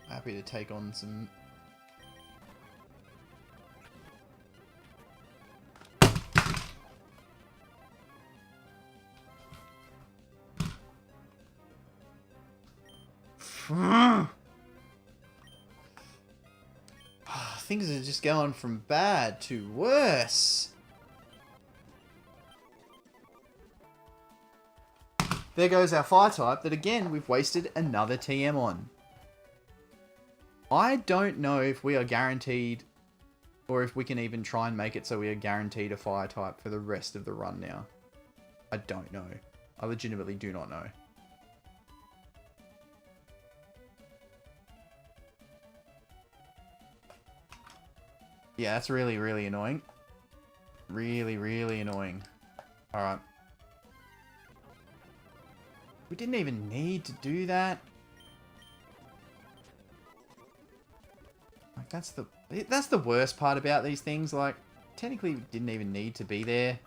Happy to take on some... Things are just going from bad to worse. There goes our fire type that again we've wasted another TM on. I don't know if we are guaranteed or if we can even try and make it so we are guaranteed a fire type for the rest of the run now. I don't know. I legitimately do not know. Yeah, that's really, really annoying. Really, really annoying. Alright. We didn't even need to do that. Like, that's the worst part about these things. Like, technically, we didn't even need to be there.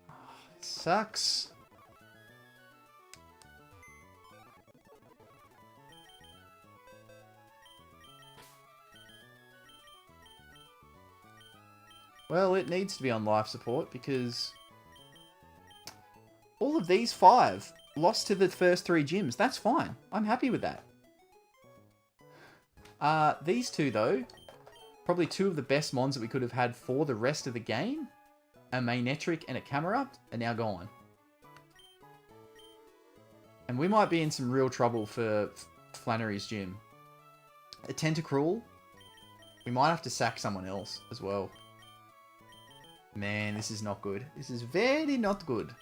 Oh, it sucks. Well, it needs to be on life support because all of these 5 lost to the first 3 gyms. That's fine. I'm happy with that. These 2, though, probably 2 of the best mons that we could have had for the rest of the game, a Manetric and a Camerupt, are now gone. And we might be in some real trouble for Flannery's gym. A Tentacruel, we might have to sack someone else as well. Man, this is not good. This is very not good.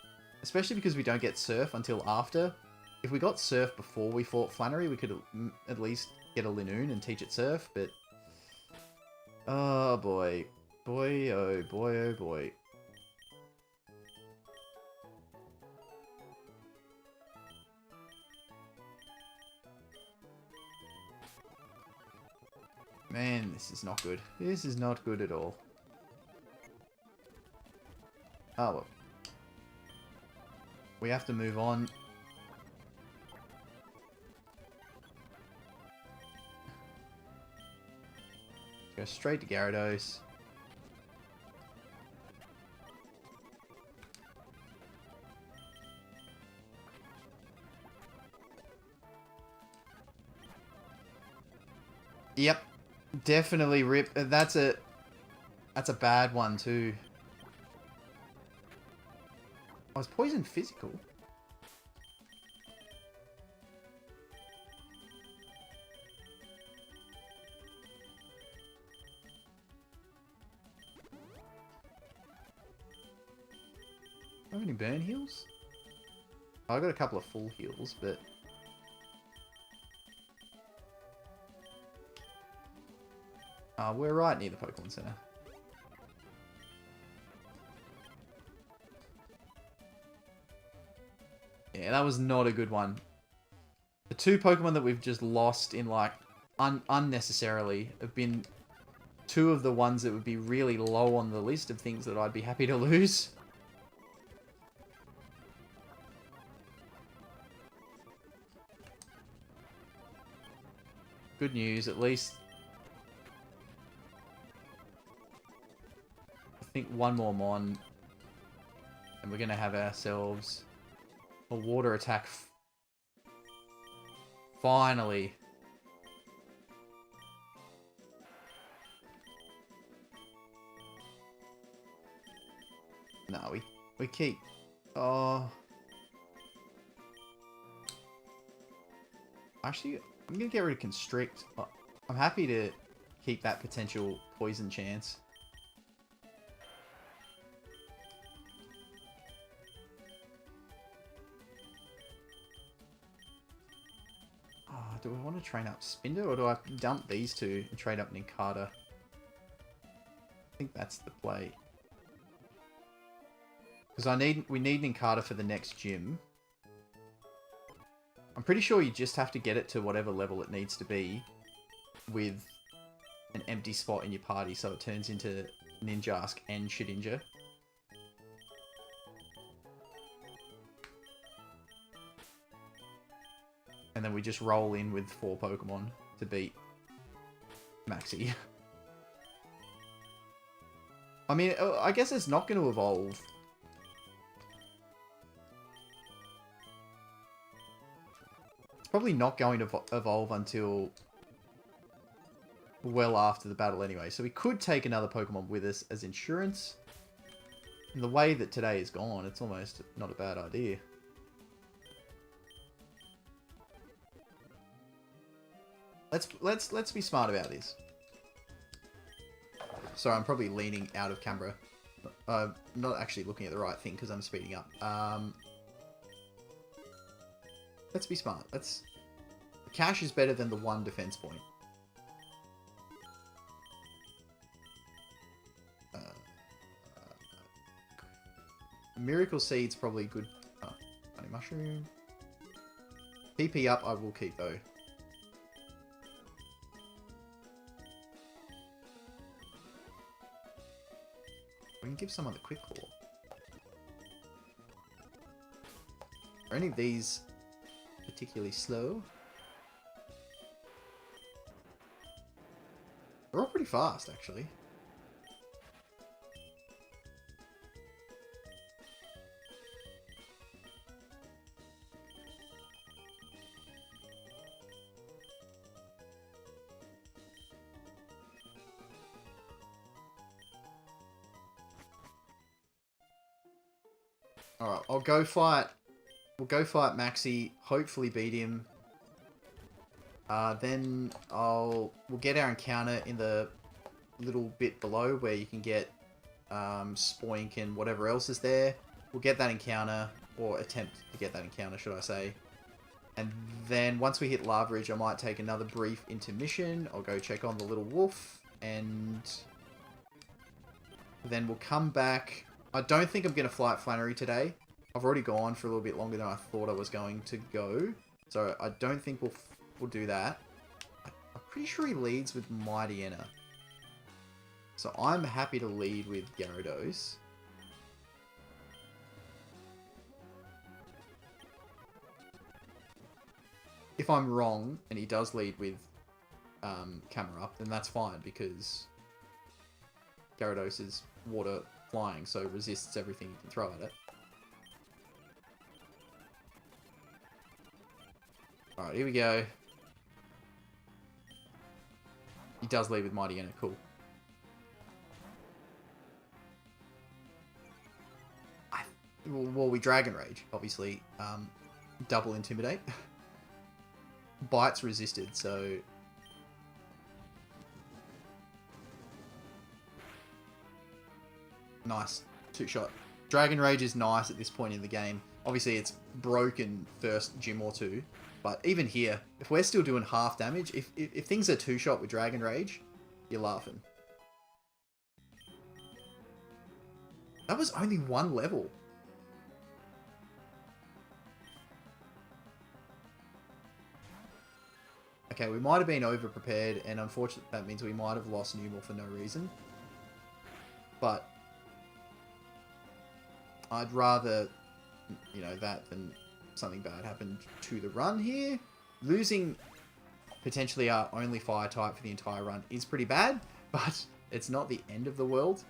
Especially because we don't get Surf until after. If we got Surf before we fought Flannery, we could at least get a Linoon and teach it Surf, but Oh boy. Boy, oh boy, oh boy. Man, this is not good. This is not good at all. Oh well. We have to move on. Go straight to Gyarados. Yep. Definitely rip. That's a bad one too. I was poison physical. Do I have any burn heals? Oh, I got a couple of full heals, but we're right near the Pokemon Center. Yeah, that was not a good one. The two Pokemon that we've just lost in, like, unnecessarily have been two of the ones that would be really low on the list of things that I'd be happy to lose. Good news, at least. I think one more Mon, and we're going to have ourselves a water attack. Finally. No, we keep... Oh. Actually, I'm going to get rid of Constrict. I'm happy to keep that potential poison chance. Do I want to train up Spinder, or do I dump these two and trade up Nincada? I think that's the play. Because we need Nincada for the next gym. I'm pretty sure you just have to get it to whatever level it needs to be with an empty spot in your party, so it turns into Ninjask and Shedinja. And then we just roll in with 4 Pokemon to beat Maxi. I mean, I guess it's not going to evolve. It's probably not going to evolve until well after the battle anyway. So we could take another Pokemon with us as insurance. And the way that today is gone, it's almost not a bad idea. Let's be smart about this. Sorry, I'm probably leaning out of camera. I'm not actually looking at the right thing because I'm speeding up. Let's be smart. Cash is better than the 1 defense point. Miracle Seed's probably good. Oh, Honey Mushroom. PP up, I will keep though. We can give someone the Quick Claw. Are any of these particularly slow? They're all pretty fast, actually. Alright, I'll go fight. We'll go fight Maxi, hopefully beat him. Then we'll get our encounter in the little bit below where you can get Spoink and whatever else is there. We'll get that encounter, or attempt to get that encounter, should I say. And then once we hit Lava Ridge, I might take another brief intermission. I'll go check on the little wolf, And then we'll come back. I don't think I'm going to fly at Flannery today. I've already gone for a little bit longer than I thought I was going to go. So I don't think we'll do that. I'm pretty sure he leads with Mightyena. So I'm happy to lead with Gyarados. If I'm wrong and he does lead with Camera Up, then that's fine because Gyarados is water flying, so resists everything you can throw at it. Alright, here we go. He does lead with Mightyena, cool. Well, we Dragon Rage, obviously. Double Intimidate. Bite's resisted, so... Nice. Two-shot. Dragon Rage is nice at this point in the game. Obviously, it's broken first gym or two. But even here, if we're still doing half damage, if things are two-shot with Dragon Rage, you're laughing. That was only one level. Okay, we might have been over-prepared, and unfortunately that means we might have lost Numel for no reason. But I'd rather, you know, that than something bad happen to the run here. Losing potentially our only fire type for the entire run is pretty bad, but it's not the end of the world.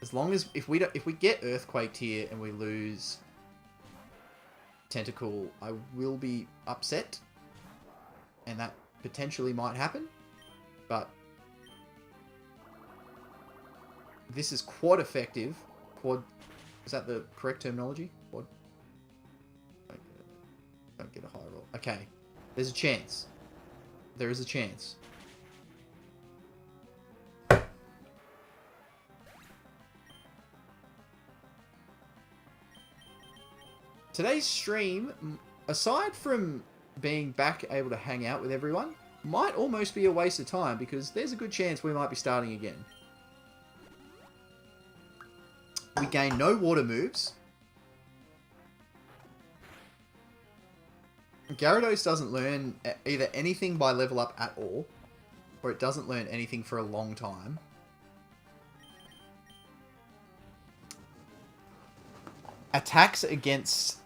As long as if we get Earthquaked here and we lose Tentacool, I will be upset. And that potentially might happen, but this is quad effective. Quad, is that the correct terminology? Quad. Don't get a high roll. Okay, there's a chance. There is a chance. Today's stream, aside from being back able to hang out with everyone, might almost be a waste of time because there's a good chance we might be starting again. We gain no water moves. Gyarados doesn't learn either anything by level up at all, or it doesn't learn anything for a long time. Attacks against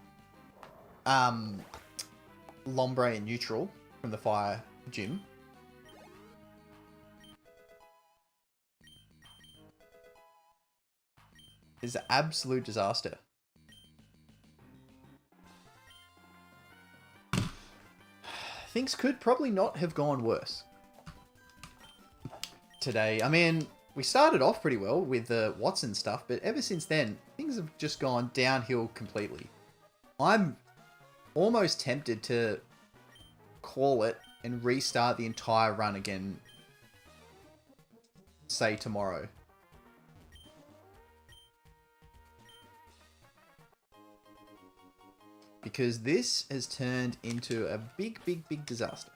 Lombre and Neutral from the Fire Gym. Is an absolute disaster. Things could probably not have gone worse today. I mean, we started off pretty well with the Watson stuff, but ever since then, things have just gone downhill completely. I'm almost tempted to call it and restart the entire run again, say tomorrow. Because this has turned into a big, big, big disaster.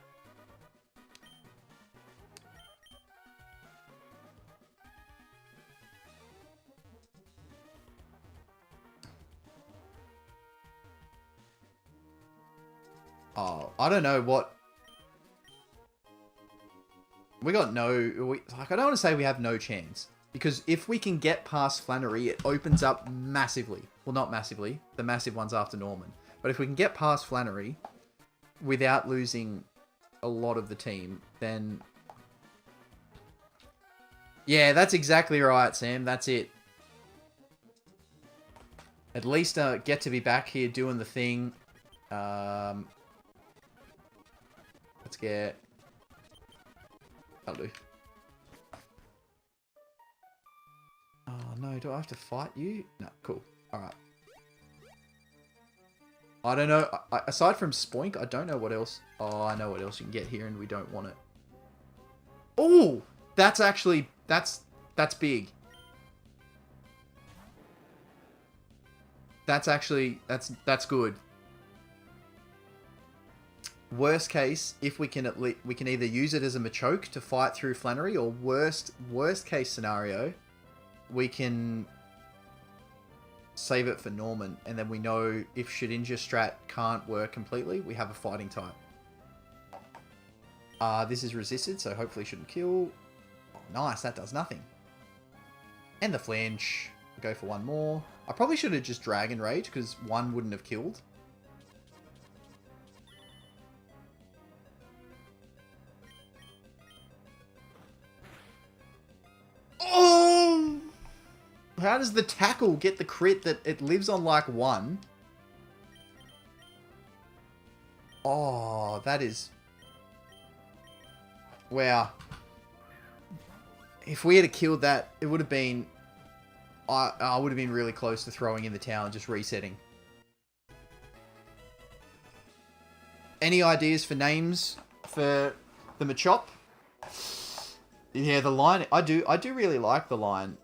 Oh, I don't know what... We got no... I don't want to say we have no chance. Because if we can get past Flannery, it opens up massively. Well, not massively. The massive one's after Norman. But if we can get past Flannery without losing a lot of the team, then... Yeah, that's exactly right, Sam. That's it. At least get to be back here doing the thing. Let's get... That'll do. Oh, no. Do I have to fight you? No, cool. Alright. I don't know. Aside from Spoink, I don't know what else. Oh, I know what else you can get here, and we don't want it. Oh! That's actually... That's big. That's actually... That's good. Worst case, if we can we can either use it as a Machoke to fight through Flannery, or worst case scenario, we can save it for Norman, and then we know if Shedinja strat can't work completely, we have a fighting type. This is resisted, so hopefully shouldn't kill. Oh, nice, that does nothing. And the flinch. Go for one more. I probably should have just Dragon Rage, because one wouldn't have killed. Oh! How does the tackle get the crit that it lives on like 1? Oh, that is... Wow. If we had killed that, it would have been... I would have been really close to throwing in the towel and just resetting. Any ideas for names for the Machop? Yeah, the line. I do really like the line.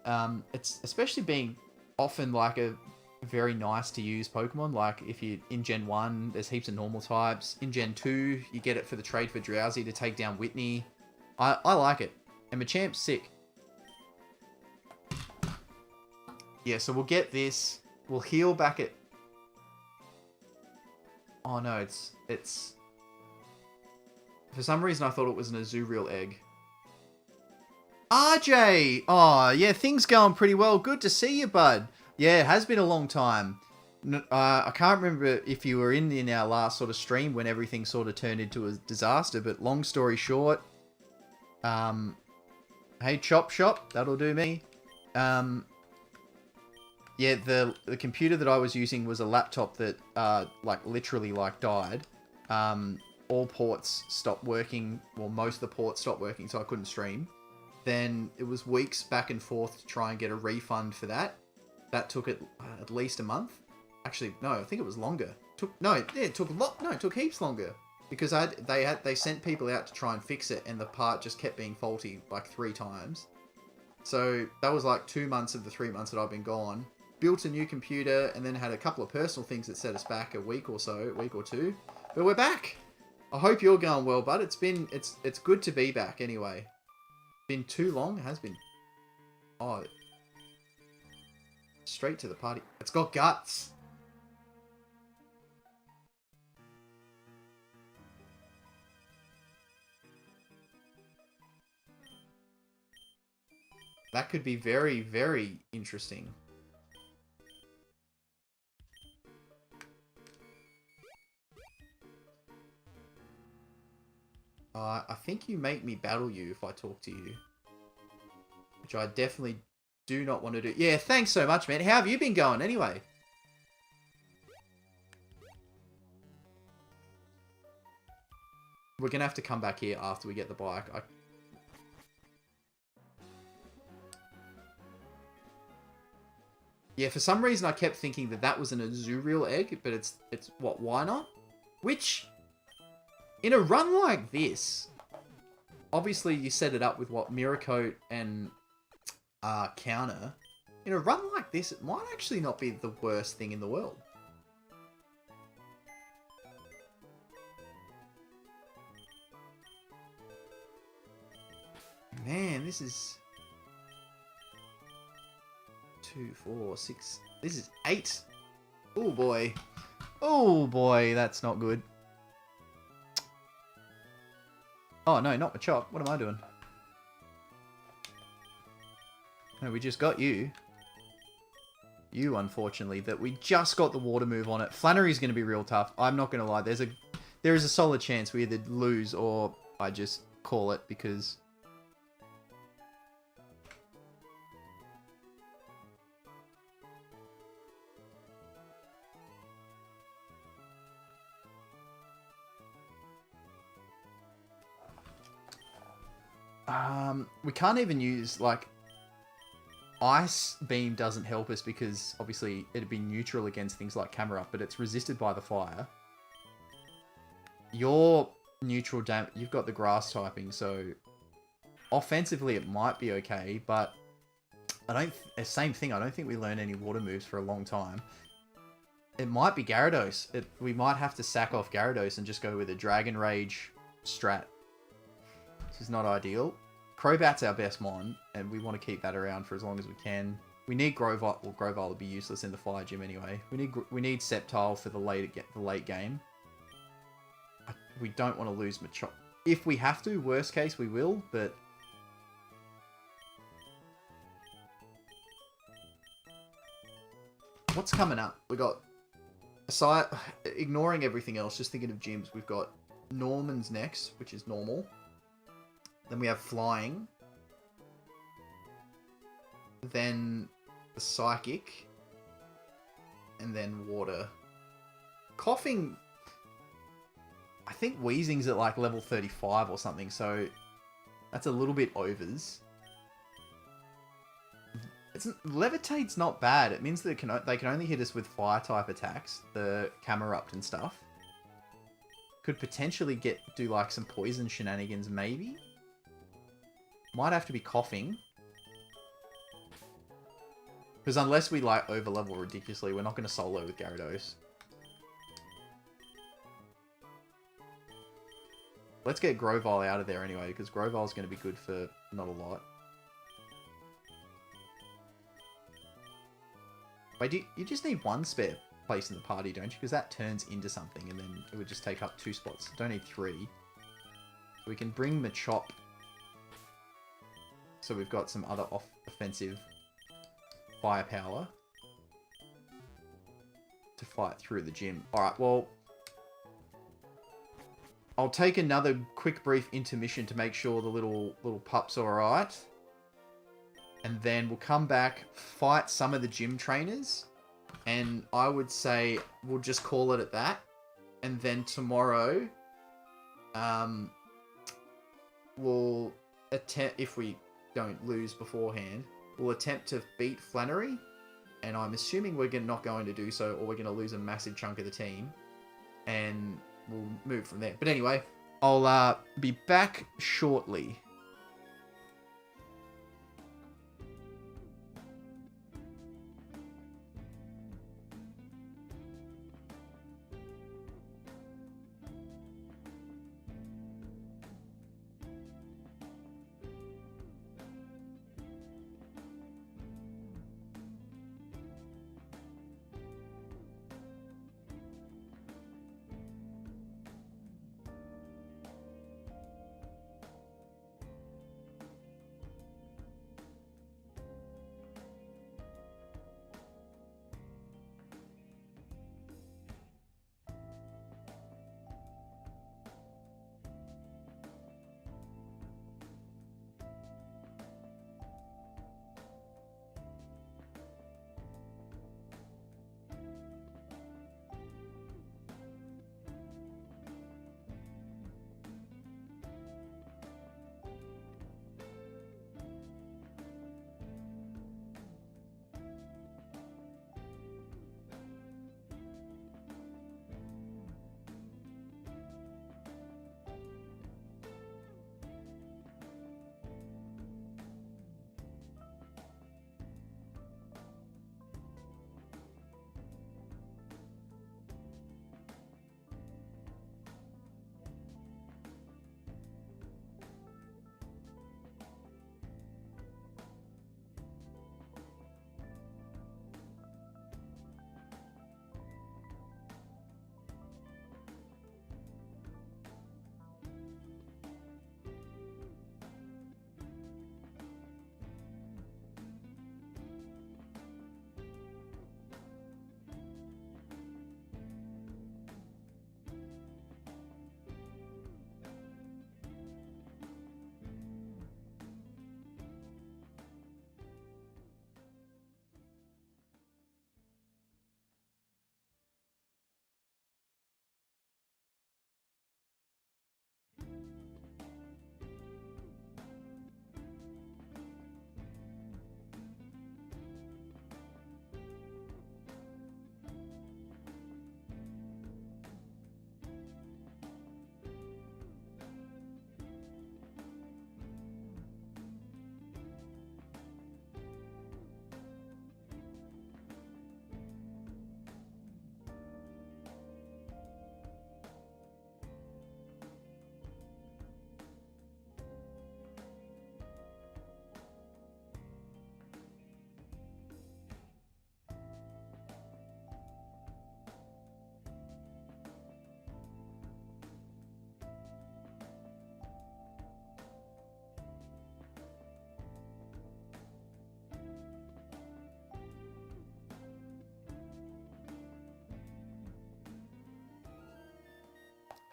It's especially being often like a very nice to use Pokemon. Like if you in Gen 1, there's heaps of normal types. In Gen 2, you get it for the trade for Drowsy to take down Whitney. I like it. And Machamp's sick. Yeah, so we'll get this. We'll heal back at... Oh no, it's... For some reason I thought it was an Azurill egg. RJ! Oh, yeah, things going pretty well. Good to see you, bud. Yeah, it has been a long time. I can't remember if you were in our last sort of stream when everything sort of turned into a disaster, but long story short... hey, Chop Shop, that'll do me. Yeah, the computer that I was using was a laptop that, like, literally, like, died. All ports stopped working. Well, most of the ports stopped working, so I couldn't stream. Then it was weeks back and forth to try and get a refund for that. That took at least a month. Actually, no, I think it was longer. It took heaps longer. Because they sent people out to try and fix it, and the part just kept being faulty, like, 3 times. So, that was, like, 2 months of the 3 months that I've been gone. Built a new computer, and then had a couple of personal things that set us back a week or 2. But we're back! I hope you're going well, bud. It's good to be back anyway. Been too long? It has been. Oh. Straight to the party. It's got guts! That could be very, very interesting. I think you make me battle you if I talk to you. Which I definitely do not want to do. Yeah, thanks so much, man. How have you been going anyway? We're going to have to come back here after we get the bike. Yeah, for some reason I kept thinking that was an Azurill egg, but it's what, why not? Which... In a run like this, obviously you set it up with what, Mirror Coat and counter. In a run like this, it might actually not be the worst thing in the world. Man, this is 2, 4, 6. This is 8. Oh boy. Oh boy, that's not good. Oh, no, not Machop. What am I doing? No, we just got you. You, unfortunately, that we just got the water move on it. Flannery's going to be real tough. I'm not going to lie. There is a solid chance we either lose or I just call it because... we can't even use, like, Ice Beam doesn't help us because, obviously, it'd be neutral against things like Camera Up, but it's resisted by the fire. Your neutral damage, you've got the grass typing, so offensively it might be okay, but same thing, I don't think we learn any water moves for a long time. It might be Gyarados. We might have to sack off Gyarados and just go with a Dragon Rage strat. This is not ideal. Crobat's our best mon, and we want to keep that around for as long as we can. We need Grovyle. Well, Grovyle would be useless in the fire gym anyway. We need Sceptile for the late game. We don't want to lose Machop. If we have to, worst case, we will, but... What's coming up? We got... Aside, ignoring everything else, just thinking of gyms, we've got Norman's next, which is normal. Then we have Flying. Then the Psychic. And then Water. Coughing... I think Weezing's at like level 35 or something, so that's a little bit overs. Levitate's not bad. It means that they can only hit us with fire-type attacks, the Camerupt and stuff. Could potentially do like some poison shenanigans, maybe? Might have to be Coughing. Because unless we like over-level ridiculously, we're not going to solo with Gyarados. Let's get Grovyle out of there anyway, because Grovyle's going to be good for not a lot. Wait, you just need one spare place in the party, don't you? Because that turns into something, and then it would just take up 2 spots. Don't need 3. So we can bring Machop. So we've got some other offensive firepower to fight through the gym. Alright, well... I'll take another quick brief intermission to make sure the little pup's alright. And then we'll come back, fight some of the gym trainers. And I would say we'll just call it at that. And then tomorrow, we'll attempt, if we don't lose beforehand, we'll attempt to beat Flannery. And I'm assuming we're not going to do so, or we're going to lose a massive chunk of the team. And... we'll move from there. But anyway, I'll be back shortly.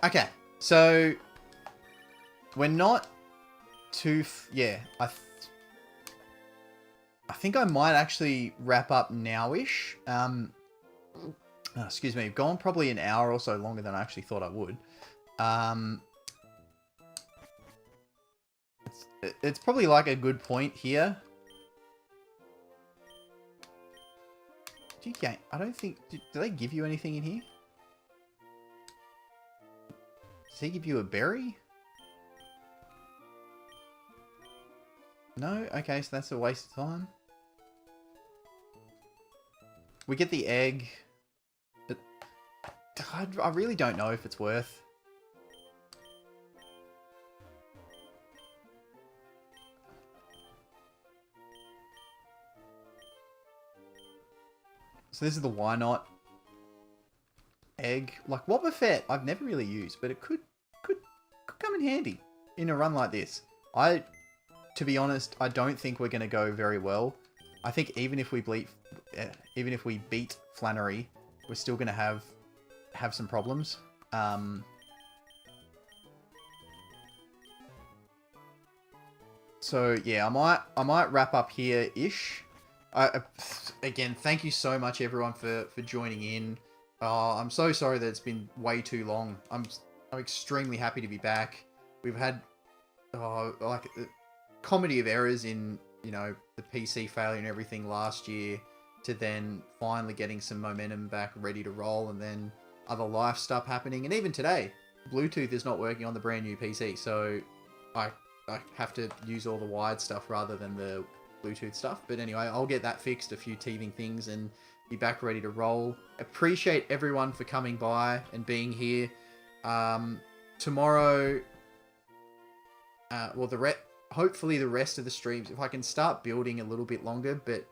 Okay, so we're not too... yeah, I think I might actually wrap up now-ish. Excuse me, I've gone probably an hour or so longer than I actually thought I would. It's probably like a good point here. Do you gain... I don't think... Do they give you anything in here? Does he give you a berry? No? Okay, so that's a waste of time. We get the egg. But I really don't know if it's worth... So this is the why not egg. Like Wobbuffet, I've never really used, but it could come in handy in a run like this. To be honest, I don't think we're going to go very well. I think even if we beat Flannery, we're still going to have some problems. So yeah, I might wrap up here ish. Again, thank you so much everyone for joining in. I'm so sorry that it's been way too long. I'm extremely happy to be back. We've had like a comedy of errors in, you know, the PC failure and everything last year, to then finally getting some momentum back, ready to roll, and then other life stuff happening. And even today, Bluetooth is not working on the brand new PC, so I have to use all the wired stuff rather than the Bluetooth stuff. But anyway, I'll get that fixed, a few teething things, and be back ready to roll. Appreciate everyone for coming by and being here. Tomorrow, hopefully the rest of the streams, if I can start building a little bit longer, but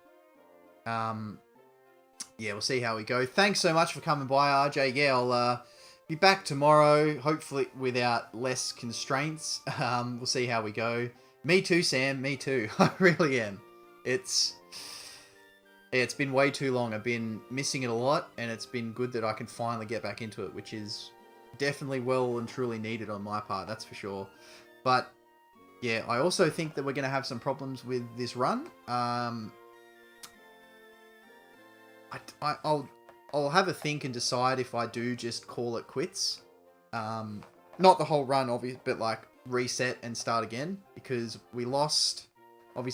yeah, we'll see how we go. Thanks so much for coming by, RJ. Yeah, I'll be back tomorrow, hopefully without less constraints. We'll see how we go. Me too, Sam. Me too. I really am. It's been way too long. I've been missing it a lot, and it's been good that I can finally get back into it, which is definitely well and truly needed on my part, that's for sure. But yeah, I also think that we're going to have some problems with this run. I'll have a think and decide if I do just call it quits. Not the whole run, obviously, but like reset and start again, because we lost one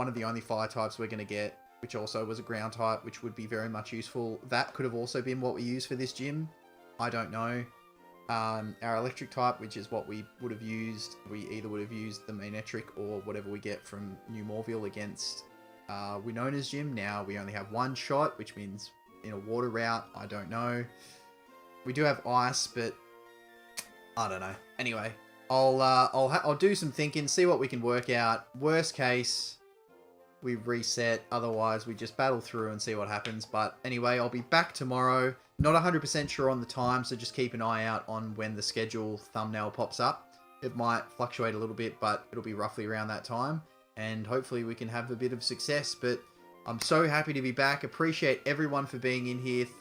of the only fire types we're going to get, which also was a ground type, which would be very much useful. That could have also been what we used for this gym. I don't know. Our electric type, which is what we would have used, we either would have used the Manetric or whatever we get from New Morville against Winona's gym. Now we only have one shot, which means in a water route. I don't know. We do have ice, but I don't know. Anyway, I'll do some thinking, see what we can work out. Worst case, we reset. Otherwise, we just battle through and see what happens. But anyway, I'll be back tomorrow. Not 100% sure on the time, so just keep an eye out on when the schedule thumbnail pops up. It might fluctuate a little bit, but it'll be roughly around that time. And hopefully we can have a bit of success. But I'm so happy to be back. Appreciate everyone for being in here. Thank